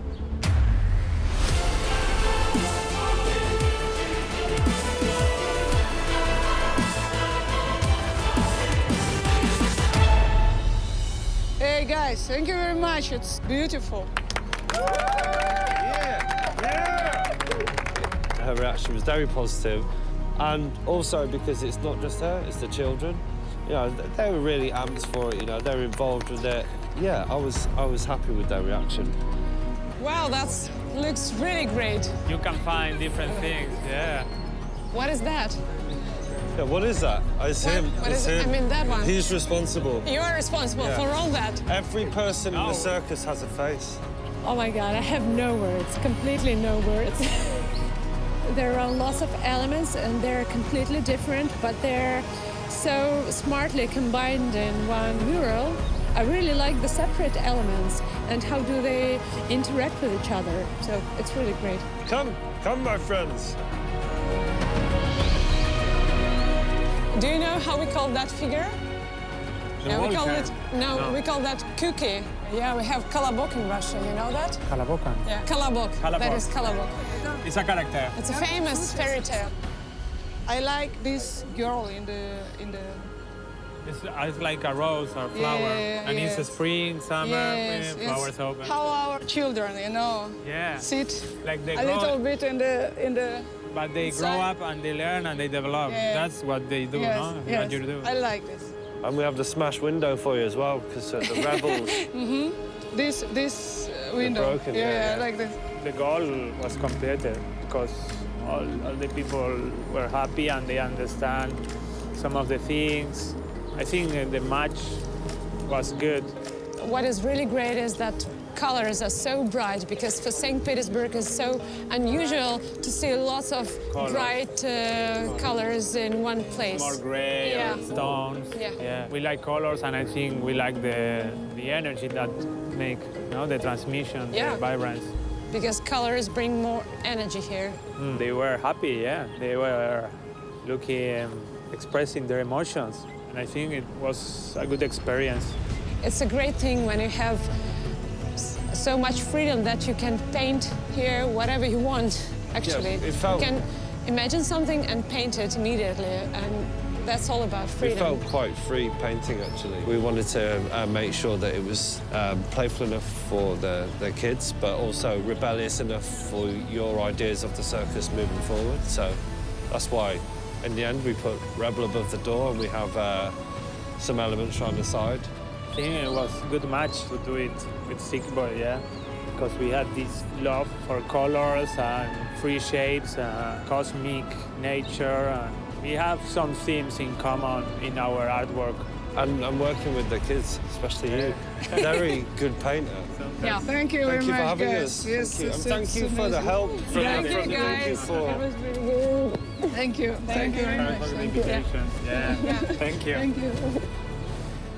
Hey guys, thank you very much. It's beautiful. Her reaction was very positive, and also because it's not just her, it's the children. You know, they were really amped for it, you know, they were involved with it. Yeah, I was happy with their reaction. Wow, that looks really great. You can find different things, yeah. What is that? Yeah, what is that? It's him. What It's is it? him. I mean, that one. He's responsible. You are responsible for all that. Every person in the circus has a face. Oh my God, I have no words, completely no words. There are lots of elements and they're completely different, but they're so smartly combined in one mural. I really like the separate elements and how do they interact with each other. So it's really great. Come, my friends. Do you know how we call that figure? The we call volcan. it we call that cookie. Yeah, we have kolobok in Russia. You know that? Kolobok. Yeah, kolobok. That is kolobok. It's a character. It's a famous fairy tale. I like this girl in the. It's like a rose or flower, and yes. it's spring, summer, Yes, flowers open. How our children, you know, sit like they a grow, little bit in the. but they grow up and they learn and they develop. Yeah. That's what they do, Yes, no? yes. What you do. I like this. And we have the smash window for you as well, because the rebels. This window. broken, yeah, I like this. The goal was completed because all the people were happy and they understand some of the things. I think the match was good. What is really great is that colors are so bright because for St. Petersburg it's so unusual to see lots of bright colors in one place. More gray or stones. Yeah. We like colors and I think we like the energy that make the transmission, the vibrance. Because colors bring more energy here. They were happy, yeah. They were looking, expressing their emotions. And I think it was a good experience. It's a great thing when you have so much freedom that you can paint here whatever you want, actually. Yeah, it felt... You can imagine something and paint it immediately, and that's all about freedom. We felt quite free painting, actually. We wanted to make sure that it was playful enough for the kids, but also rebellious enough for your ideas of the circus moving forward. So that's why, in the end, we put Rebel above the door, and we have some elements around the side. I think it was a good match to do it with Sick Boy, yeah? Because we had this love for colors and free shapes, cosmic nature. And we have some themes in common in our artwork. And I'm working with the kids, especially you. Very good painter. Yeah, thank you very much, Thank you for having guys. us. Yes, Thank you. And thank you for the help. Thank you, guys. For... It was really good. Thank you. Thank you very much. For the invitation. Yeah. Yeah. Thank you. Thank you.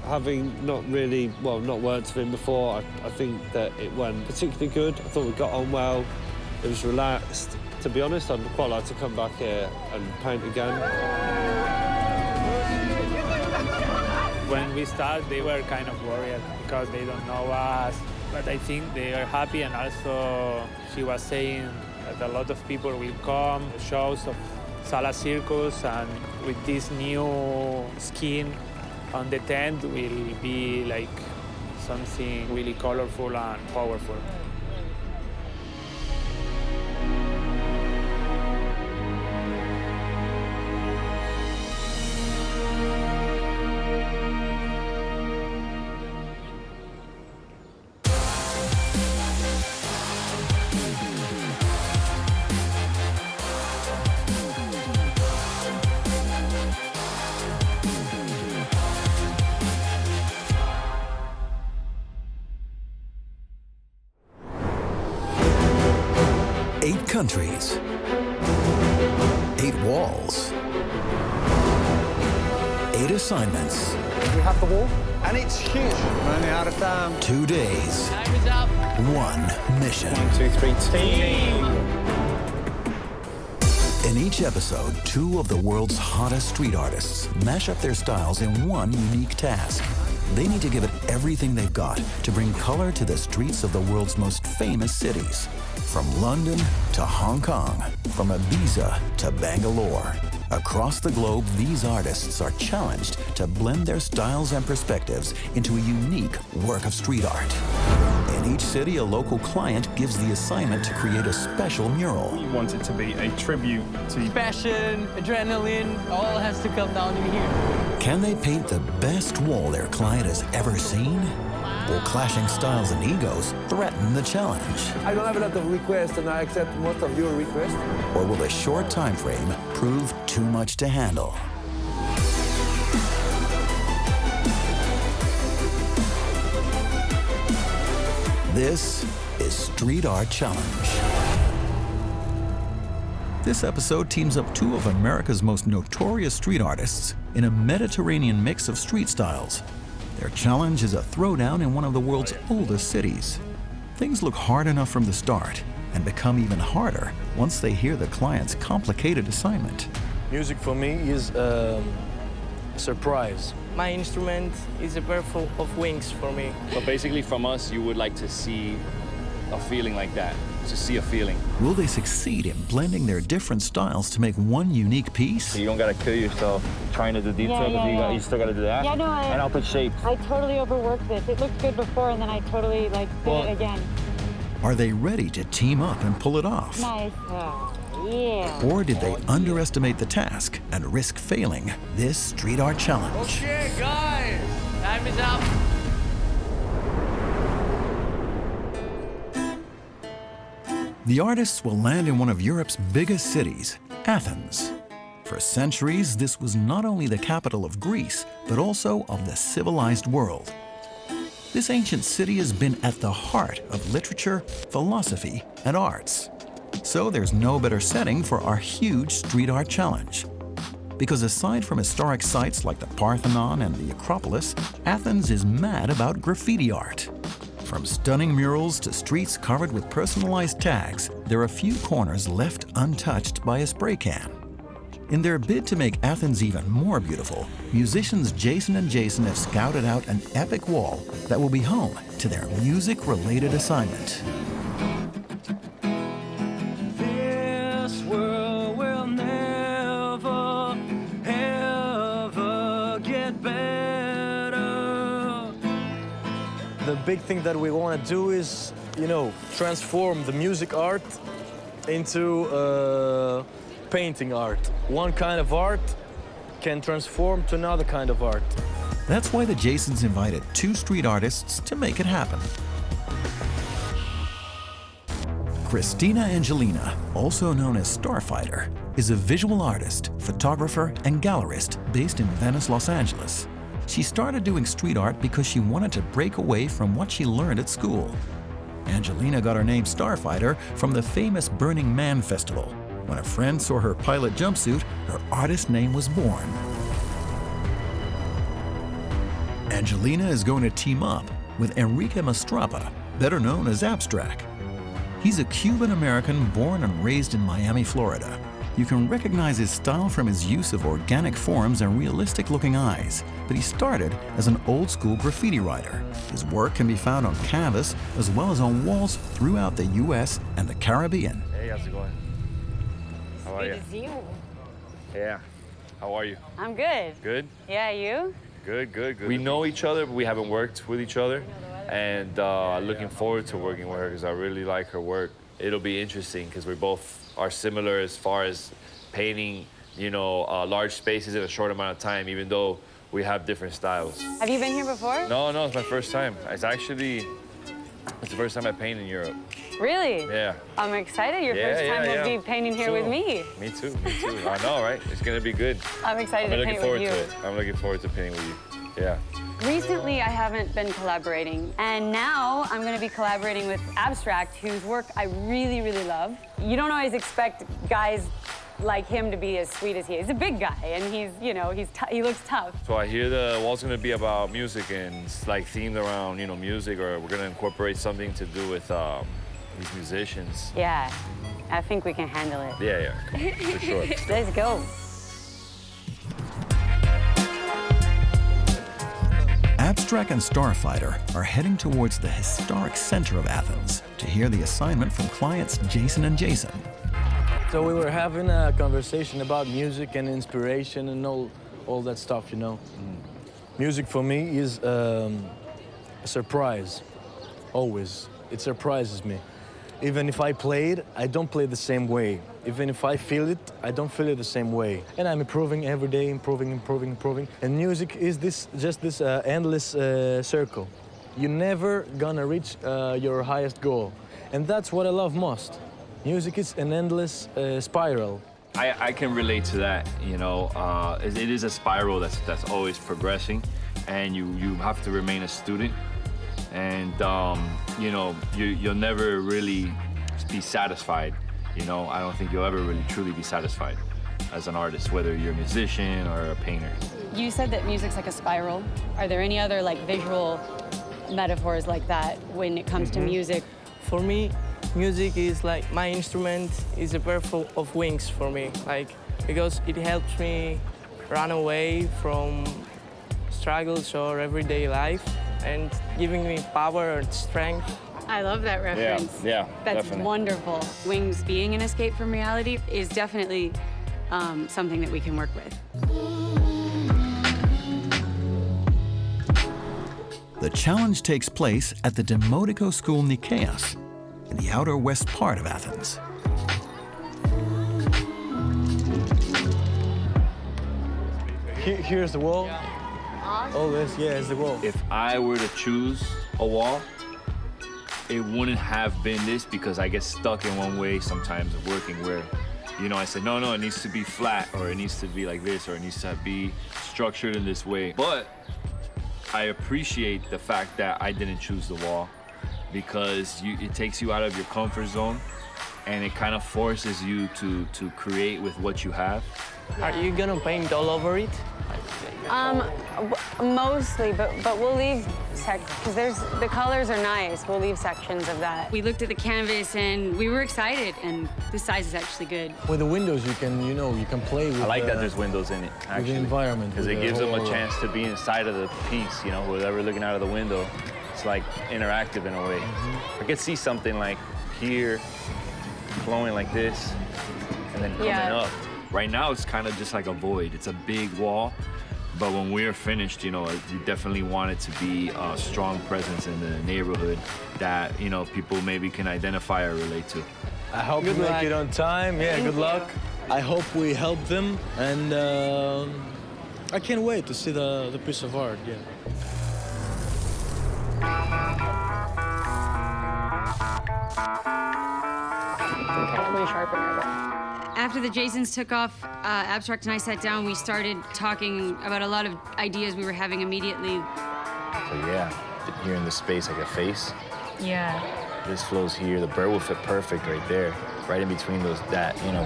Having not worked with him before, I think that it went particularly good. I thought we got on well. It was relaxed. To be honest, I'd quite like to come back here and paint again. When we started, they were kind of worried because they don't know us. But I think they are happy, and also she was saying that a lot of people will come, shows of Sala Circus, and with this new skin on the tent will be like something really colorful and powerful. Countries, 8 walls, 8 assignments. We have the wall, and it's huge. We're only out of time. 2 days. Time is up. 1 mission. 1, 2, 3, team. In each episode, 2 of the world's hottest street artists mash up their styles in one unique task. They need to give it everything they've got to bring color to the streets of the world's most famous cities. From London to Hong Kong, from Ibiza to Bangalore. Across the globe, these artists are challenged to blend their styles and perspectives into a unique work of street art. In each city, a local client gives the assignment to create a special mural. We want it to be a tribute to passion, adrenaline, all has to come down in here. Can they paint the best wall their client has ever seen? Will clashing styles and egos threaten the challenge? I don't have a lot of requests, and I accept most of your requests. Or will the short time frame prove too much to handle? This is Street Art Challenge. This episode teams up 2 of America's most notorious street artists in a Mediterranean mix of street styles. Their challenge is a throwdown in one of the world's oldest cities. Things look hard enough from the start and become even harder once they hear the client's complicated assignment. Music for me is a surprise. My instrument is a pair of wings for me. So basically from us, you would like to see a feeling like that, to see a feeling. Will they succeed in blending their different styles to make one unique piece? So you don't gotta kill yourself trying to do detail, you still gotta do that. Yeah, no, and I'll put shape. I totally overworked this. It looked good before, and then I totally did it again. Are they ready to team up and pull it off? Nice. Yeah. Or did they underestimate the task and risk failing this street art challenge? Okay, guys, time is up. The artists will land in one of Europe's biggest cities, Athens. For centuries, this was not only the capital of Greece, but also of the civilized world. This ancient city has been at the heart of literature, philosophy, and arts. So there's no better setting for our huge street art challenge. Because aside from historic sites like the Parthenon and the Acropolis, Athens is mad about graffiti art. From stunning murals to streets covered with personalized tags, there are few corners left untouched by a spray can. In their bid to make Athens even more beautiful, musicians Jason and Jason have scouted out an epic wall that will be home to their music-related assignment. This world will never, ever get better. The big thing that we want to do is, transform the music art into painting art. One kind of art can transform to another kind of art. That's why the Jasons invited 2 street artists to make it happen. Christina Angelina, also known as Starfighter, is a visual artist, photographer, and gallerist based in Venice, Los Angeles. She started doing street art because she wanted to break away from what she learned at school. Angelina got her name Starfighter from the famous Burning Man festival. When a friend saw her pilot jumpsuit, her artist name was born. Angelina is going to team up with Enrique Mastrapa, better known as Abstract. He's a Cuban-American born and raised in Miami, Florida. You can recognize his style from his use of organic forms and realistic-looking eyes, but he started as an old-school graffiti writer. His work can be found on canvas as well as on walls throughout the U.S. and the Caribbean. Hey, how's it going? How are you? Good to see you. Yeah. How are you? I'm good. Good? Yeah, you? Good, good, good. We know each other, but we haven't worked with each other. And looking forward to working with her because I really like her work. It'll be interesting because we both are similar as far as painting, you know, large spaces in a short amount of time, even though we have different styles. Have you been here before? No, it's my first time. It's the first time I paint in Europe. Really? Yeah. I'm excited. Your first time will be painting here with me. Me too. I know, right? It's gonna be good. I'm excited to paint with you. I'm looking forward to painting with you. Yeah. Recently, I haven't been collaborating, and now I'm going to be collaborating with Abstract, whose work I really, really love. You don't always expect guys like him to be as sweet as he is. He's a big guy, and he's, you know, he looks tough. So I hear the wall's going to be about music, and it's like themed around, you know, music, or we're going to incorporate something to do with these musicians. Yeah, I think we can handle it. Yeah, come on, for sure. Let's go. Abstract and Starfighter are heading towards the historic center of Athens to hear the assignment from clients Jason and Jason. So we were having a conversation about music and inspiration and all that stuff, you know. Music for me is a surprise, always. It surprises me. Even if I play it, I don't play it the same way. Even if I feel it, I don't feel it the same way. And I'm improving every day, improving. And music is just this endless circle. You're never gonna reach your highest goal. And that's what I love most. Music is an endless spiral. I can relate to that, you know. It is a spiral that's always progressing, and you have to remain a student. And, you know, you'll never really be satisfied, you know. I don't think you'll ever really truly be satisfied as an artist, whether you're a musician or a painter. You said that music's like a spiral. Are there any other like visual metaphors like that when it comes to music? For me, music is like my instrument is a pair of wings for me, like because it helps me run away from struggles or everyday life and giving me power and strength. I love that reference. Yeah, That's definitely. wonderful. Wings being an escape from reality is definitely something that we can work with. The challenge takes place at the Demotico School Nikeas in the outer west part of Athens. Here's the wall. Oh, this, yeah, is the wall. If I were to choose a wall, it wouldn't have been this, because I get stuck in one way sometimes of working where, you know, I said, no, it needs to be flat, or it needs to be like this, or it needs to be structured in this way. But I appreciate the fact that I didn't choose the wall, because it takes you out of your comfort zone, and it kind of forces you to create with what you have. Are you gonna paint all over it? Mostly, but we'll leave because the colors are nice. We'll leave sections of that. We looked at the canvas and we were excited, and the size is actually good. With the windows, you can play with. I like that there's windows in it, actually. With the environment. Because it gives them a chance to be inside of the piece, you know, whoever looking out of the window. It's like interactive in a way. I could see something like here, flowing like this, and then coming up. Right now, it's kind of just like a void. It's a big wall. But when we're finished, you know, we definitely want it to be a strong presence in the neighborhood that, you know, people maybe can identify or relate to. I hope you make it on time. Yeah, good luck. I hope we help them, and I can't wait to see the piece of art. Yeah. Probably sharpener. After the Jasons took off, Abstract and I sat down. We started talking about a lot of ideas we were having immediately. So yeah, here in this space, like a face. Yeah. This flows here. The bird will fit perfect right there, right in between those.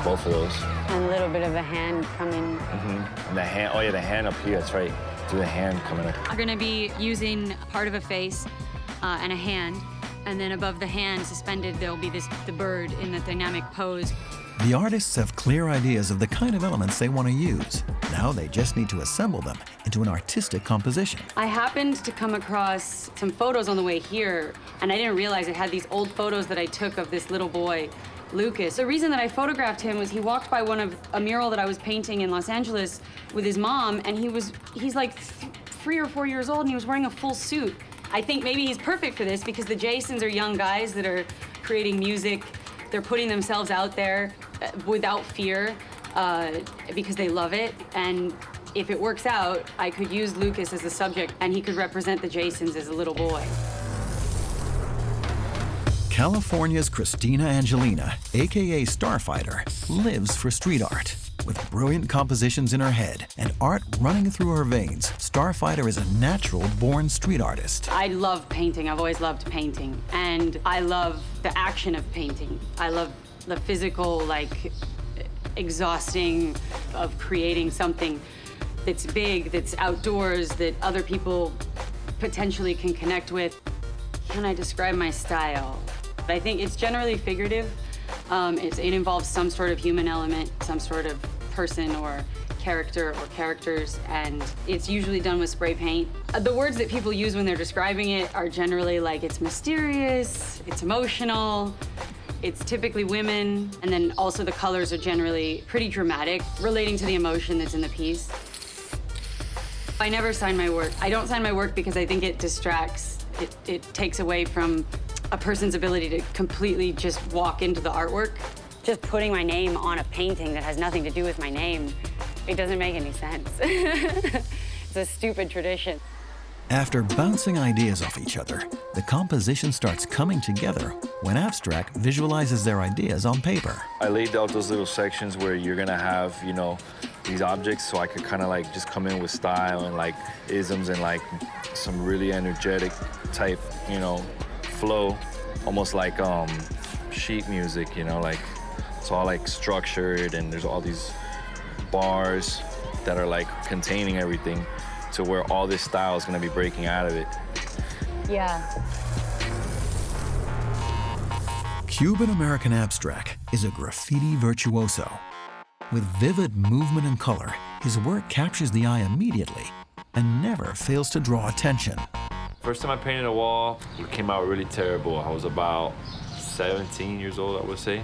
Both of those. And a little bit of a hand coming. And the hand. Oh yeah, the hand up here. That's right. do the hand coming up. I'm gonna be using part of a face and a hand, and then above the hand, suspended, there'll be the bird in the dynamic pose. The artists have clear ideas of the kind of elements they want to use. Now they just need to assemble them into an artistic composition. I happened to come across some photos on the way here, and I didn't realize it had these old photos that I took of this little boy, Lucas. The reason that I photographed him was he walked by a mural that I was painting in Los Angeles with his mom, and he's like 3 or 4 years old, and he was wearing a full suit. I think maybe he's perfect for this because the Jasons are young guys that are creating music. They're putting themselves out there without fear because they love it. And if it works out, I could use Lucas as the subject and he could represent the Jasons as a little boy. California's Christina Angelina, AKA Starfighter, lives for street art. With brilliant compositions in her head and art running through her veins, Starfighter is a natural-born street artist. I love painting. I've always loved painting. And I love the action of painting. I love the physical, like, exhausting of creating something that's big, that's outdoors, that other people potentially can connect with. Can I describe my style? I think it's generally figurative. It involves some sort of human element, some sort of person or character or characters, and it's usually done with spray paint. The words that people use when they're describing it are generally like it's mysterious, it's emotional, it's typically women, and then also the colors are generally pretty dramatic, relating to the emotion that's in the piece. I never sign my work. I don't sign my work because I think it distracts. It takes away from a person's ability to completely just walk into the artwork. Just putting my name on a painting that has nothing to do with my name, it doesn't make any sense. It's a stupid tradition. After bouncing ideas off each other, the composition starts coming together when Abstract visualizes their ideas on paper. I laid out those little sections where you're gonna have, you know, these objects, so I could kind of like just come in with style and like isms and like some really energetic type, you know, flow, almost like sheet music, you know, like it's all like structured and there's all these bars that are like containing everything to where all this style is gonna be breaking out of it. Yeah. Cuban-American Abstract is a graffiti virtuoso. With vivid movement and color, his work captures the eye immediately and never fails to draw attention. First time I painted a wall, it came out really terrible. I was about 17 years old, I would say.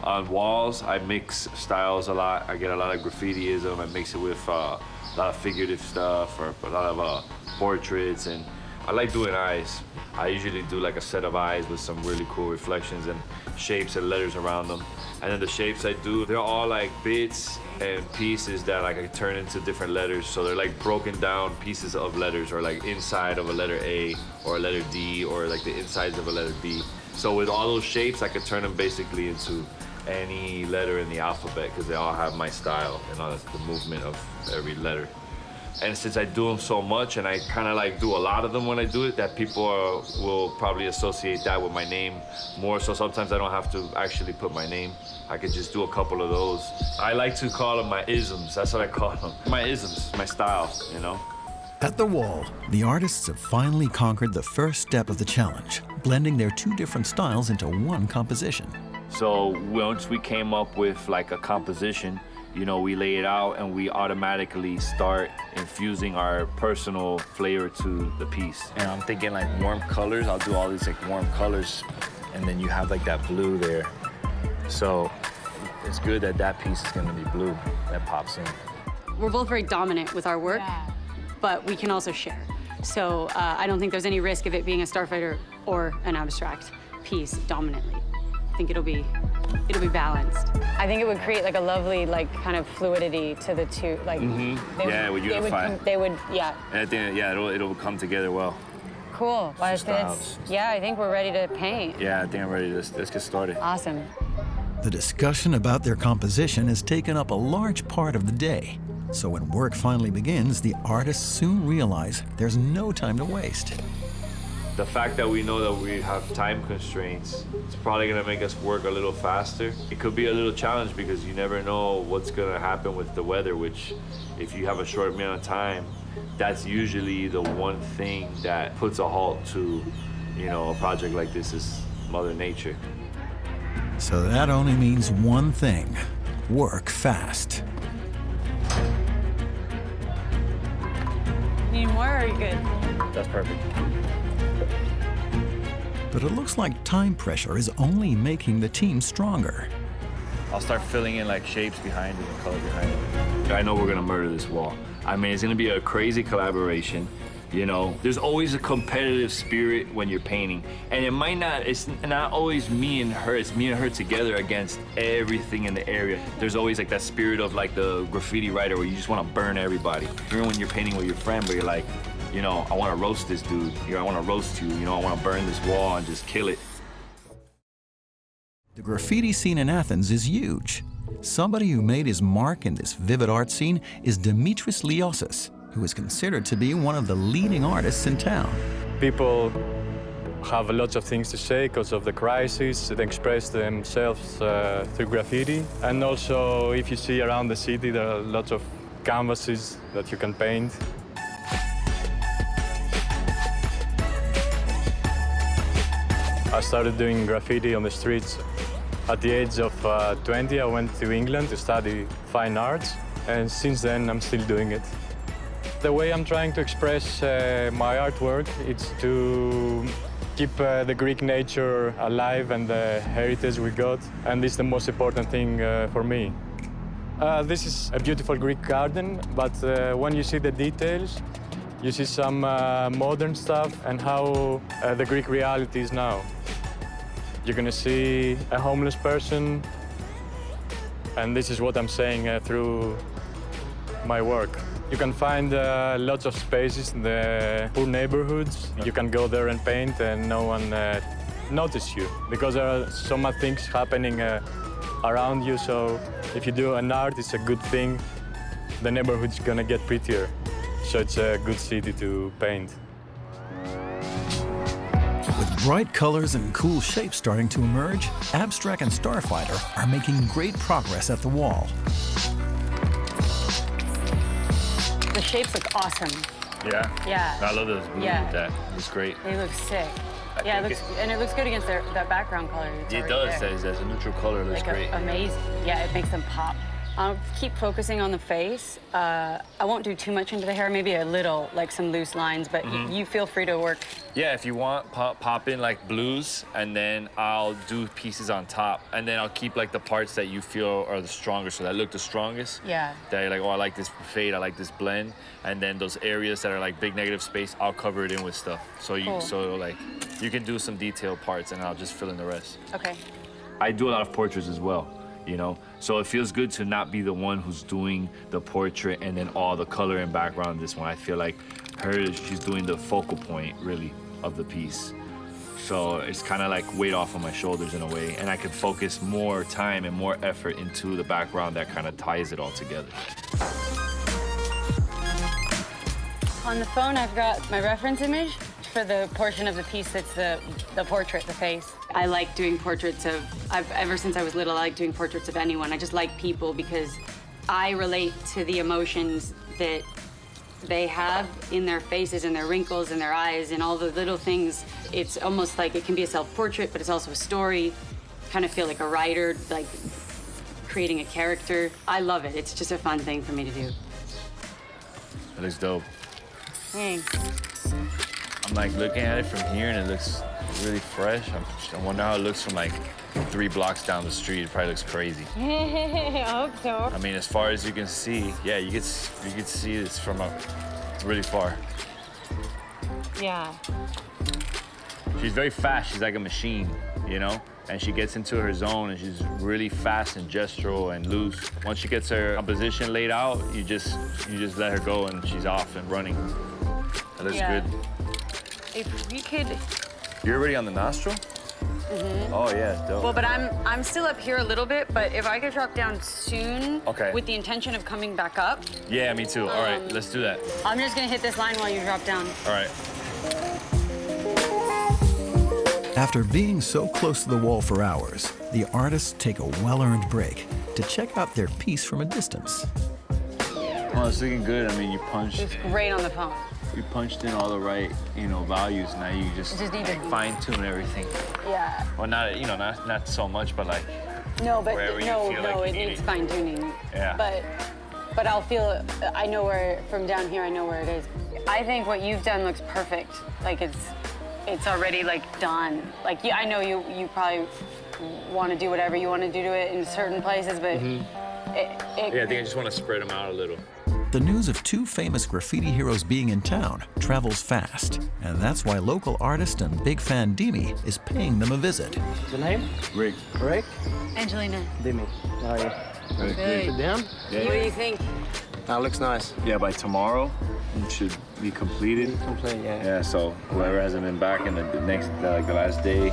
On walls, I mix styles a lot. I get a lot of graffitiism. I mix it with a lot of figurative stuff or a lot of portraits, and I like doing eyes. I usually do like a set of eyes with some really cool reflections and shapes and letters around them. And then the shapes I do, they're all like bits and pieces that like I turn into different letters. So they're like broken down pieces of letters, or like inside of a letter A or a letter D, or like the insides of a letter B. So with all those shapes, I could turn them basically into any letter in the alphabet because they all have my style and all the movement of every letter. And since I do them so much and I kind of like do a lot of them when I do it, that people will probably associate that with my name more. So sometimes I don't have to actually put my name. I could just do a couple of those. I like to call them my isms. That's what I call them. My isms, my style, you know? At the wall, the artists have finally conquered the first step of the challenge, blending their two different styles into one composition. So once we came up with like a composition, you know, we lay it out and we automatically start infusing our personal flavor to the piece. And I'm thinking like warm colors. I'll do all these like warm colors, and then you have like that blue there. So it's good that that piece is gonna be blue, that pops in. We're both very dominant with our work, but we can also share. So I don't think there's any risk of it being a Starfighter or an Abstract piece dominantly. I think it'll be balanced. I think it would create like a lovely, like kind of fluidity to the two. Like, yeah, it would unify. They would, yeah. And I think, yeah, it'll come together well. Cool. Well, yeah, I think we're ready to paint. Yeah, I think I'm ready. Let's get started. Awesome. The discussion about their composition has taken up a large part of the day. So when work finally begins, the artists soon realize there's no time to waste. The fact that we know that we have time constraints, it's probably gonna make us work a little faster. It could be a little challenge because you never know what's gonna happen with the weather, which if you have a short amount of time, that's usually the one thing that puts a halt to, you know, a project like this is Mother Nature. So that only means one thing: work fast. Need more or are you good? That's perfect. But it looks like time pressure is only making the team stronger. I'll start filling in like shapes behind it and color behind it. I know we're gonna murder this wall. I mean, it's gonna be a crazy collaboration. You know, there's always a competitive spirit when you're painting. And it's not always me and her, it's me and her together against everything in the area. There's always like that spirit of like the graffiti writer where you just wanna burn everybody. Even when you're painting with your friend, but you're like, you know, I wanna roast this dude. You know, I wanna roast you. You know, I wanna burn this wall and just kill it. The graffiti scene in Athens is huge. Somebody who made his mark in this vivid art scene is Dimitris Liossas, who is considered to be one of the leading artists in town. People have lots of things to say because of the crisis. They express themselves through graffiti. And also, if you see around the city, there are lots of canvases that you can paint. I started doing graffiti on the streets at the age of 20. I went to England to study fine arts, and since then I'm still doing it. The way I'm trying to express my artwork is to keep the Greek nature alive and the heritage we got, and this is the most important thing for me. This is a beautiful Greek garden, but when you see the details, you see some modern stuff and how the Greek reality is now. You're gonna see a homeless person, and this is what I'm saying through my work. You can find lots of spaces in the poor neighborhoods. You can go there and paint and no one notices you because there are so much things happening around you. So if you do an art, it's a good thing. The neighborhood's gonna get prettier. So it's a good city to paint. With bright colors and cool shapes starting to emerge, Abstract and Starfighter are making great progress at the wall. The shapes look awesome. Yeah? Yeah. I love those blues with that. It's great. They look sick. Yeah, it looks good against that background color. It does. As a neutral color, it looks great. Amazing. Yeah, it makes them pop. I'll keep focusing on the face. I won't do too much into the hair, maybe a little, like some loose lines, but you feel free to work. Yeah, if you want, pop in like blues, and then I'll do pieces on top, and then I'll keep like the parts that you feel are the strongest, so that look the strongest. Yeah. That you're like, oh, I like this fade, I like this blend, and then those areas that are like big negative space, I'll cover it in with stuff. So you can do some detailed parts, and I'll just fill in the rest. Okay. I do a lot of portraits as well. You know, so it feels good to not be the one who's doing the portrait and then all the color and background. This one, I feel like she's doing the focal point really of the piece. So it's kind of like weight off of my shoulders in a way, and I can focus more time and more effort into the background that kind of ties it all together. On the phone, I've got my reference image for the portion of the piece that's the portrait, the face. I like doing portraits of, ever since I was little, I like doing portraits of anyone. I just like people because I relate to the emotions that they have in their faces and their wrinkles and their eyes and all the little things. It's almost like it can be a self-portrait, but it's also a story. Kind of feel like a writer, like creating a character. I love it. It's just a fun thing for me to do. That looks dope. Thanks. I'm like looking at it from here and it looks really fresh. I wonder how it looks from like 3 blocks down the street. It probably looks crazy. I hope so. I mean, as far as you can see, yeah, you could see this from it's really far. Yeah. She's very fast. She's like a machine, you know? And she gets into her zone and she's really fast and gestural and loose. Once she gets her composition laid out, you just let her go and she's off and running. That looks good. If we could... You're already on the nostril? Oh yeah, it's dope. Well, but I'm still up here a little bit, but if I could drop down soon with the intention of coming back up. Yeah, me too. All right, let's do that. I'm just gonna hit this line while you drop down. All right. After being so close to the wall for hours, the artists take a well-earned break to check out their piece from a distance. Oh, it's looking good. I mean, you punched. It's great on the phone. You punched in all the right, values. Now you just need to fine tune everything. Yeah. Well, not, not so much, but like. No, but wherever you no, feel no, like it you needs need fine tuning. Yeah. But I'll feel. I know where from down here. I know where it is. I think what you've done looks perfect. Like it's already like done. Like I know you probably want to do whatever you want to do to it in certain places, but yeah, I think I just want to spread them out a little. The news of two famous graffiti heroes being in town travels fast, and that's why local artist and big fan Dimi is paying them a visit. What's your name? Rick. Rick? Angelina. Dimi. How are you? Good. Sit down? Yeah. What do you think? That looks nice. Yeah, by tomorrow, it should be completed. Complete, yeah. Yeah, so whoever hasn't been back in the next, like the last day,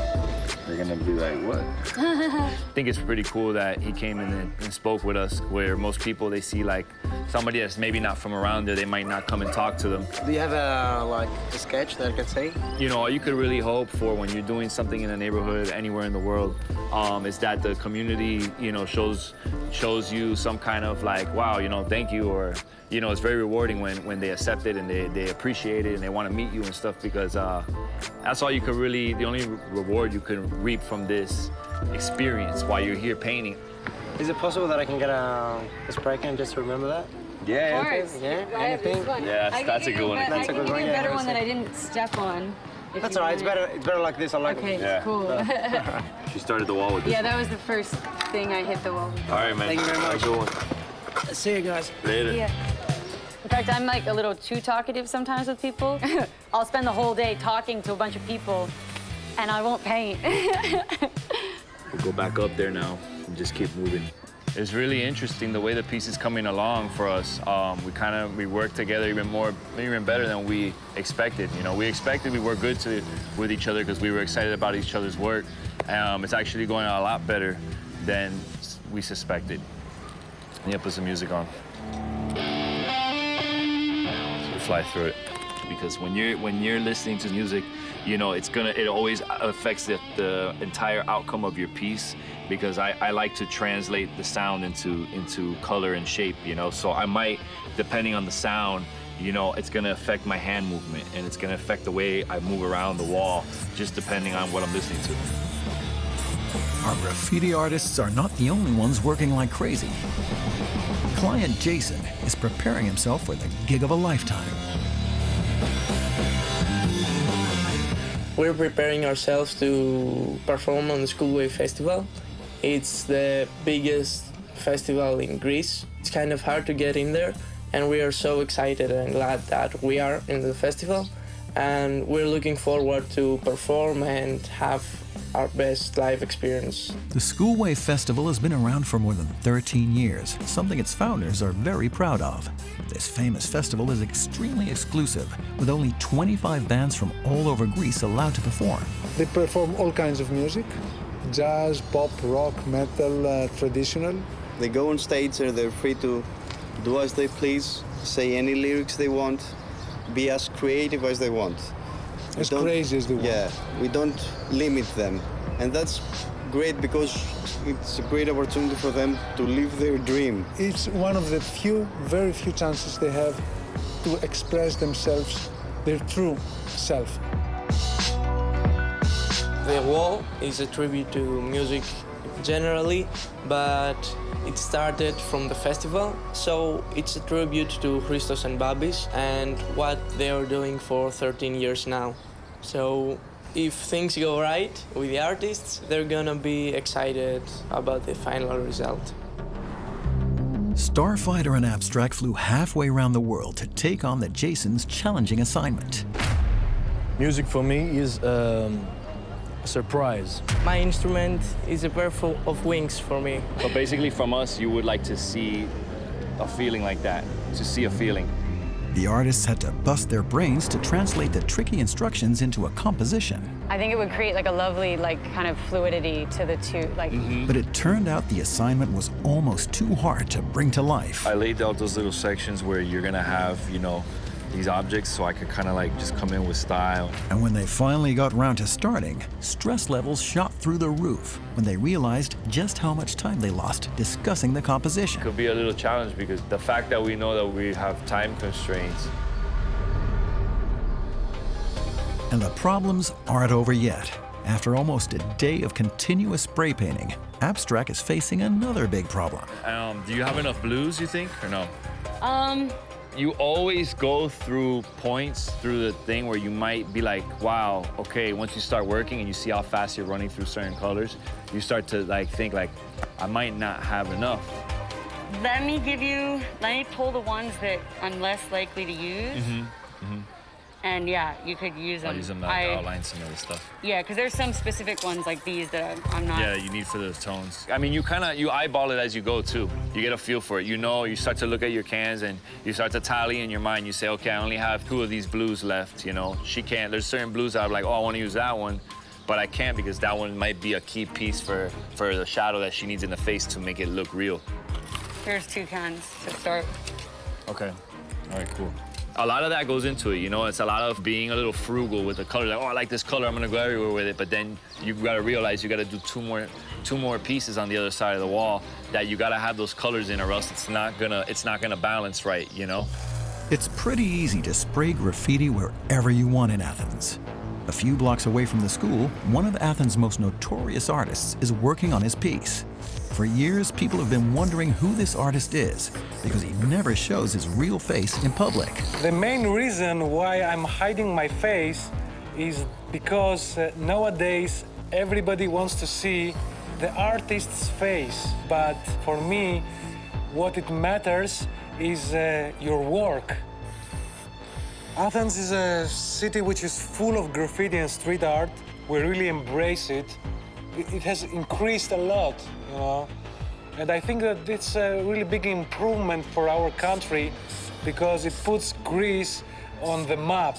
they're gonna be like, what? I think it's pretty cool that he came in and spoke with us, where most people, they see like somebody that's maybe not from around there, they might not come and talk to them. Do you have a sketch that I can say? All you could really hope for when you're doing something in a neighborhood anywhere in the world is that the community, shows you some kind of like, wow, thank you, or, it's very rewarding when they accept it and they appreciate it and they want to meet you and stuff, because that's all you could really, the only reward you can reap from this experience while you're here painting. Is it possible that I can get a spray can just to remember that? Yeah. Of course. Yeah, anything? Yeah, that's a good one. That's a good one. I can give you a better one that I didn't step on. That's all right. It's better like this. I like it. Okay, cool. She started the wall with this. Yeah, that was the first thing I hit the wall with. All right, man. Thank you very much. Have a good one. See you guys. Later. Yeah. In fact, I'm like a little too talkative sometimes with people. I'll spend the whole day talking to a bunch of people, and I won't paint. We'll go back up there now and just keep moving. It's really interesting the way the piece is coming along for us. We work together even better than we expected. We expected we worked good with each other because we were excited about each other's work. It's actually going a lot better than we suspected. Yeah, put some music on. So fly through it. Because when you're listening to music, it always affects the entire outcome of your piece, because I like to translate the sound into color and shape, so I might, depending on the sound, it's gonna affect my hand movement, and it's gonna affect the way I move around the wall, just depending on what I'm listening to. Our graffiti artists are not the only ones working like crazy. Client Jason is preparing himself for the gig of a lifetime. We're preparing ourselves to perform on the Schoolway Festival. It's the biggest festival in Greece. It's kind of hard to get in there, and we are so excited and glad that we are in the festival. And we're looking forward to perform and have our best live experience. The Schoolway Festival has been around for more than 13 years, something its founders are very proud of. This famous festival is extremely exclusive, with only 25 bands from all over Greece allowed to perform. They perform all kinds of music: jazz, pop, rock, metal, traditional. They go on stage and they're free to do as they please, say any lyrics they want, be as creative as they want. As crazy as they want. Yeah, we don't limit them. And that's great because it's a great opportunity for them to live their dream. It's one of the very few chances they have to express themselves, their true self. The wall is a tribute to music generally, but it started from the festival, so it's a tribute to Christos and Babis and what they are doing for 13 years now. So if things go right with the artists, they're gonna be excited about the final result. Starfighter and Abstract flew halfway around the world to take on the Jason's challenging assignment. Music for me is a surprise. My instrument is a pair of wings for me. So basically from us, you would like to see a feeling like that, to see a feeling. The artists had to bust their brains to translate the tricky instructions into a composition. I think it would create like a lovely kind of fluidity to the two. But it turned out the assignment was almost too hard to bring to life. I laid out those little sections where you're gonna have, these objects so I could kind of like just come in with style. And when they finally got round to starting, stress levels shot through the roof when they realized just how much time they lost discussing the composition. It could be a little challenge because the fact that we know that we have time constraints. And the problems aren't over yet. After almost a day of continuous spray painting, Abstract is facing another big problem. Do you have enough blues, you think, or no? You always go through points through the thing where you might be like, wow, okay, once you start working and you see how fast you're running through certain colors, you start to like think like, I might not have enough. Let me pull the ones that I'm less likely to use. And yeah, you could use them. I'll use them to outline some of the stuff. Yeah, because there's some specific ones like these that I'm not. Yeah, you need for those tones. I mean, you eyeball it as you go too. You get a feel for it. You know, you start to look at your cans and you start to tally in your mind. You say, okay, I only have 2 of these blues left, you know. There's certain blues that I'm like, oh, I want to use that one, but I can't because that one might be a key piece for the shadow that she needs in the face to make it look real. Here's 2 cans to start. Okay, all right, cool. A lot of that goes into it, you know? It's a lot of being a little frugal with the color. Like, oh, I like this color, I'm gonna go everywhere with it. But then you gotta realize you gotta do two more pieces on the other side of the wall that you gotta have those colors in or else it's not gonna balance right, you know? It's pretty easy to spray graffiti wherever you want in Athens. A few blocks away from the school, one of Athens' most notorious artists is working on his piece. For years, people have been wondering who this artist is because he never shows his real face in public. The main reason why I'm hiding my face is because nowadays everybody wants to see the artist's face. But for me, what it matters is your work. Athens is a city which is full of graffiti and street art. We really embrace it. It has increased a lot, you know. And I think that it's a really big improvement for our country because it puts Greece on the map.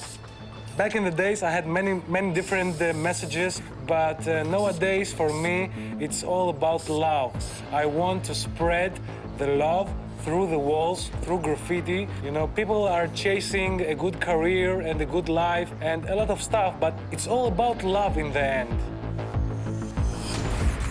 Back in the days, I had many different messages, but nowadays, for me, it's all about love. I want to spread the love through the walls, through graffiti. You know, people are chasing a good career and a good life and a lot of stuff, but it's all about love in the end.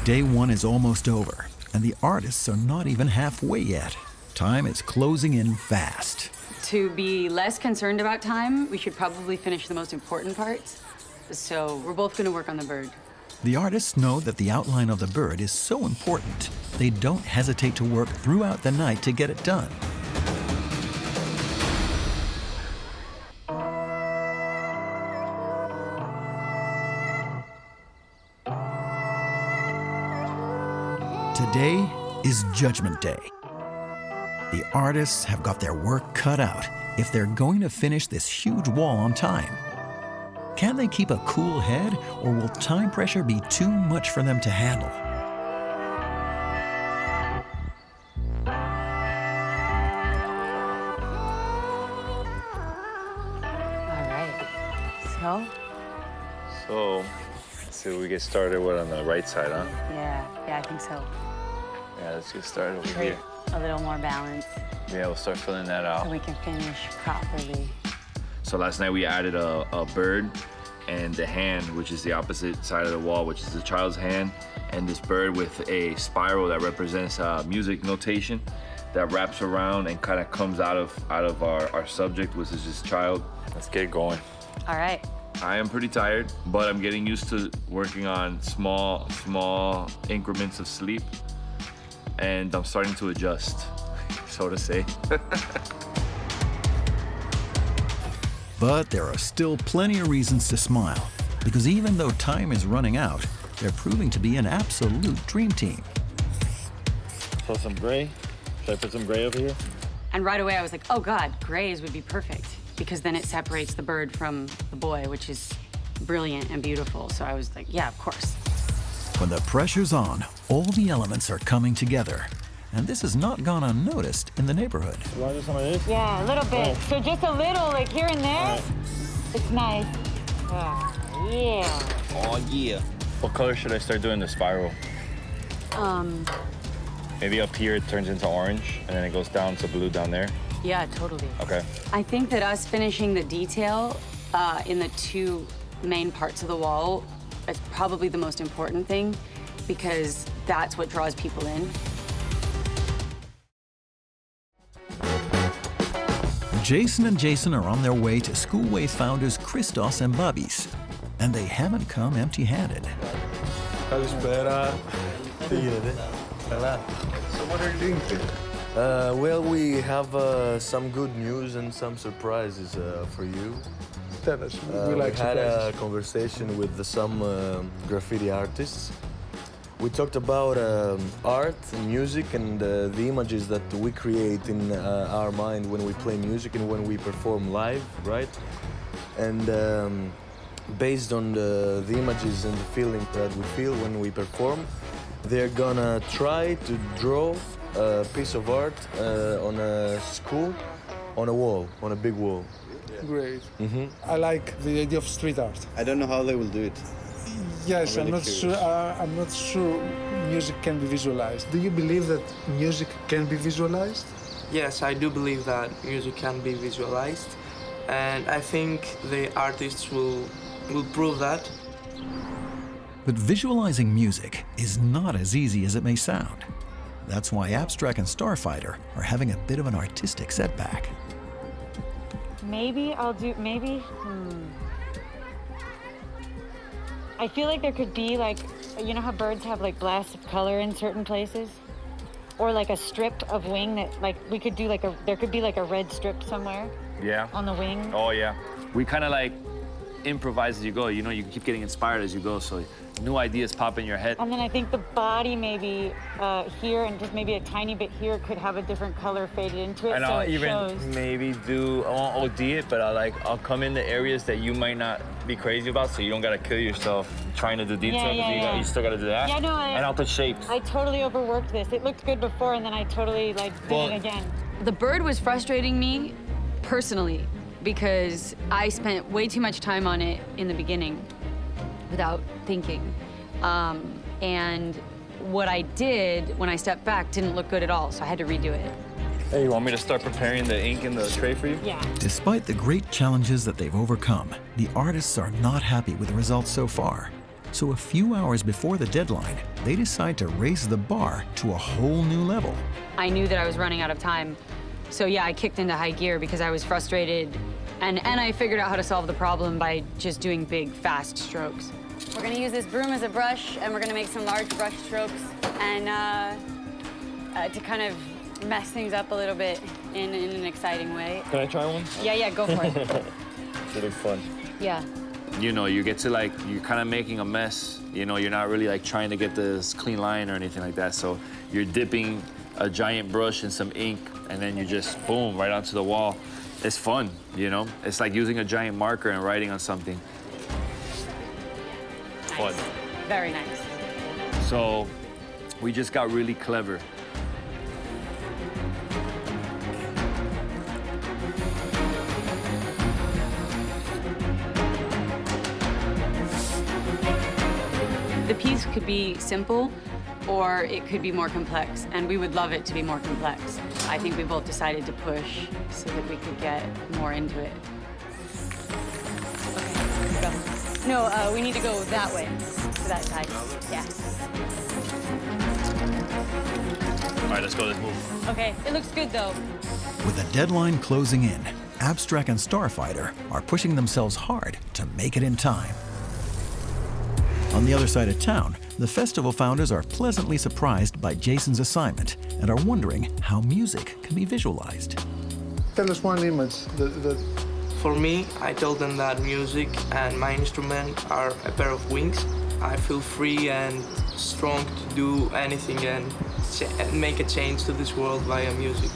Day 1 is almost over, and the artists are not even halfway yet. Time is closing in fast. To be less concerned about time, we should probably finish the most important parts. So we're both gonna work on the bird. The artists know that the outline of the bird is so important, they don't hesitate to work throughout the night to get it done. Today is Judgment Day. The artists have got their work cut out if they're going to finish this huge wall on time. Can they keep a cool head, or will time pressure be too much for them to handle? All right. So, let's see, we get started on the right side, huh? Yeah, I think so. Yeah, let's get started over Create here. a little more balance Yeah, we'll start filling that out. so we can finish properly. So last night we added a bird and the hand, which is the opposite side of the wall, which is the child's hand, and this bird with a spiral that represents music notation that wraps around and kind of comes out of our subject, which is this child. Let's get going. All right. I am pretty tired, but I'm getting used to working on small increments of sleep, and I'm starting to adjust, so to say. But there are still plenty of reasons to smile, because even though time is running out, they're proving to be an absolute dream team. So some gray. Should I put some gray over here? And right away I was like, oh God, grays would be perfect because then it separates the bird from the boy, which is brilliant and beautiful. So I was like, yeah, of course. When the pressure's on, all the elements are coming together. And this has not gone unnoticed in the neighborhood. You want to do some of this? Yeah, a little bit. Right. So just a little, like here and there. Right. It's nice. Yeah. Oh, yeah. What color should I start doing the spiral? Maybe up here it turns into orange, and then it goes down to blue down there. Yeah, totally. Okay. I think that us finishing the detail in the two main parts of the wall is probably the most important thing, because that's what draws people in. Jason and Jason are on their way to Schoolway founders Christos and Babis, and they haven't come empty-handed. Καλησπέρα. Τι γίνεται? Καλά. So what are you doing here? Well, we have some good news and some surprises for you. Tell us, we like had surprises. a conversation with some graffiti artists. We talked about art and music and the images that we create in our mind when we play music and when we perform live, right? And based on the images and the feeling that we feel when we perform, they're gonna try to draw a piece of art on a school, on a wall, on a big wall. Great. Mm-hmm. I like the idea of street art. I don't know how they will do it. Yes, I'm really I'm not sure music can be visualized. Do you believe that music can be visualized? Yes, I do believe that music can be visualized, and I think the artists will prove that. But visualizing music is not as easy as it may sound. That's why Abstract and Starfighter are having a bit of an artistic setback. Maybe I'll do, I feel like there could be like, you know how birds have like blasts of color in certain places? Or like a strip of wing that like, we could do like there could be like a red strip somewhere. Yeah. On the wing. Oh, yeah. We kind of like improvise as you go. You know, you keep getting inspired as you go, so new ideas pop in your head. And then I think the body maybe here and just maybe a tiny bit here could have a different color faded into it, And so I'll it even shows. maybe I won't OD it, but I'll come into areas that you might not be crazy about, so you don't gotta kill yourself trying to do detail. You still gotta do that. Yeah, no, and I'll put shapes. I totally overworked this. It looked good before, and then I totally like did it again. The bird was frustrating me personally because I spent way too much time on it in the beginning without thinking. And what I did when I stepped back didn't look good at all, so I had to redo it. Hey, you want me to start preparing the ink in the tray for you? Yeah. Despite the great challenges that they've overcome, the artists are not happy with the results so far. So a few hours before the deadline, they decide to raise the bar to a whole new level. I knew that I was running out of time. So yeah, I kicked into high gear because I was frustrated, and I figured out how to solve the problem by just doing big, fast strokes. We're gonna use this broom as a brush, and we're gonna make some large brush strokes, and to kind of mess things up a little bit in an exciting way. Can I try one? Yeah, go for it. It'll be fun. Yeah. You know, you get to like, you're kind of making a mess. You know, you're not really like trying to get this clean line or anything like that. So you're dipping a giant brush in some ink, and then you just, boom, right onto the wall. It's fun, you know? It's like using a giant marker and writing on something. Fun. Very nice. So we just got really clever. The piece could be simple, or it could be more complex, and we would love it to be more complex. I think we both decided to push so that we could get more into it. Okay, go. No, we need to go that way, to that side. Yeah. All right, let's go, let's move. Okay, it looks good though. With the deadline closing in, Abstract and Starfighter are pushing themselves hard to make it in time. On the other side of town, the festival founders are pleasantly surprised by Jason's assignment and are wondering how music can be visualized. Tell us one image that For me, I told them that music and my instrument are a pair of wings. I feel free and strong to do anything and make a change to this world via music.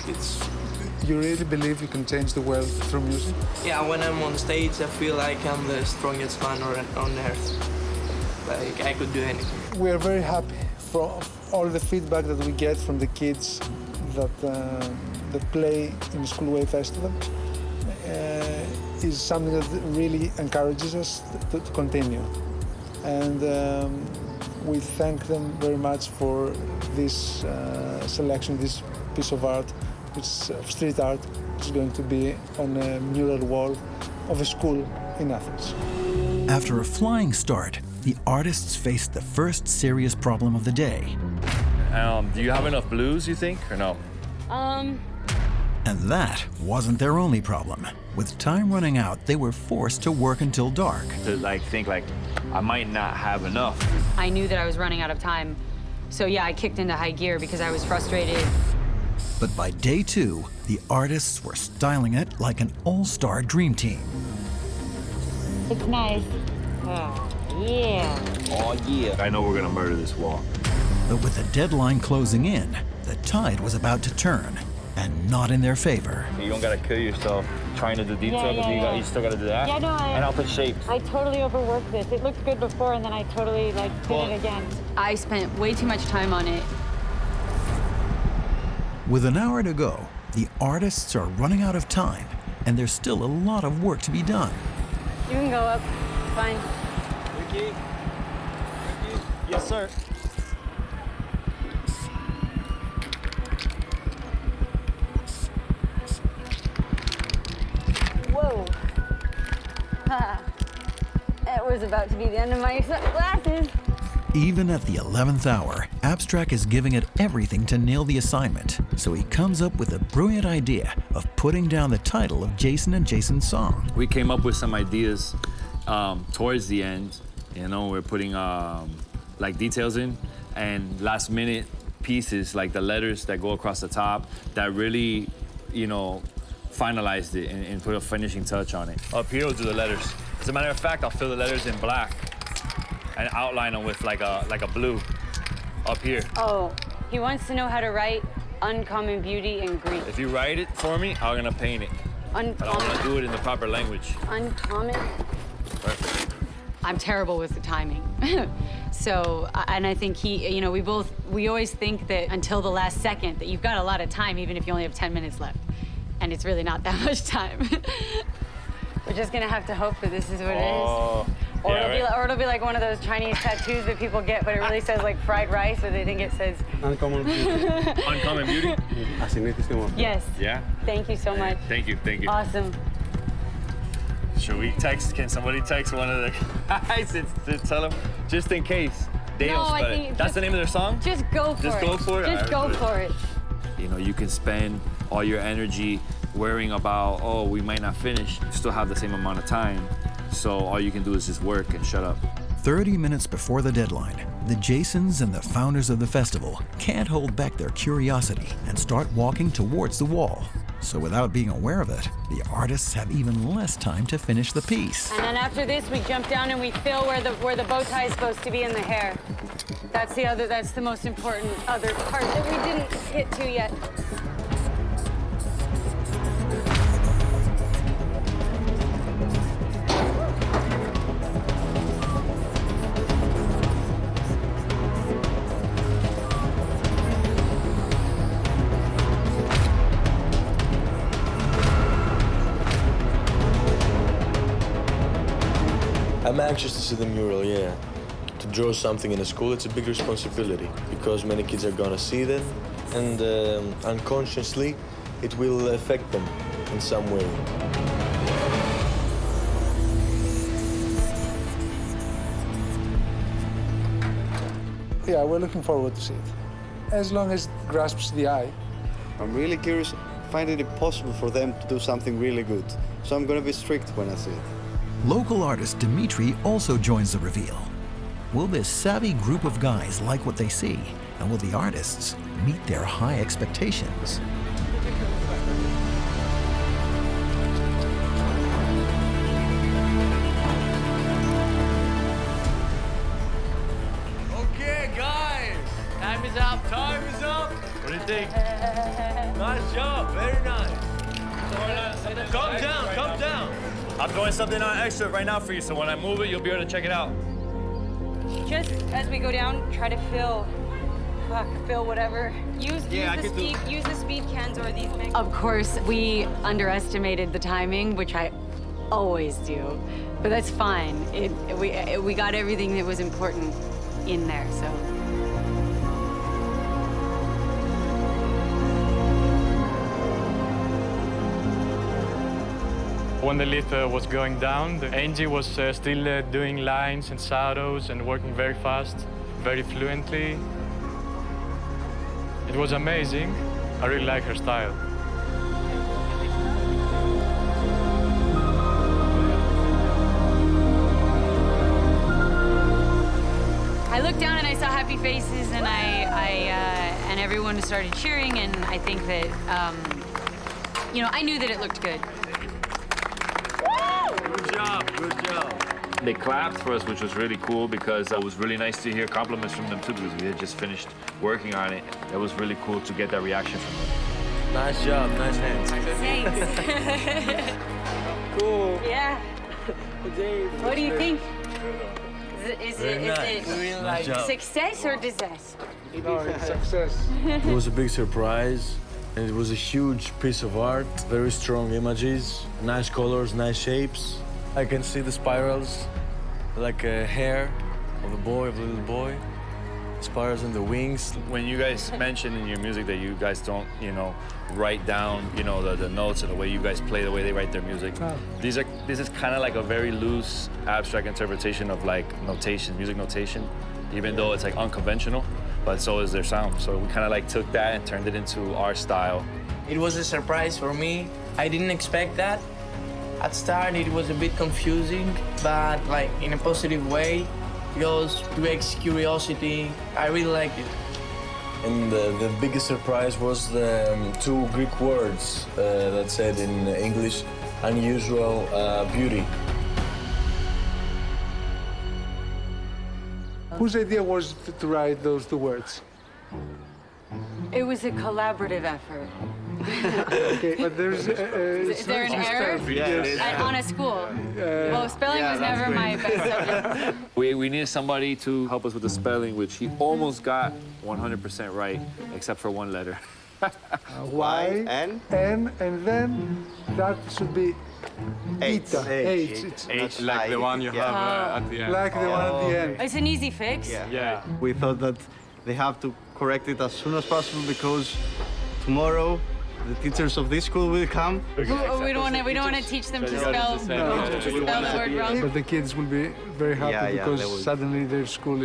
you really believe you can change the world through music? Yeah, when I'm on stage, I feel like I'm the strongest man on earth. Like, I could do anything. We are very happy for all the feedback that we get from the kids that play in the Schoolway Festival. Is something that really encourages us to continue. And we thank them very much for this selection, this piece of art, It's of street art. It's going to be on a mural wall of a school in Athens. After a flying start, the artists faced the first serious problem of the day. Do you have enough blues, you think, or no? And that wasn't their only problem. With time running out, they were forced to work until dark. To think I might not have enough. I knew that I was running out of time. So yeah, I kicked into high gear because I was frustrated. But by day 2, the artists were styling it like an all-star dream team. It's nice. Oh, yeah. Oh, yeah. I know we're gonna murder this wall. But with the deadline closing in, the tide was about to turn, and not in their favor. You don't gotta kill yourself trying to do detail, you still gotta do that. Yeah, no, and I'll put shapes. I totally overworked this. It looked good before, and then I totally did it again. I spent way too much time on it. With an hour to go, the artists are running out of time, and there's still a lot of work to be done. You can go up. Fine. Ricky? Yes, sir. Whoa. It was about to be the end of my glasses. Even at the 11th hour, Abstract is giving it everything to nail the assignment, so he comes up with a brilliant idea of putting down the title of Jason and Jason's song. We came up with some ideas towards the end. You know, we're putting like details in and last minute pieces like the letters that go across the top that really, you know, finalized it and put a finishing touch on it. Up here, we'll do the letters. As a matter of fact, I'll fill the letters in black and outline them with like a blue up here. Oh, he wants to know how to write uncommon beauty in Greek. If you write it for me, I'm gonna paint it. But I'm gonna do it in the proper language. Uncommon? Perfect. I'm terrible with the timing. So, and I think he, you know, we always think that until the last second that you've got a lot of time, even if you only have 10 minutes left. And it's really not that much time. We're just gonna have to hope that this is what it is. Or, yeah, it'll be like one of those Chinese tattoos that people get, but it really says like fried rice, or they think it says... Uncommon beauty. Uncommon beauty? Yes. Yeah? Thank you so much. Thank you. Awesome. Should we text? Can somebody text one of the guys to tell them, just in case they don't spell it? That's the name of their song? Just go for it. Just go for it? Just go for it. You know, you can spend all your energy worrying about, oh, we might not finish. You still have the same amount of time. So all you can do is just work and shut up. 30 minutes before the deadline, the Jasons and the founders of the festival can't hold back their curiosity and start walking towards the wall. So without being aware of it, the artists have even less time to finish the piece. And then after this, we jump down and we fill where the bow tie is supposed to be in the hair. That's the most important other part that we didn't get to yet. I'm anxious to see the mural, yeah. To draw something in a school, it's a big responsibility because many kids are gonna see them and unconsciously it will affect them in some way. Yeah, we're looking forward to see it. As long as it grasps the eye. I'm really curious, finding it possible for them to do something really good. So I'm gonna be strict when I see it. Local artist Dimitri also joins the reveal. Will this savvy group of guys like what they see? And will the artists meet their high expectations? Okay, guys, time is up, time is up. What do you think? Nice job, very nice. Calm down, calm down. I'm throwing something on extra right now for you, so when I move it, you'll be able to check it out. Just as we go down, try to fill whatever. Use the speed cans or these things. Of course, we underestimated the timing, which I always do, but that's fine. We got everything that was important in there, so. When the lift was going down, Angie was still doing lines and shadows and working very fast, very fluently. It was amazing. I really like her style. I looked down and I saw happy faces, and and everyone started cheering, and I think that, you know, I knew that it looked good. Good job, good job. They clapped for us, which was really cool because it was really nice to hear compliments from them too, because we had just finished working on it. It was really cool to get that reaction from them. Nice job, nice hands. Thanks. Cool. Yeah. What do you think? Is Very it nice. Nice job. success or disaster? No, it's success. It was a big surprise, and it was a huge piece of art. Very strong images, nice colors, nice shapes. I can see the spirals, like a hair of a boy, of a little boy. Spirals in the wings. When you guys mentioned in your music that you guys don't, you know, write down, you know, the notes and the way you guys play, the way they write their music. This is kind of like a very loose, abstract interpretation of like notation, music notation, even though it's like unconventional, but so is their sound. So we kind of like took that and turned it into our style. It was a surprise for me. I didn't expect that. At start, it was a bit confusing, but like in a positive way, because it makes curiosity. I really liked it. And the biggest surprise was the two Greek words that said in English, unusual beauty. Whose idea was to write those two words? It was a collaborative effort. Okay, but there's Is there an error? On a school? Well, spelling was never my best subject. We needed somebody to help us with the spelling, which he almost got 100% right, except for one letter. Y, N, and then that should be Eta. H, like the one you have at the end. Like the one at the end. It's an easy fix. Yeah. We thought that they have to correct it as soon as possible because tomorrow the teachers of this school will come. We don't want to teach them to spell the word wrong. But the kids will be very happy because they will. suddenly their school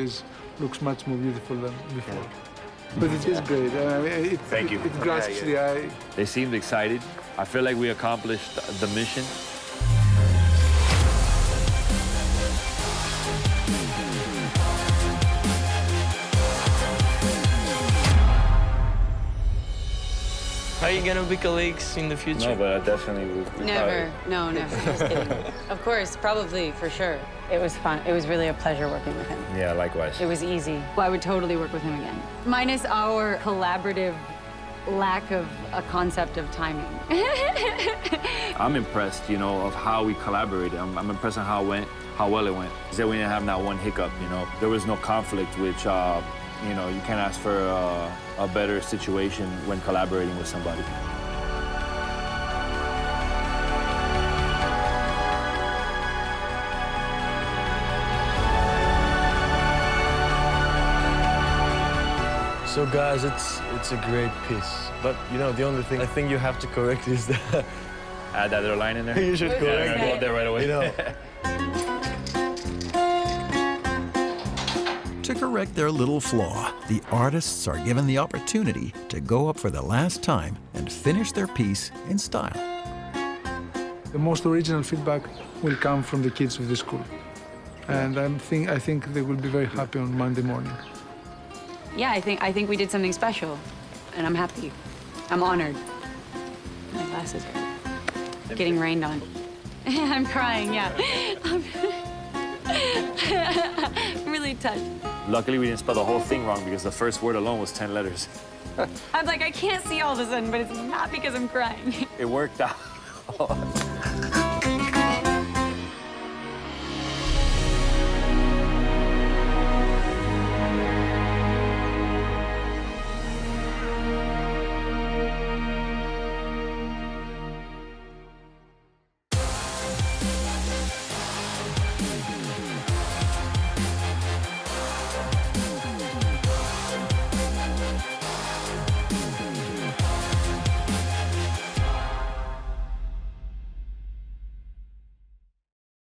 looks much more beautiful than before. But it is great. Thank you. It grasps the eye. They seemed excited. I feel like we accomplished the mission. Are you gonna be colleagues in the future? No, but I definitely would. Never. No, never. Just kidding. Of course, probably, for sure. It was fun. It was really a pleasure working with him. Yeah, likewise. It was easy. I would totally work with him again. Minus our collaborative lack of a concept of timing. I'm impressed, you know, of how we collaborated. I'm impressed on how well it went. That we didn't have not one hiccup, you know. There was no conflict, which, you know, you can't ask for a better situation when collaborating with somebody. So guys, it's a great piece. But you know, the only thing I think you have to correct is the Add that little line in there. You should correct Go up there right away. You know. To correct their little flaw, the artists are given the opportunity to go up for the last time and finish their piece in style. The most original feedback will come from the kids of the school. And I think they will be very happy on Monday morning. Yeah, I think we did something special, and I'm happy. I'm honored. My glasses are getting rained on. I'm crying, yeah. I'm really touched. Luckily, we didn't spell the whole thing wrong because the first word alone was 10 letters. I'm like, I can't see all of a sudden, but it's not because I'm crying. It worked out.